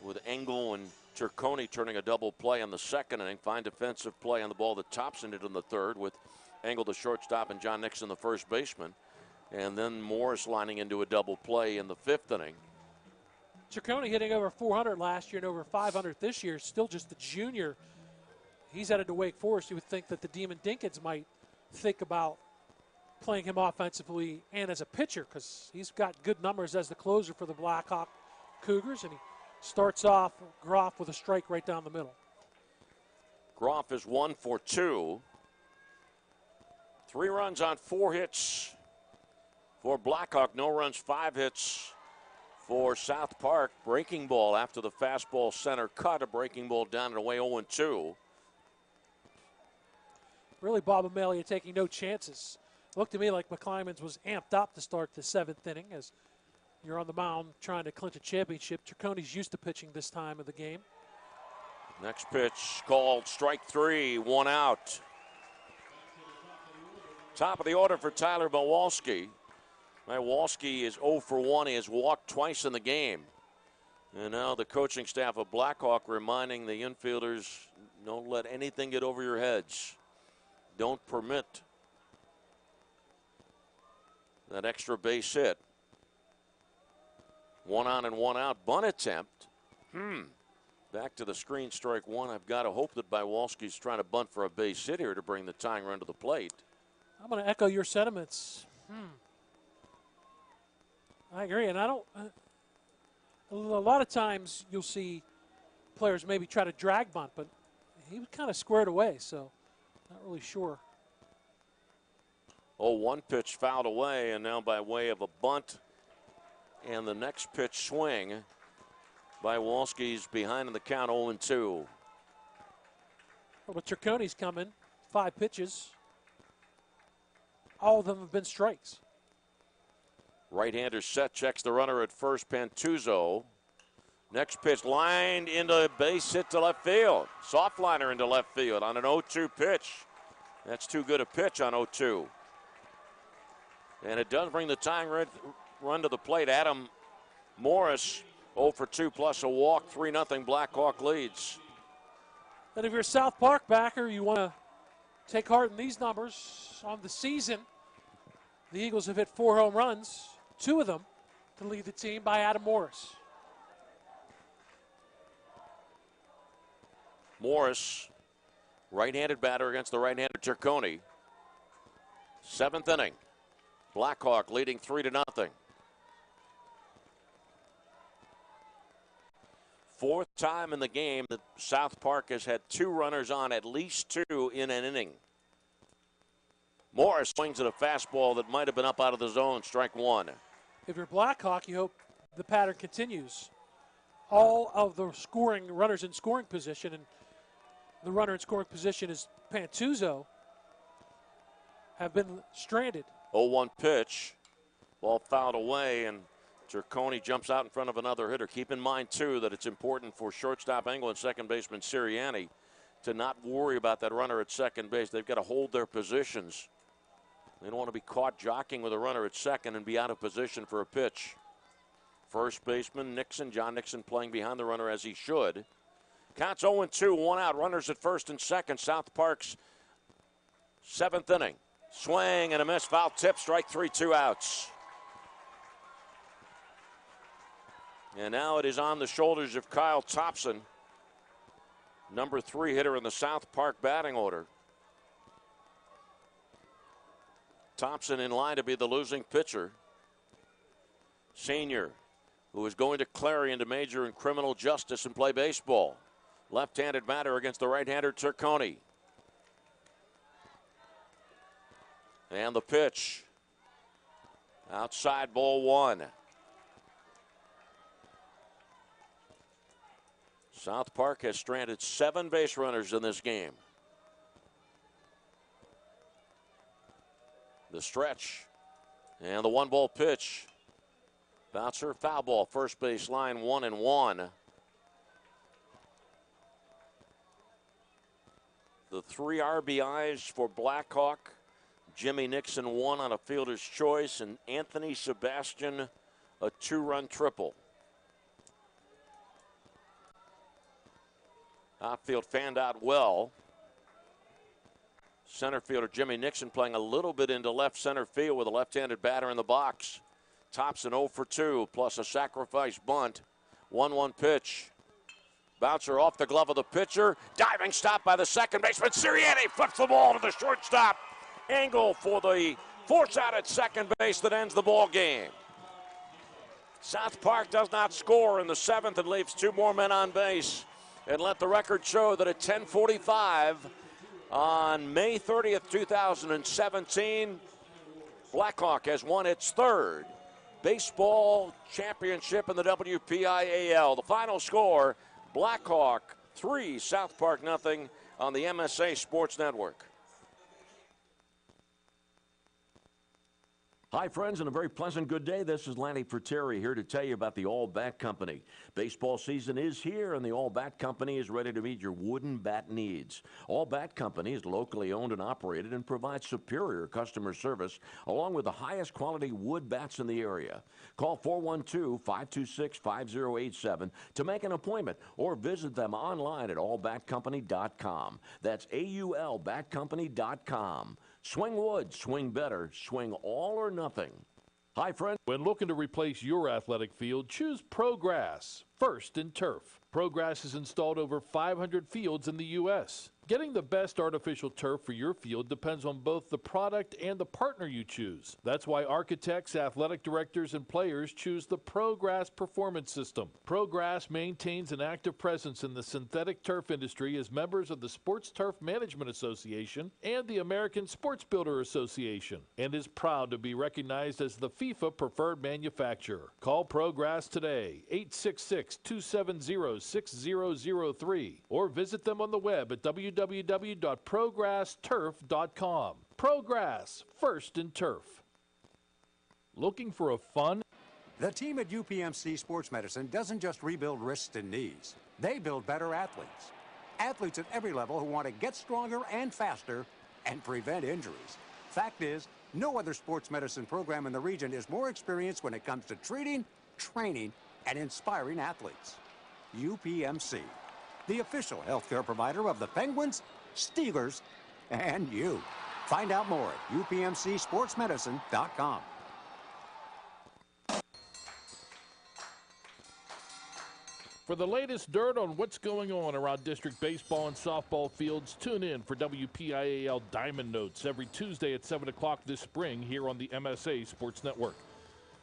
with Engel and Turconi turning a double play in the 2nd inning. Fine defensive play on the ball that Thompson did in the 3rd, with Engel the shortstop and John Nixon the first baseman. And then Morris lining into a double play in the 5th inning. Turconi hitting over 400 last year and over 500 this year. Still just a junior. He's headed to Wake Forest. You would think that the Demon Dinkins might think about playing him offensively and as a pitcher, because he's got good numbers as the closer for the Blackhawk Cougars, and he starts off Groff with a strike right down the middle. Groff is 1 for 2. 3 runs on 4 hits for Blackhawk. No runs, 5 hits for South Park. Breaking ball after the fastball center cut. A breaking ball down and away, 0-2. Really, Bob Amelia taking no chances. Looked to me like McClymans was amped up to start the 7th inning, as you're on the mound trying to clinch a championship. Turconi's used to pitching this time of the game. Next pitch called strike 3, 1 out. Top of the order for Tyler Mawalski. Mawalski is 0 for 1. He has walked twice in the game. And now the coaching staff of Blackhawk reminding the infielders, don't let anything get over your heads. Don't permit that extra base hit. 1 on and 1 out. Bunt attempt. Back to the screen, strike 1. I've got to hope that Mawalski's trying to bunt for a base hit here to bring the tying run to the plate. I'm going to echo your sentiments. I agree, and I don't. A lot of times you'll see players maybe try to drag bunt, but he was kind of squared away, so not really sure. 0-1 pitch fouled away, and now by way of a bunt and the next pitch swing by Walski's behind in the count, 0-2. Well, but Turconi's coming, 5 pitches. All of them have been strikes. Right-hander set, checks the runner at first, Pantuzzo. Next pitch lined into base hit to left field. Soft liner into left field on an 0-2 pitch. That's too good a pitch on 0-2. And it does bring the tying run to the plate. Adam Morris, 0 for 2 plus a walk, 3-0 Blackhawk leads. And if you're a South Park backer, you want to take heart in these numbers. On the season, the Eagles have hit 4 home runs, 2 of them to lead the team by Adam Morris. Morris, right-handed batter against the right-hander Turconi. 7th inning. Blackhawk leading 3-0. 4th time in the game that South Park has had 2 runners on, at least 2 in an inning. Morris swings at a fastball that might have been up out of the zone, strike 1. If you're Blackhawk, you hope the pattern continues. All of the scoring runners in scoring position, and the runner in scoring position is Pantuzzo, have been stranded. 0-1 pitch. Ball fouled away, and Turconi jumps out in front of another hitter. Keep in mind, too, that it's important for shortstop Engel and second baseman Sirianni to not worry about that runner at second base. They've got to hold their positions. They don't want to be caught jockeying with a runner at second and be out of position for a pitch. First baseman Nixon, John Nixon, playing behind the runner as he should. Counts 0-2, 1 out. Runners at first and second. South Park's 7th inning. Swing and a miss, foul tip, strike 3, 2 outs. And now it is on the shoulders of Kyle Thompson, number 3 hitter in the South Park batting order. Thompson in line to be the losing pitcher. Senior, who is going to Clarion to major in criminal justice and play baseball. Left-handed batter against the right-hander Turconi. And the pitch. Outside, ball one. South Park has stranded 7 base runners in this game. The stretch. And the 1-ball pitch. Bouncer, foul ball, first base line, 1-1. The 3 RBIs for Blackhawk. Jimmy Nixon 1 on a fielder's choice, and Anthony Sebastian a 2-run triple. Outfield fanned out well. Center fielder Jimmy Nixon playing a little bit into left center field with a left-handed batter in the box. Thompson 0 for 2 plus a sacrifice bunt. 1-1 pitch. Bouncer off the glove of the pitcher. Diving stop by the second baseman. Sirianni flips the ball to the shortstop. Angle for the force out at second base that ends the ball game. South Park does not score in the 7th and leaves 2 more men on base. And let the record show that at 10:45 on May 30th, 2017, Blackhawk has won its 3rd baseball championship in the WPIAL. The final score, Blackhawk 3, South Park 0 on the MSA Sports Network. Hi, friends, and a very pleasant good day. This is Lanny Terry here to tell you about the All Bat Company. Baseball season is here, and the All Bat Company is ready to meet your wooden bat needs. All Bat Company is locally owned and operated and provides superior customer service along with the highest quality wood bats in the area. Call 412-526-5087 to make an appointment or visit them online at allbatcompany.com. That's AULbatcompany.com. Swing wood, swing better, swing all or nothing. Hi, friends. When looking to replace your athletic field, choose ProGrass, first in turf. ProGrass has installed over 500 fields in the U.S. Getting the best artificial turf for your field depends on both the product and the partner you choose. That's why architects, athletic directors, and players choose the ProGrass Performance System. ProGrass maintains an active presence in the synthetic turf industry as members of the Sports Turf Management Association and the American Sports Builder Association, and is proud to be recognized as the FIFA preferred manufacturer. Call ProGrass today, 866-270-6003, or visit them on the web at www.progressturf.com. ProGrass, first in turf. Looking for a fun? The team at UPMC Sports Medicine doesn't just rebuild wrists and knees. They build better athletes. Athletes at every level who want to get stronger and faster and prevent injuries. Fact is, no other sports medicine program in the region is more experienced when it comes to treating, training, and inspiring athletes. UPMC, the official healthcare provider of the Penguins, Steelers, and you. Find out more at upmcsportsmedicine.com. For the latest dirt on what's going on around district baseball and softball fields, tune in for WPIAL Diamond Notes every Tuesday at 7 o'clock this spring here on the MSA Sports Network.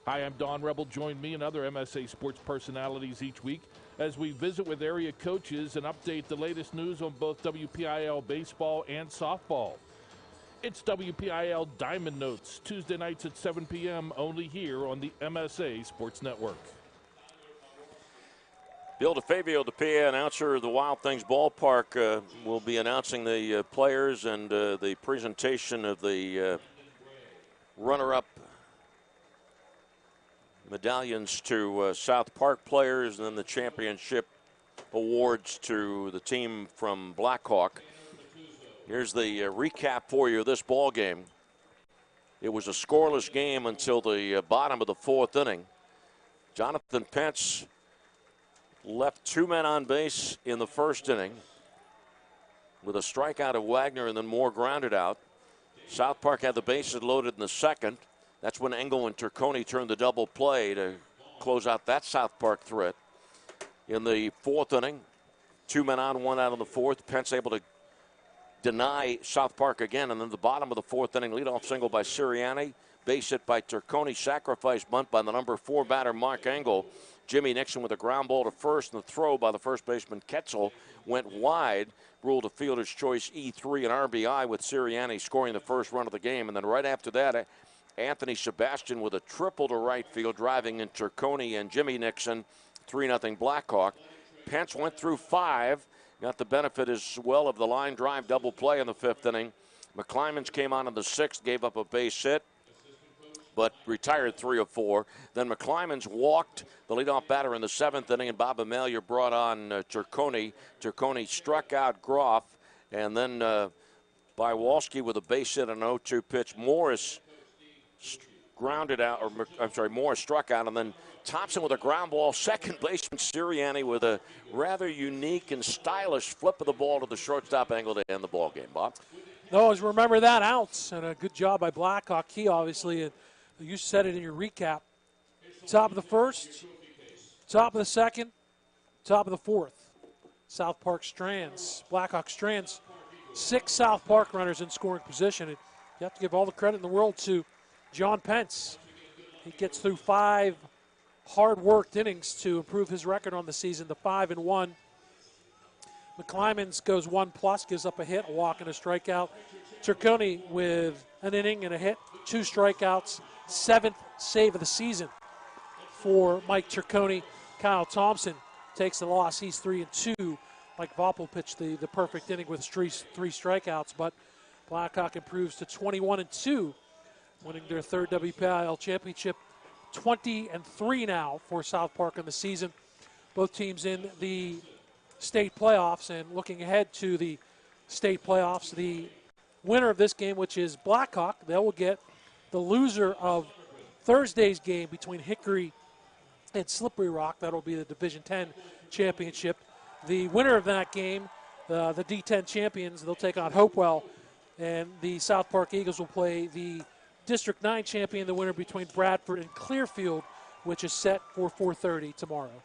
Hi, I'm Don Rebel. Join me and other MSA sports personalities each week as we visit with area coaches and update the latest news on both WPIAL baseball and softball. It's WPIAL Diamond Notes, Tuesday nights at 7 p.m. only here on the MSA Sports Network. Bill DeFabio, the PA announcer of the Wild Things Ballpark, will be announcing the players and the presentation of the runner-up medallions to South Park players, and then the championship awards to the team from Blackhawk. Here's the recap for you of this ball game. It was a scoreless game until the bottom of the 4th inning. Jonathan Pence left 2 men on base in the 1st inning with a strikeout of Wagner and then more grounded out. South Park had the bases loaded in the 2nd. That's when Engel and Turconi turned the double play to close out that South Park threat. In the 4th inning, 2 men on, 1 out in the 4th. Pence able to deny South Park again, and then the bottom of the 4th inning, leadoff single by Sirianni, base hit by Turconi, sacrifice bunt by the number 4 batter Mark Engel. Jimmy Nixon with a ground ball to first, and the throw by the first baseman Ketzel went wide, ruled a fielder's choice E3 and RBI, with Sirianni scoring the first run of the game. And then right after that, Anthony Sebastian with a triple to right field, driving in Turconi and Jimmy Nixon, 3-0 Blackhawk. Pence went through 5, got the benefit as well of the line drive double play in the 5th inning. McClymans came on in the 6th, gave up a base hit, but retired 3 of 4. Then McClymans walked the leadoff batter in the 7th inning, and Bob Amelia brought on Turconi. Turconi struck out Groff, and then Bywalski with a base hit and an 0-2 pitch. Morris grounded out, or I'm sorry, Morris struck out, and then Thompson with a ground ball. Second baseman Sirianni with a rather unique and stylish flip of the ball to the shortstop angle to end the ball game. Bob? No, always remember that ounce, and a good job by Blackhawk. He obviously, you said it in your recap. Top of the 1st, top of the 2nd, top of the 4th. South Park Strands, Blackhawk Strands, 6 South Park runners in scoring position. And you have to give all the credit in the world to John Pence. He gets through 5 hard-worked innings to improve his record on the season to 5-1. McClymans goes 1+, gives up a hit, a walk, and a strikeout. Turconi with an inning and a hit, 2 strikeouts, 7th save of the season for Mike Turconi. Kyle Thompson takes the loss. He's 3-2. Mike Wpial pitched the perfect inning with 3 strikeouts, but Blackhawk improves to 21-2, winning their 3rd WPIL championship. 20-3 now for South Park in the season. Both teams in the state playoffs, and looking ahead to the state playoffs, the winner of this game, which is Blackhawk, they will get the loser of Thursday's game between Hickory and Slippery Rock. That'll be the Division 10 championship. The winner of that game, the D10 champions, they'll take on Hopewell, and the South Park Eagles will play the District 9 champion, the winner between Bradford and Clearfield, which is set for 4:30 tomorrow.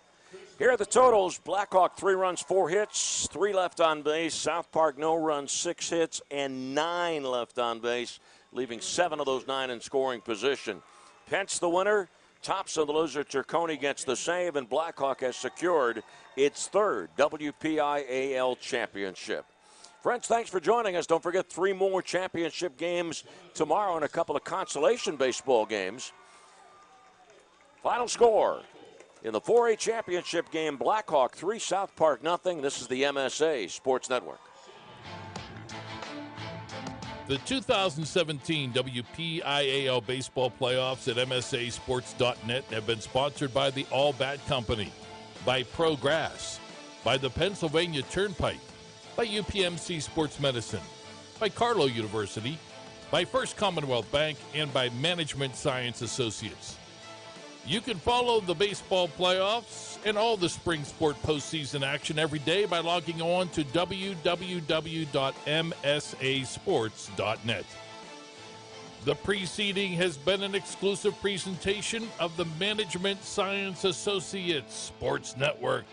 Here are the totals. Blackhawk 3 runs, 4 hits, 3 left on base. South Park no runs, 6 hits, and 9 left on base, leaving 7 of those 9 in scoring position. Pence the winner. Thompson the loser. Turconi gets the save, and Blackhawk has secured its 3rd WPIAL championship. Friends, thanks for joining us. Don't forget 3 more championship games tomorrow and a couple of consolation baseball games. Final score in the 4A championship game, Blackhawk 3, South Park nothing. This is the MSA Sports Network. The 2017 WPIAL baseball playoffs at MSASports.net have been sponsored by the All Bat Company, by Progress, by the Pennsylvania Turnpike, by UPMC Sports Medicine, by Carlow University, by First Commonwealth Bank, and by Management Science Associates. You can follow the baseball playoffs and all the spring sport postseason action every day by logging on to www.msasports.net. The preceding has been an exclusive presentation of the Management Science Associates Sports Network.